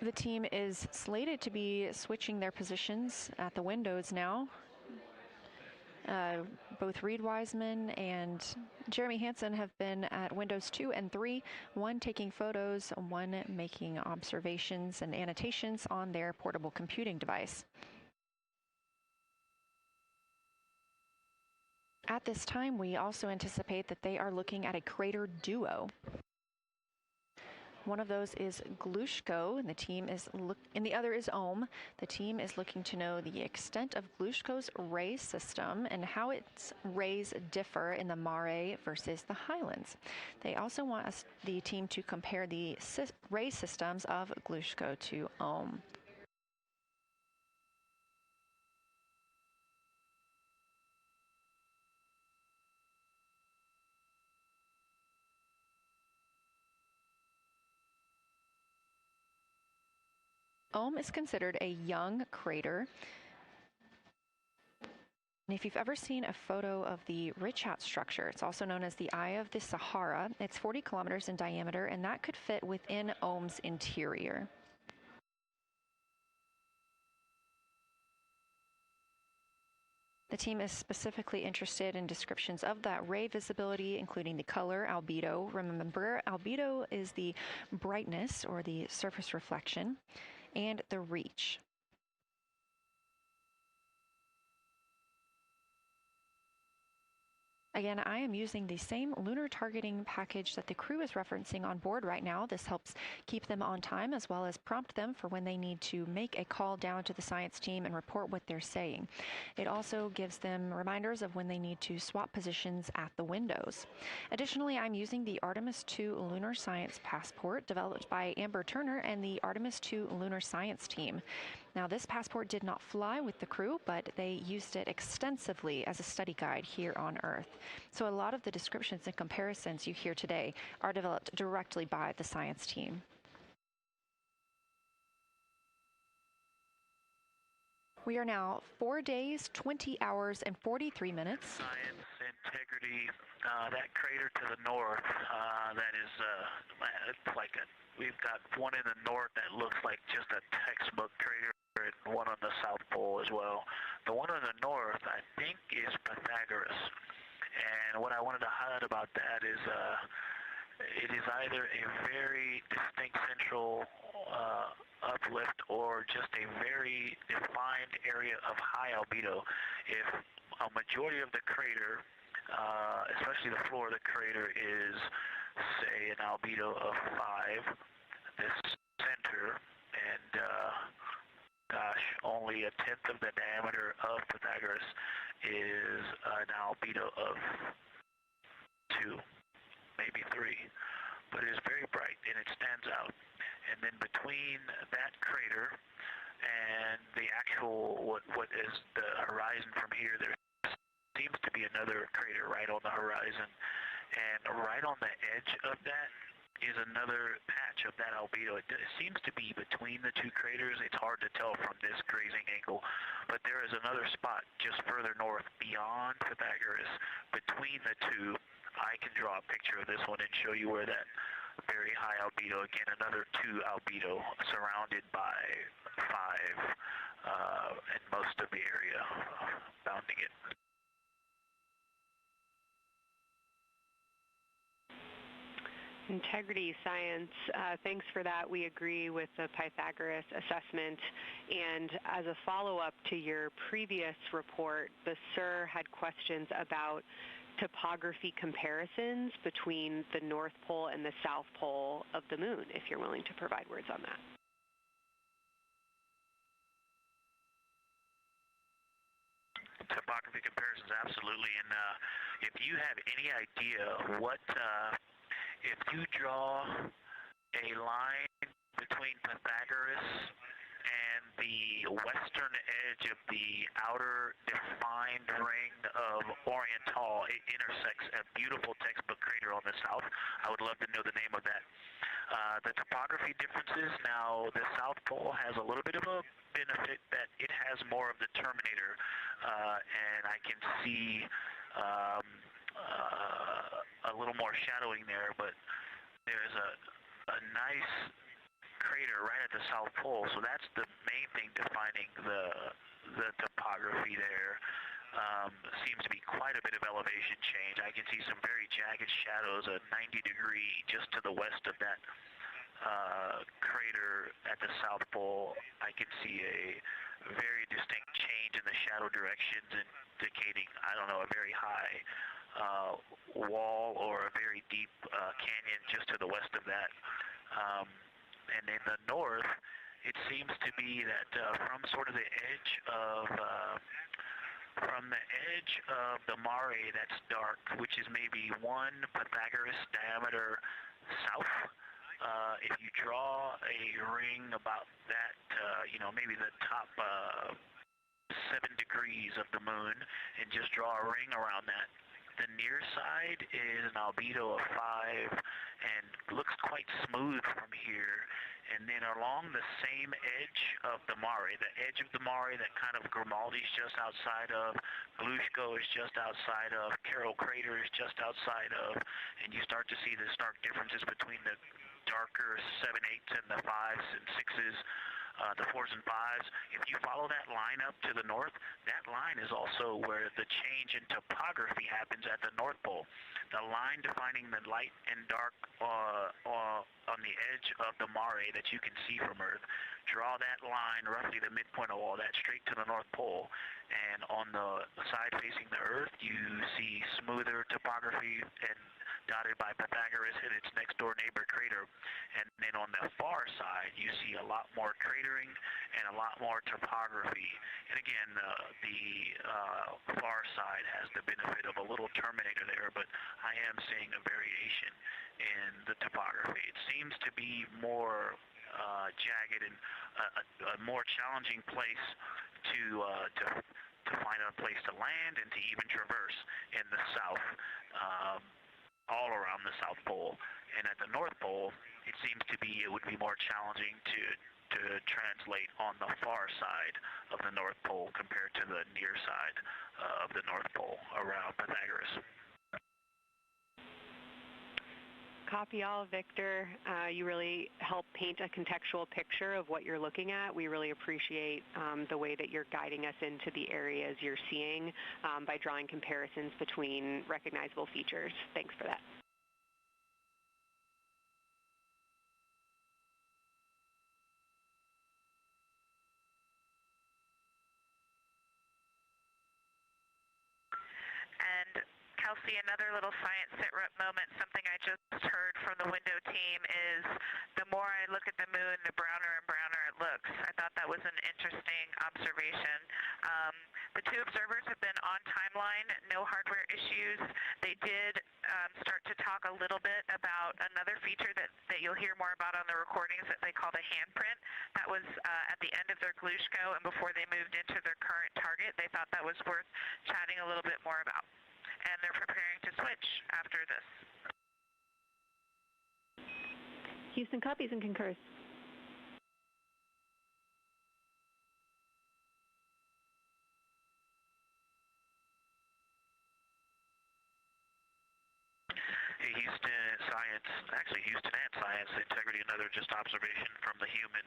The team is slated to be switching their positions at the windows now. Both Reed Wiseman and Jeremy Hansen have been at windows 2 and 3, one taking photos, one making observations and annotations on their portable computing device. At this time, we also anticipate that they are looking at a crater duo. One of those is Glushko, and the other is Ohm. The team is looking to know the extent of Glushko's ray system and how its rays differ in the Mare versus the Highlands. They also want the team to compare the ray systems of Glushko to Ohm. Ohm is considered a young crater. And if you've ever seen a photo of the Richat structure, it's also known as the Eye of the Sahara. It's 40 kilometers in diameter, and that could fit within Ohm's interior. The team is specifically interested in descriptions of that ray visibility, including the color, albedo. Remember, albedo is the brightness or the surface reflection, and the reach. Again, I am using the same lunar targeting package that the crew is referencing on board right now. This helps keep them on time as well as prompt them for when they need to make a call down to the science team and report what they're saying. It also gives them reminders of when they need to swap positions at the windows. Additionally, I'm using the Artemis II Lunar Science Passport developed by Amber Turner and the Artemis II Lunar Science team. Now, this passport did not fly with the crew, but they used it extensively as a study guide here on Earth. So a lot of the descriptions and comparisons you hear today are developed directly by the science team. We are now 4 days, 20 hours, and 43 minutes. Science, integrity, that crater to the north, that is, it's like we've got one in the north that looks like just a textbook crater, and one on the South Pole as well. The one on the north, I think, is Pythagoras. And what I wanted to highlight about that is it is either a very distinct central uplift or just a very defined area of high albedo. If a majority of the crater, especially the floor of the crater, is, say, an albedo of 5, this center, and gosh, only a tenth of the diameter of Pythagoras is an albedo of 2, maybe 3, but it is very bright and it stands out. And then between that crater and the actual, what is the horizon from here, there seems to be another crater right on the horizon, and right on the edge of that is another patch of that albedo. It seems to be between the two craters. It's hard to tell from this grazing angle, but there is another spot just further north beyond Pythagoras. Between the two, I can draw a picture of this one and show you where that very high albedo, again another 2 albedo surrounded by 5 and most of the area bounding it. Integrity science, thanks for that. We agree with the Pythagoras assessment. And as a follow-up to your previous report, the SIR had questions about topography comparisons between the North Pole and the South Pole of the Moon, if you're willing to provide words on that. Topography comparisons, absolutely. And if you have any idea what... if you draw a line between Pythagoras and the western edge of the outer defined ring of Orientale, it intersects a beautiful textbook crater on the south. I would love to know the name of that. The topography differences, now the South Pole has a little bit of a benefit that it has more of the terminator, and I can see a little more shadowing there, but there's a nice crater right at the South Pole, so that's the main thing defining the topography there. Seems to be quite a bit of elevation change. I can see some very jagged shadows, a 90-degree just to the west of that crater at the South Pole. I can see a very distinct change in the shadow directions, indicating, I don't know, a very high wall or a very deep canyon just to the west of that. And in the north, it seems to be that from sort of the edge of the mare that's dark, which is maybe 1 Pythagoras diameter south, if you draw a ring about that, maybe the top 7 degrees of the moon, and just draw a ring around that. The near side is an albedo of 5 and looks quite smooth from here. And then along the same edge of the mare, the edge of the mare that kind of Grimaldi's just outside of, Glushko is just outside of, Carroll Crater is just outside of, and you start to see the stark differences between the darker 7/8 and the 5s and 6s. The 4s and 5s. If you follow that line up to the north, that line is also where the change in topography happens at the North Pole. The line defining the light and dark on the edge of the mare that you can see from Earth. Draw that line, roughly the midpoint of all that, straight to the North Pole. And on the side facing the Earth, you see smoother topography and dotted by Pythagoras and its next door neighbor crater. And then on the far side, you see a lot more cratering and a lot more topography. And again, the far side has the benefit of a little terminator there, but I am seeing a variation in the topography. It seems to be more jagged and a more challenging place to find a place to land and to even traverse in the south. All around the South Pole, and at the North Pole, it seems to be it would be more challenging to translate on the far side of the North Pole compared to the near side of the North Pole around Pythagoras. Copy all, Victor. You really help paint a contextual picture of what you're looking at. We really appreciate the way that you're guiding us into the areas you're seeing by drawing comparisons between recognizable features. Thanks for that. And Kelsey, another little science sit-rep moment, something I just heard from the window team is the more I look at the moon, the browner and browner it looks. I thought that was an interesting observation. The 2 observers have been on timeline, no hardware issues. They did start to talk a little bit about another feature that you'll hear more about on the recordings that they call the handprint. That was at the end of their Glushko and before they moved into their current target. They thought that was worth chatting a little bit more about. And they're preparing to switch after this. Houston copies and concurs. Hey, Houston and Science Integrity, another just observation from the human.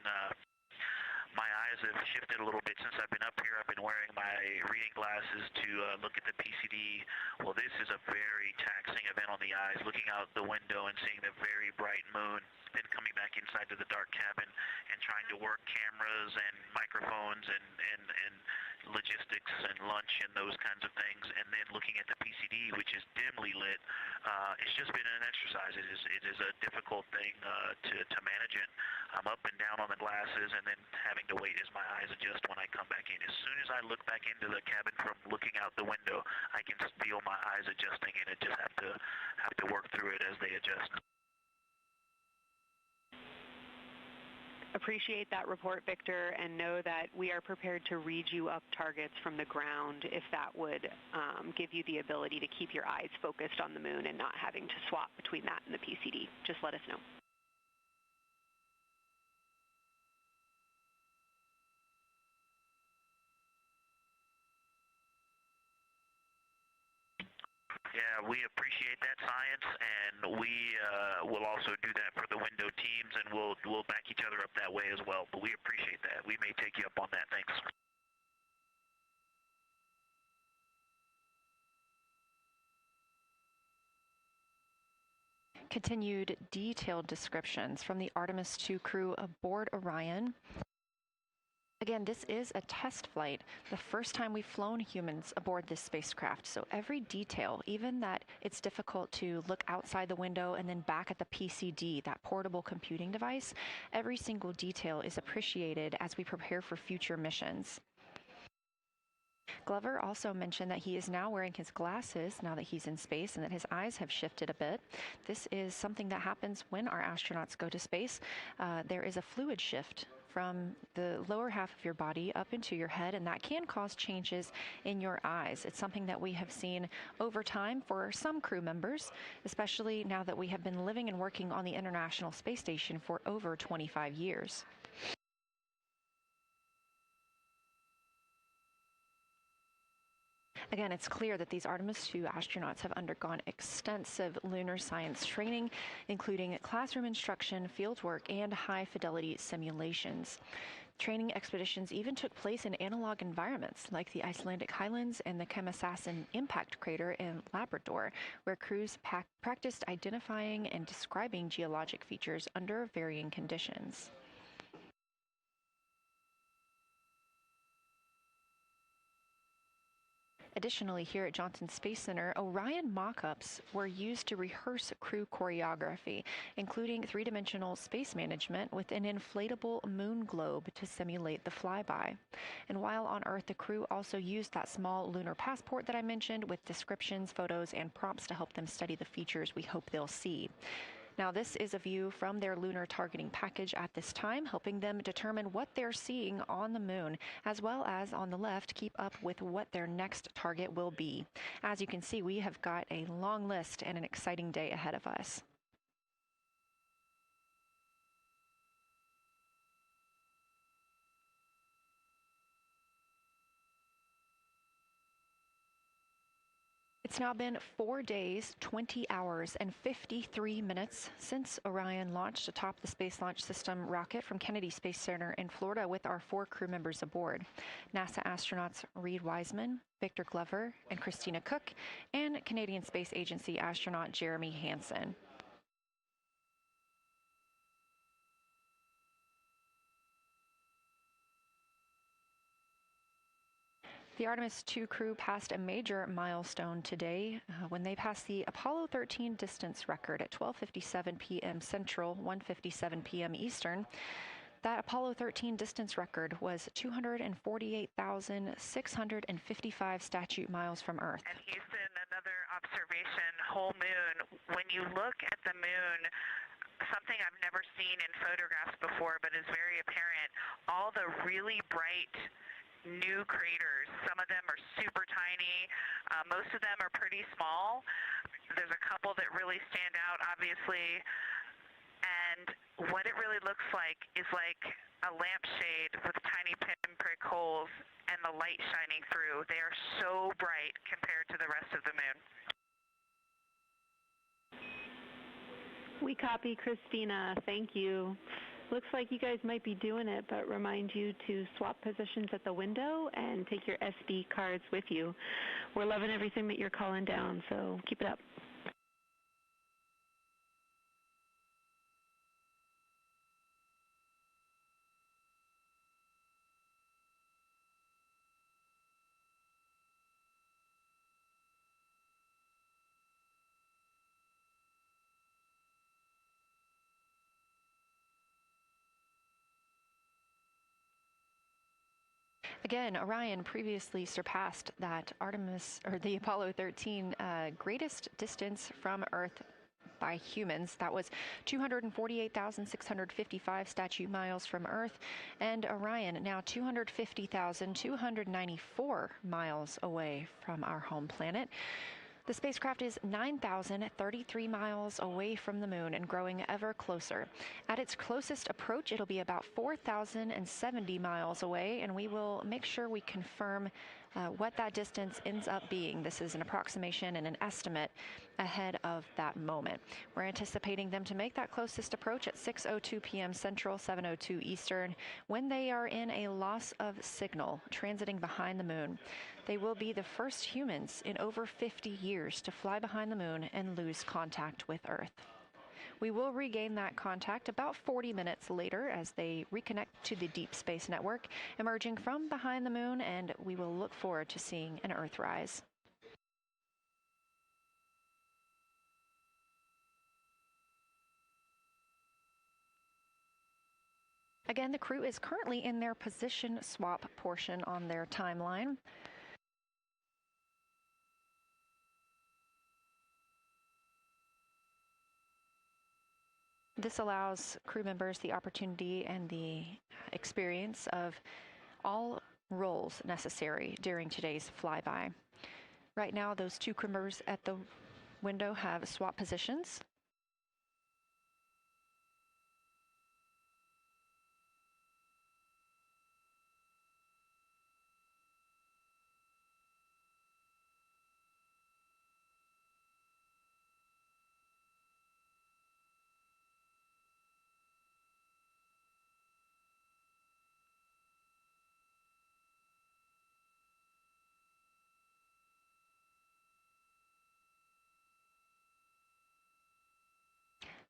My eyes have shifted a little bit since I've been up here. I've been wearing my reading glasses to look at the PCD. Well, this is a very taxing event on the eyes, looking out the window and seeing the very bright moon, then coming back inside to the dark cabin and trying to work cameras and microphones and logistics and lunch and those kinds of things, and then looking at the PCD, which is dimly lit. It's just been an exercise. It is a difficult thing to manage it. I'm up and down on the glasses and then having to wait as my eyes adjust when I come back in. As soon as I look back into the cabin from looking out the window, I can feel my eyes adjusting, and I just have to work through it as they adjust. Appreciate that report, Victor, and know that we are prepared to read you up targets from the ground if that would give you the ability to keep your eyes focused on the moon and not having to swap between that and the PCD. Just let us know. Yeah, we appreciate that, Science, and we will also do that for the window teams, and we'll back each other up that way as well. But we appreciate that. We may take you up on that. Thanks. Continued detailed descriptions from the Artemis II crew aboard Orion. Again, this is a test flight, the first time we've flown humans aboard this spacecraft. So every detail, even that it's difficult to look outside the window and then back at the PCD, that portable computing device, every single detail is appreciated as we prepare for future missions. Glover also mentioned that he is now wearing his glasses now that he's in space and that his eyes have shifted a bit. This is something that happens when our astronauts go to space. There is a fluid shift from the lower half of your body up into your head, and that can cause changes in your eyes. It's something that we have seen over time for some crew members, especially now that we have been living and working on the International Space Station for over 25 years. Again, it's clear that these Artemis II astronauts have undergone extensive lunar science training, including classroom instruction, fieldwork, and high-fidelity simulations. Training expeditions even took place in analog environments like the Icelandic Highlands and the Kemasassen impact crater in Labrador, where crews practiced identifying and describing geologic features under varying conditions. Additionally, here at Johnson Space Center, Orion mock-ups were used to rehearse crew choreography, including three-dimensional space management with an inflatable moon globe to simulate the flyby. And while on Earth, the crew also used that small lunar passport that I mentioned with descriptions, photos, and prompts to help them study the features we hope they'll see. Now, this is a view from their lunar targeting package at this time, helping them determine what they're seeing on the moon, as well as on the left, keep up with what their next target will be. As you can see, we have got a long list and an exciting day ahead of us. It's now been 4 days, 20 hours, and 53 minutes since Orion launched atop the Space Launch System rocket from Kennedy Space Center in Florida with our 4 crew members aboard. NASA astronauts Reed Wiseman, Victor Glover, and Christina Cook, and Canadian Space Agency astronaut Jeremy Hansen. The Artemis II crew passed a major milestone today when they passed the Apollo 13 distance record at 12:57 p.m. Central, 1:57 p.m. Eastern. That Apollo 13 distance record was 248,655 statute miles from Earth. And Houston, another observation, whole moon. When you look at the moon, something I've never seen in photographs before but is very apparent, all the really bright new craters. Some of them are super tiny. Most of them are pretty small. There's a couple that really stand out, obviously. And what it really looks like is like a lampshade with tiny pinprick holes and the light shining through. They are so bright compared to the rest of the moon. We copy, Christina. Thank you. Looks like you guys might be doing it, but remind you to swap positions at the window and take your SD cards with you. We're loving everything that you're calling down, so keep it up. Again, Orion previously surpassed that the Apollo 13 greatest distance from Earth by humans. That was 248,655 statute miles from Earth, and Orion now 250,294 miles away from our home planet. The spacecraft is 9,033 miles away from the moon and growing ever closer. At its closest approach, it'll be about 4,070 miles away, and we will make sure we confirm what that distance ends up being. This is an approximation and an estimate ahead of that moment. We're anticipating them to make that closest approach at 6:02 p.m. Central, 7:02 Eastern, when they are in a loss of signal, transiting behind the moon. They will be the first humans in over 50 years to fly behind the moon and lose contact with Earth. We will regain that contact about 40 minutes later as they reconnect to the deep space network, emerging from behind the moon, and we will look forward to seeing an Earthrise. Again, the crew is currently in their position swap portion on their timeline. This allows crew members the opportunity and the experience of all roles necessary during today's flyby. Right now, those two crew members at the window have swap positions.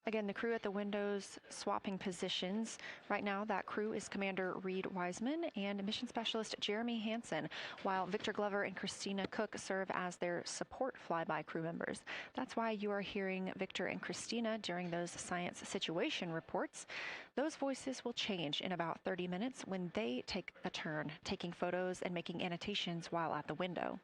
Again, the crew at the windows swapping positions. Right now, that crew is Commander Reed Wiseman and Mission Specialist Jeremy Hansen, while Victor Glover and Christina Cook serve as their support flyby crew members. That's why you are hearing Victor and Christina during those science situation reports. Those voices will change in about 30 minutes when they take a turn, taking photos and making annotations while at the window.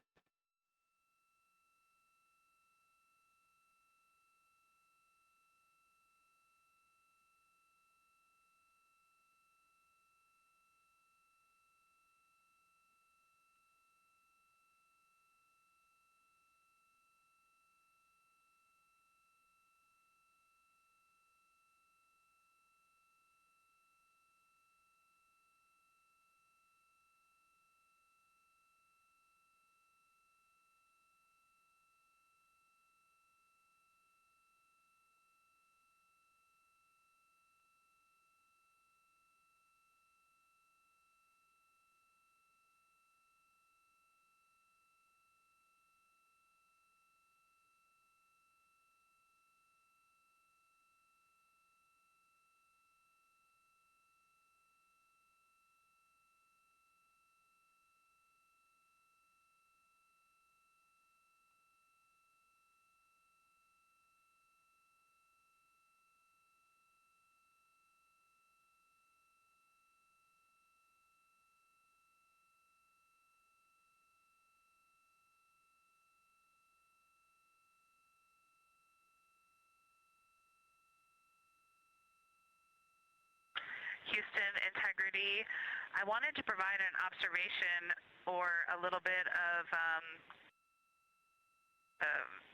Houston, integrity. I wanted to provide an observation or a little bit of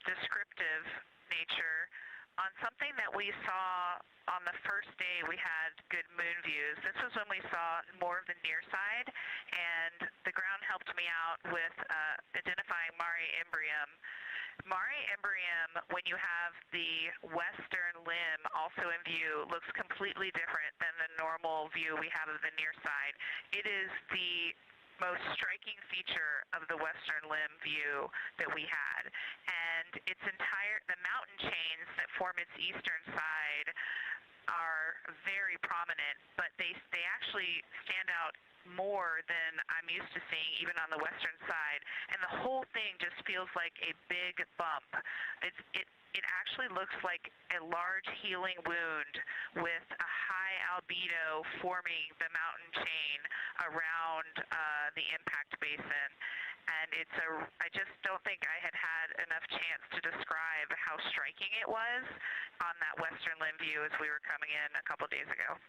descriptive nature on something that we saw on the first day we had good moon views. This was when we saw more of the near side, and the ground helped me out with identifying Mare Imbrium. Mare Imbrium, when you have the western limb also in view, looks completely different than the normal view we have of the near side. It is the most striking feature of the western limb view that we had. And the mountain chains that form its eastern side are very prominent, but they actually stand out more than I'm used to seeing even on the western side, and the whole thing just feels like a big bump. It actually looks like a large healing wound with a high albedo forming the mountain chain around the impact basin. And I just don't think I had enough chance to describe how striking it was on that western limb view as we were coming in a couple days ago.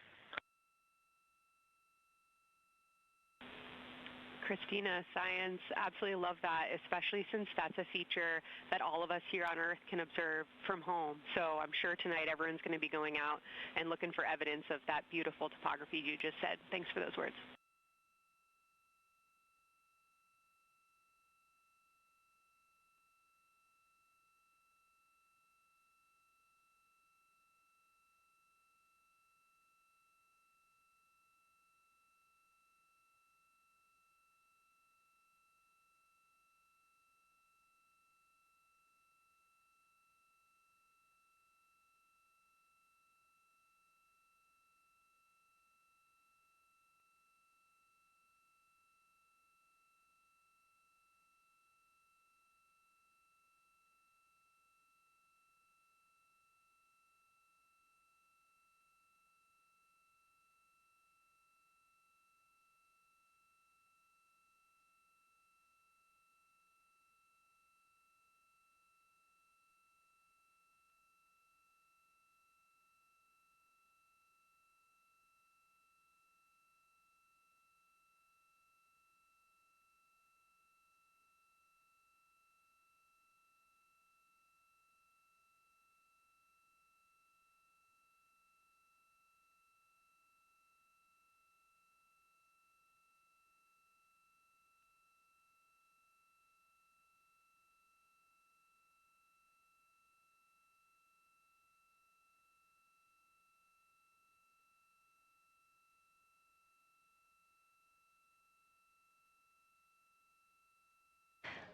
Christina, science, absolutely love that, especially since that's a feature that all of us here on Earth can observe from home. So I'm sure tonight everyone's going to be going out and looking for evidence of that beautiful topography you just said. Thanks for those words.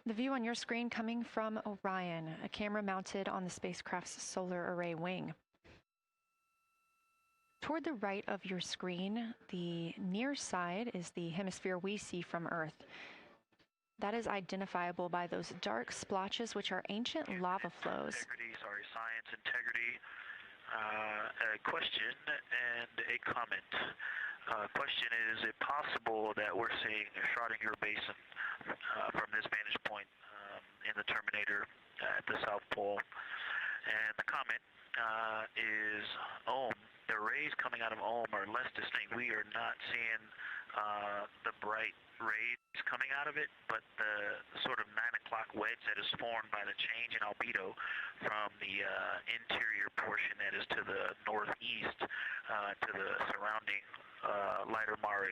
The view on your screen coming from Orion, a camera mounted on the spacecraft's solar array wing. Toward the right of your screen, the near side is the hemisphere we see from Earth. That is identifiable by those dark splotches, which are ancient lava flows. Science integrity. A question and a comment. Question is it possible that we're seeing a Schrodinger basin from this vantage point in the Terminator at the South Pole? And the comment is the rays coming out of are less distinct. We are not seeing the bright rays coming out of it, but the sort of 9 o'clock wedge that is formed by the change in albedo from the interior portion that is to the northeast to the surrounding lighter mare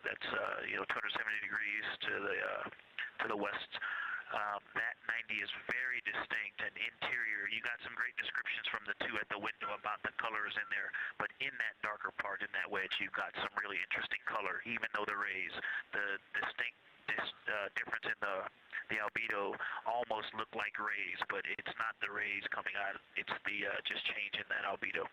that's 270 degrees to the west. That 90 is very distinct and interior. You got some great descriptions from the two at the window about the colors in there, but in that darker part, in that wedge, you've got some really interesting color, even though the rays, the distinct difference in the albedo almost look like rays, but it's not the rays coming out. It's the just change in that albedo.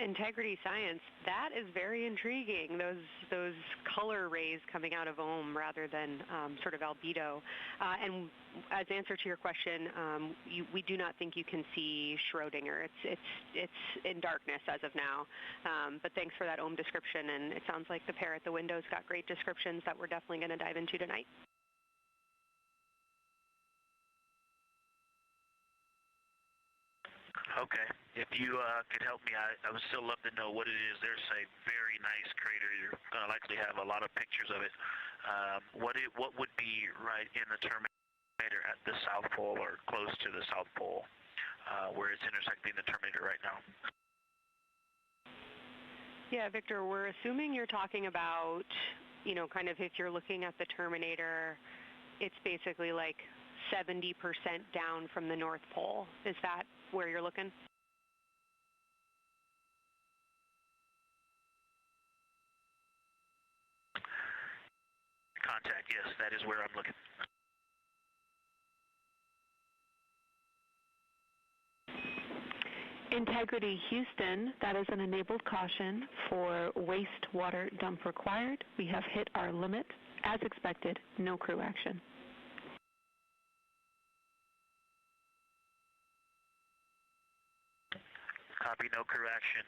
Integrity Science, that is very intriguing, those color rays coming out of rather than sort of albedo. And as answer to your question, we do not think you can see Schrodinger. It's in darkness as of now. But thanks for that description, and it sounds like the pair at the windows got great descriptions that we're definitely going to dive into tonight. Okay. If you could help me, I would still love to know what it is. There's a very nice crater. You're going to likely have a lot of pictures of it. What would be right in the Terminator at the South Pole or close to the South Pole where it's intersecting the Terminator right now? Yeah, Victor, we're assuming you're talking about, kind of if you're looking at the Terminator, it's basically like 70% down from the North Pole. Is that where you're looking? Contact, yes, that is where I'm looking. Integrity Houston, that is an enabled caution for wastewater dump required. We have hit our limit. As expected, no crew action. Copy, no crew action.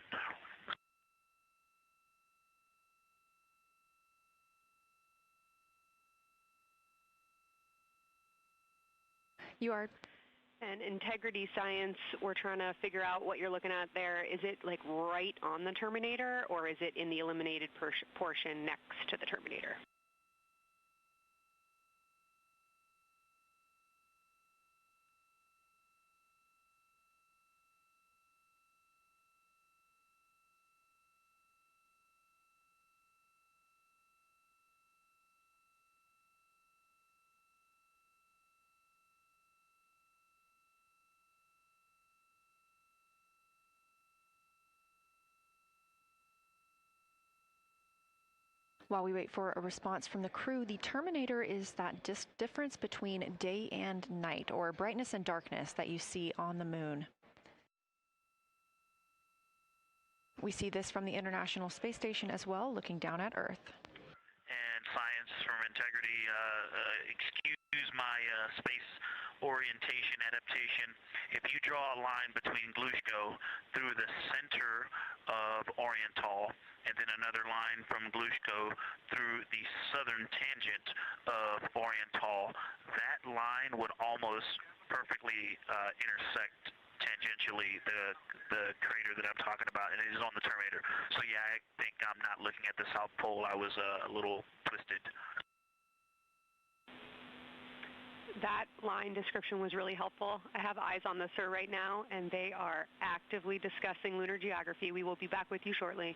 You are. And Integrity Science, we're trying to figure out what you're looking at there. Is it like right on the Terminator, or is it in the eliminated portion next to the Terminator? While we wait for a response from the crew, the Terminator is that difference between day and night, or brightness and darkness, that you see on the moon. We see this from the International Space Station as well, looking down at Earth. And Science from Integrity, excuse my space orientation adaptation. If you draw a line between Glushko through the center of Orientale, and then another line from Glushko through the southern tangent of Orientale, that line would almost perfectly intersect tangentially the crater that I'm talking about, and it is on the Terminator. So yeah, I think I'm not looking at the South Pole. I was a little twisted. That line description was really helpful. I have eyes on the SIR right now, and they are actively discussing lunar geography. We will be back with you shortly.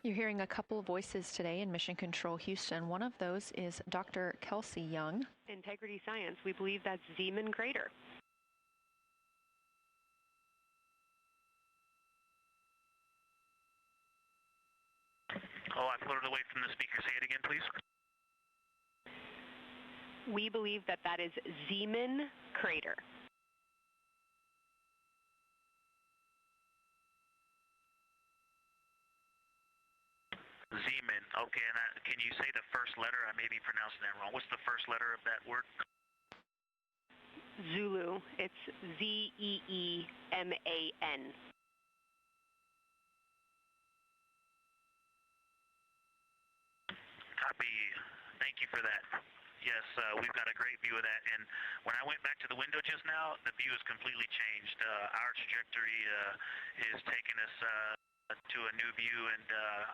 You're hearing a couple of voices today in Mission Control Houston. One of those is Dr. Kelsey Young. Integrity Science, we believe that's Zeeman Crater. Oh, I floated away from the speaker. Say it again, please. We believe that that is Zeeman crater. Zeeman. Okay, and can you say the first letter? I may be pronouncing that wrong. What's the first letter of that word? Zulu. It's Z-E-E-M-A-N. Copy. Thank you for that. Yes, we've got a great view of that. And when I went back to the window just now, the view has completely changed. Our trajectory is taking us to a new view, and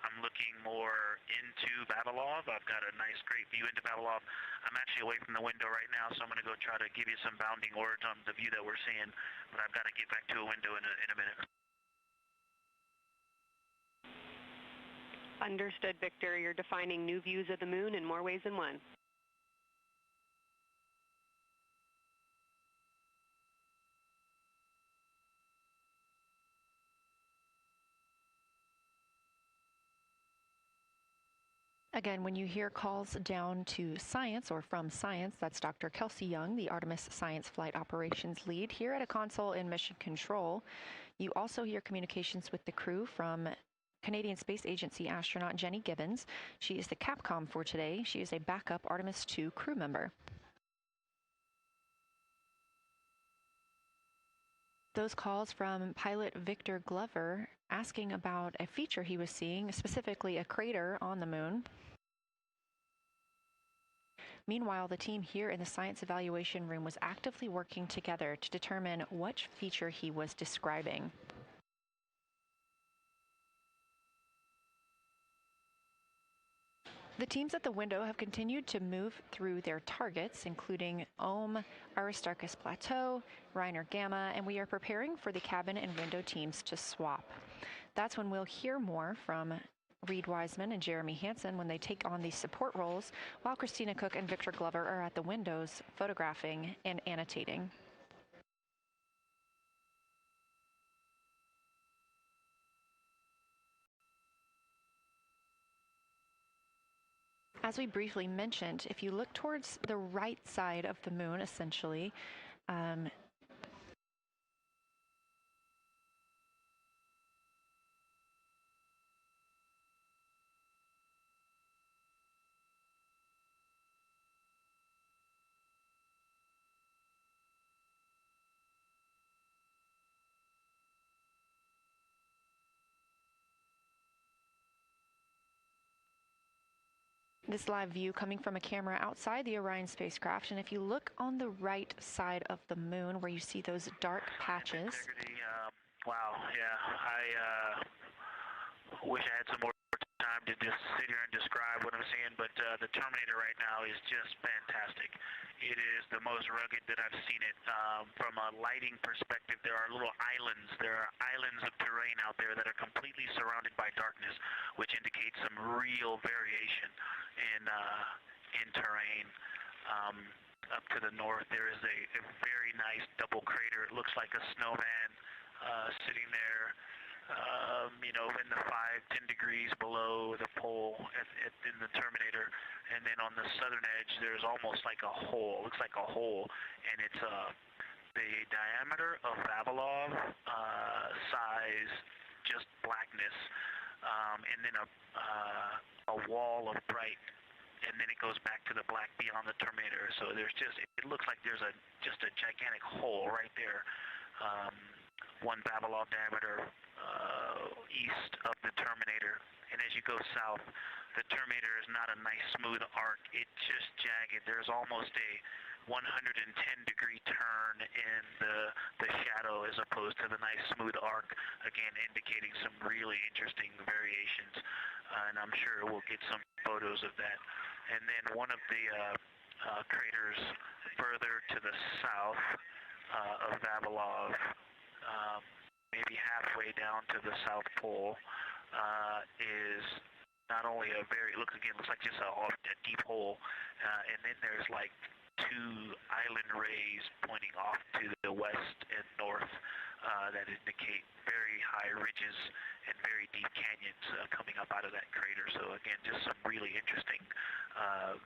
I'm looking more into Vavilov. I've got a nice, great view into Vavilov. I'm actually away from the window right now, so I'm going to go try to give you some bounding words on the view that we're seeing, but I've got to get back to a window in a minute. Understood, Victor. You're defining new views of the moon in more ways than one. Again, when you hear calls down to science or from science, that's Dr. Kelsey Young, the Artemis Science Flight Operations Lead here at a console in Mission Control. You also hear communications with the crew from Canadian Space Agency astronaut Jenny Gibbons. She is the Capcom for today. She is a backup Artemis II crew member. Those calls from pilot Victor Glover asking about a feature he was seeing, specifically a crater on the moon. Meanwhile, the team here in the science evaluation room was actively working together to determine which feature he was describing. The teams at the window have continued to move through their targets, including Ohm, Aristarchus Plateau, Reiner Gamma, and we are preparing for the cabin and window teams to swap. That's when we'll hear more from Reed Wiseman and Jeremy Hansen when they take on these support roles, while Christina Cook and Victor Glover are at the windows photographing and annotating. As we briefly mentioned, if you look towards the right side of the moon, essentially, this live view coming from a camera outside the Orion spacecraft, and if you look on the right side of the moon where you see those dark patches. Wow, yeah, I wish I had some more time to just sit here and describe what I'm seeing, but the Terminator right now is just fantastic. It is the most rugged that I've seen it. From a lighting perspective, there are little islands. There are islands of terrain out there that are completely surrounded by darkness, which indicates some real variation in terrain. Up to the north, there is a very nice double crater. It looks like a snowman sitting there, in the 5-10 degrees below the pole in the Terminator. And then on the southern edge, there's almost like a hole. It looks like a hole, and it's the diameter of Vavilov size, just blackness, and then a wall of bright. And then it goes back to the black beyond the Terminator. So there's it looks like there's just a gigantic hole right there. 1 Vavilov diameter east of the Terminator. And as you go south, the Terminator is not a nice smooth arc. It's just jagged. There's almost a 110-degree turn in the shadow as opposed to the nice smooth arc, again indicating some really interesting variations. And I'm sure we'll get some photos of that. And then one of the craters further to the south of Vavilov, maybe halfway down to the South Pole, is not only looks like just a deep hole, and then there's like two island rays pointing off to the west and north that indicate very high ridges and very deep canyons coming up out of that crater. So again, just some really interesting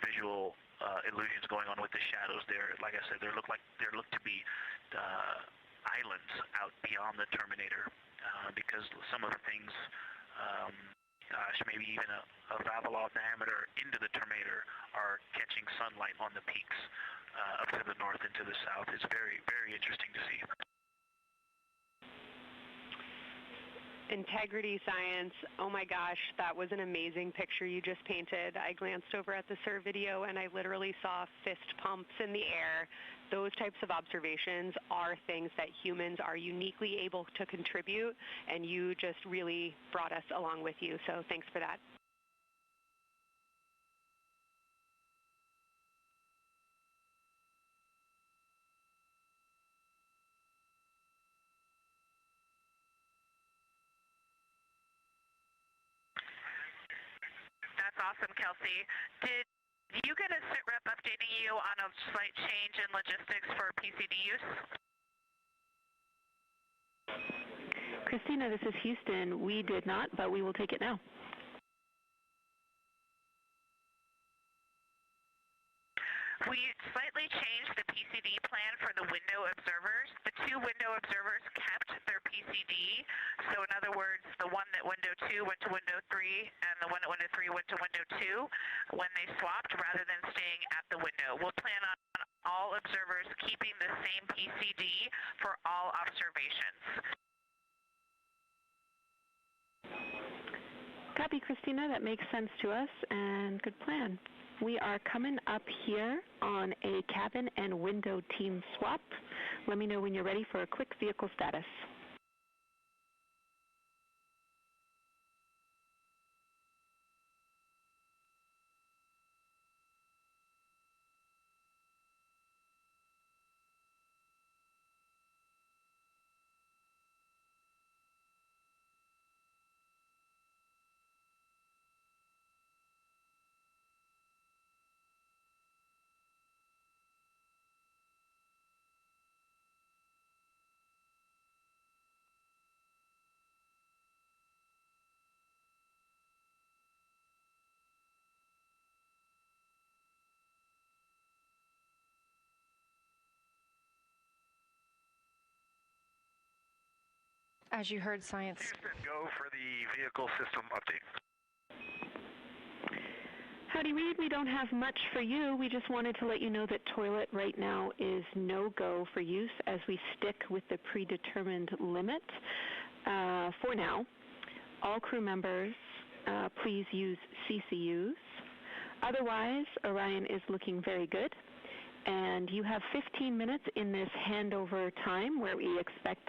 visual illusions going on with the shadows there. Like I said, there look to be islands out beyond the terminator because some of the things, maybe even a Vavilov diameter into the terminator are catching sunlight on the peaks up to the north and to the south. It's very, very interesting to see. Integrity science, oh my gosh, that was an amazing picture you just painted. I glanced over at the SIR video and I literally saw fist pumps in the air. Those types of observations are things that humans are uniquely able to contribute, and you just really brought us along with you, so thanks for that. That's awesome, Kelsey. Did you get a sit rep updating you on a slight change in logistics for PCD use? Christina, this is Houston. We did not, but we will take it now. We slightly changed the PCD plan for the window observers. The two window observers kept their PCD. So in other words, the one at window 2 went to window 3, and the one at window 3 went to window 2 when they swapped rather than staying at the window. We'll plan on all observers keeping the same PCD for all observations. Copy, Christina. That makes sense to us, and good plan. We are coming up here on a cabin and window team swap. Let me know when you're ready for a quick vehicle status. As you heard, science. Houston, go for the vehicle system update. Howdy, Reed. We don't have much for you. We just wanted to let you know that toilet right now is no-go for use as we stick with the predetermined limit for now. All crew members, please use CCUs. Otherwise, Orion is looking very good. And you have 15 minutes in this handover time where we expect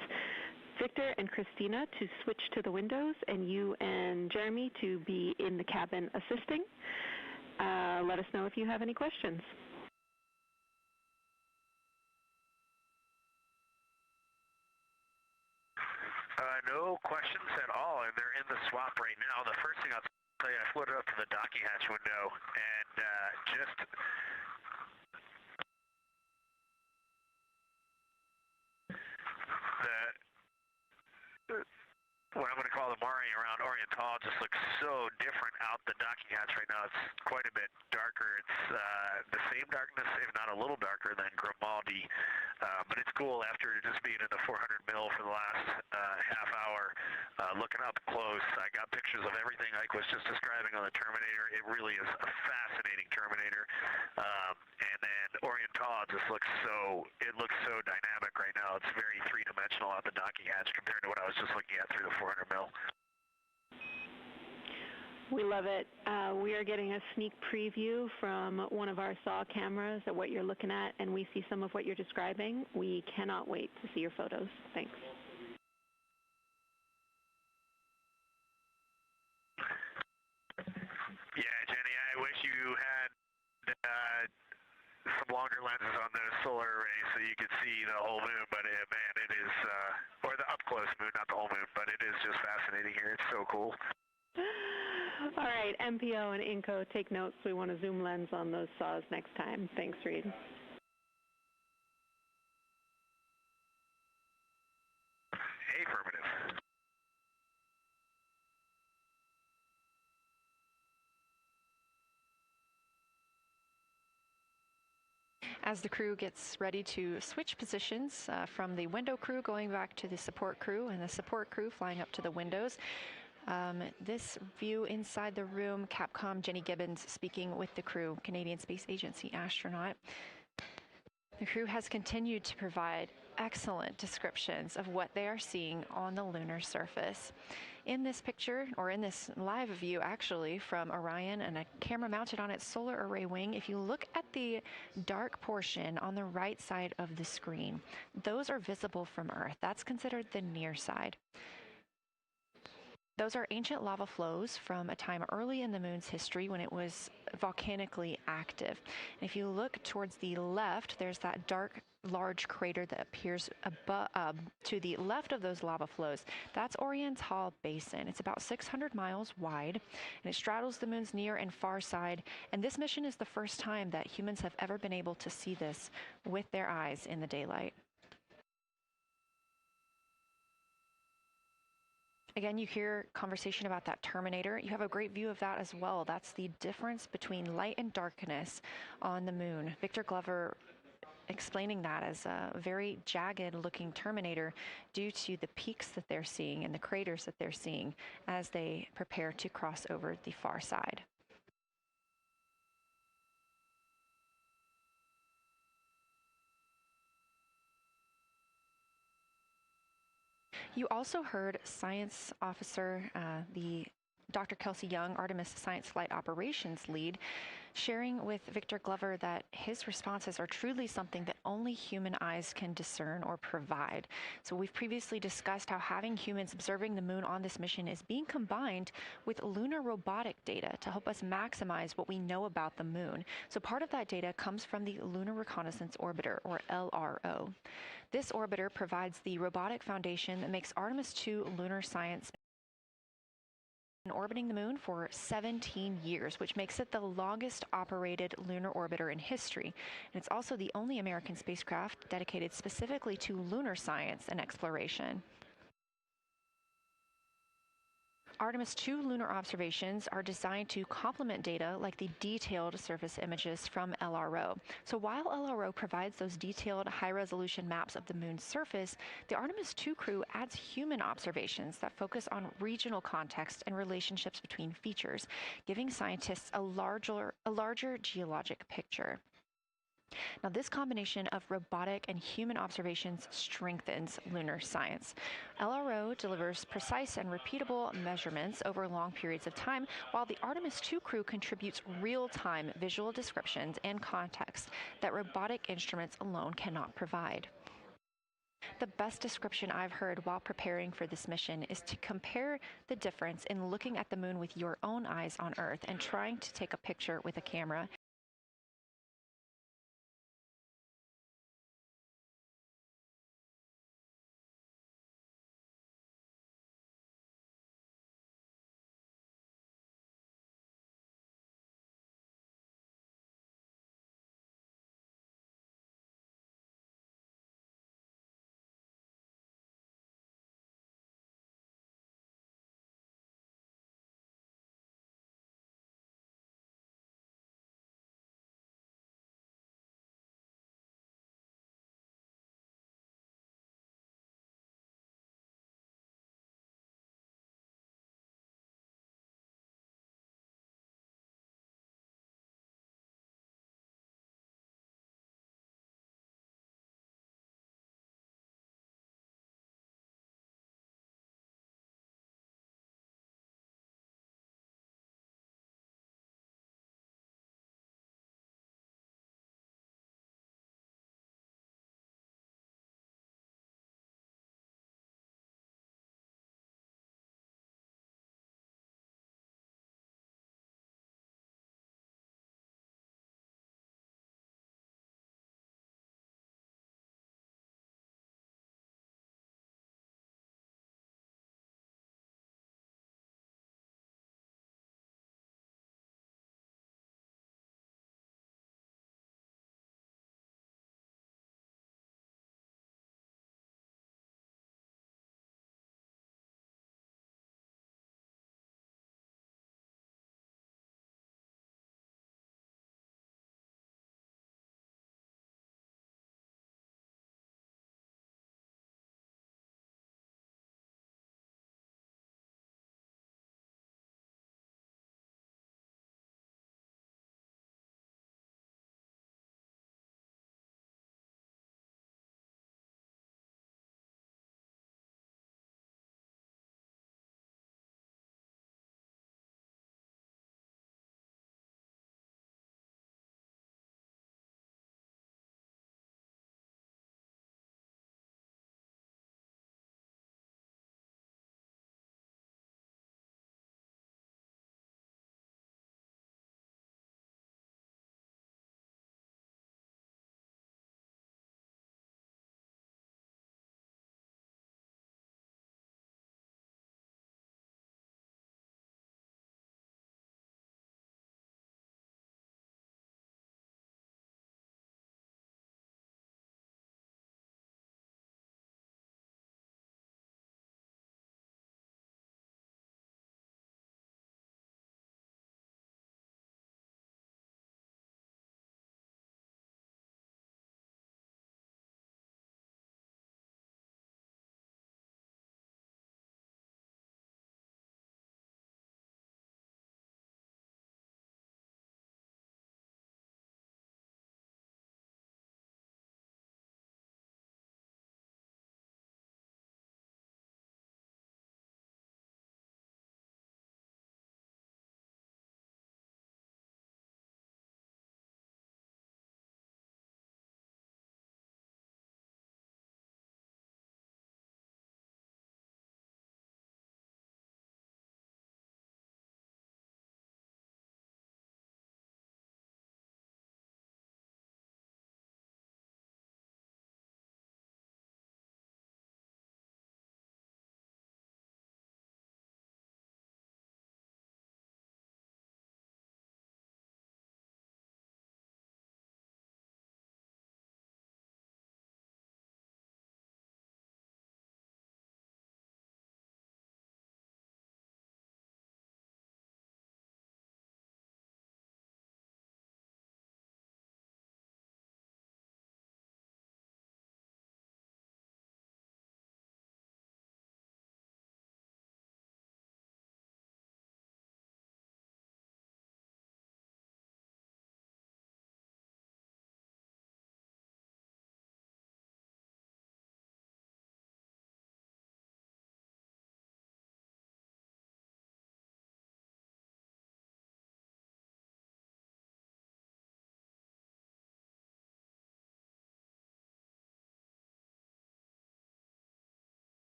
Victor and Christina to switch to the windows and you and Jeremy to be in the cabin assisting. Let us know if you have any questions. No questions at all, and they're in the swap right now. The first thing I'll tell you, I floated up to the docking hatch window and just what I'm going to call the Mari around Orientale just looks so different out the docking hatch right now. It's quite a bit darker. It's the same darkness, if not a little darker than Grimaldi, but it's cool after just being in the 400 mil for the last half hour. Looking up close, I got pictures of everything Ike was just describing on the Terminator. It really is a fascinating Terminator. And then Orientale just looks so dynamic right now. It's very three-dimensional out the docking hatch compared to what I was just looking at through the 400 mil. We love it. We are getting a sneak preview from one of our SAW cameras at what you're looking at, and we see some of what you're describing. We cannot wait to see your photos. Thanks. Yeah, Jenny, I wish you had some longer lenses on the solar array so you could see the whole moon, but man, it is, or the up-close moon, not the whole moon, but it is just fascinating here. It's so cool. All right, MPO and INCO, take notes. We want a zoom lens on those saws next time. Thanks, Reed. As the crew gets ready to switch positions from the window crew going back to the support crew and the support crew flying up to the windows. This view inside the room, Capcom Jenny Gibbons speaking with the crew, Canadian Space Agency astronaut. The crew has continued to provide excellent descriptions of what they are seeing on the lunar surface. In this picture, or in this live view actually, from Orion and a camera mounted on its solar array wing, if you look at the dark portion on the right side of the screen, those are visible from Earth. That's considered the near side. Those are ancient lava flows from a time early in the moon's history when it was volcanically active. And if you look towards the left, there's that dark, large crater that appears to the left of those lava flows. That's Orientale basin. It's about 600 miles wide, and it straddles the moon's near and far side. And this mission is the first time that humans have ever been able to see this with their eyes in the daylight. Again, you hear conversation about that terminator. You have a great view of that as well. That's the difference between light and darkness on the moon. Victor Glover explaining that as a very jagged looking terminator due to the peaks that they're seeing and the craters that they're seeing as they prepare to cross over the far side. You also heard science officer, the Dr. Kelsey Young, Artemis Science Flight Operations lead, sharing with Victor Glover that his responses are truly something that only human eyes can discern or provide. So we've previously discussed how having humans observing the moon on this mission is being combined with lunar robotic data to help us maximize what we know about the moon. So part of that data comes from the Lunar Reconnaissance Orbiter, or LRO. This orbiter provides the robotic foundation that makes Artemis II lunar science orbiting the moon for 17 years, which makes it the longest operated lunar orbiter in history. And it's also the only American spacecraft dedicated specifically to lunar science and exploration. Artemis II lunar observations are designed to complement data like the detailed surface images from LRO. So while LRO provides those detailed high-resolution maps of the moon's surface, the Artemis II crew adds human observations that focus on regional context and relationships between features, giving scientists a larger geologic picture. Now, this combination of robotic and human observations strengthens lunar science. LRO delivers precise and repeatable measurements over long periods of time, while the Artemis II crew contributes real-time visual descriptions and context that robotic instruments alone cannot provide. The best description I've heard while preparing for this mission is to compare the difference in looking at the moon with your own eyes on Earth and trying to take a picture with a camera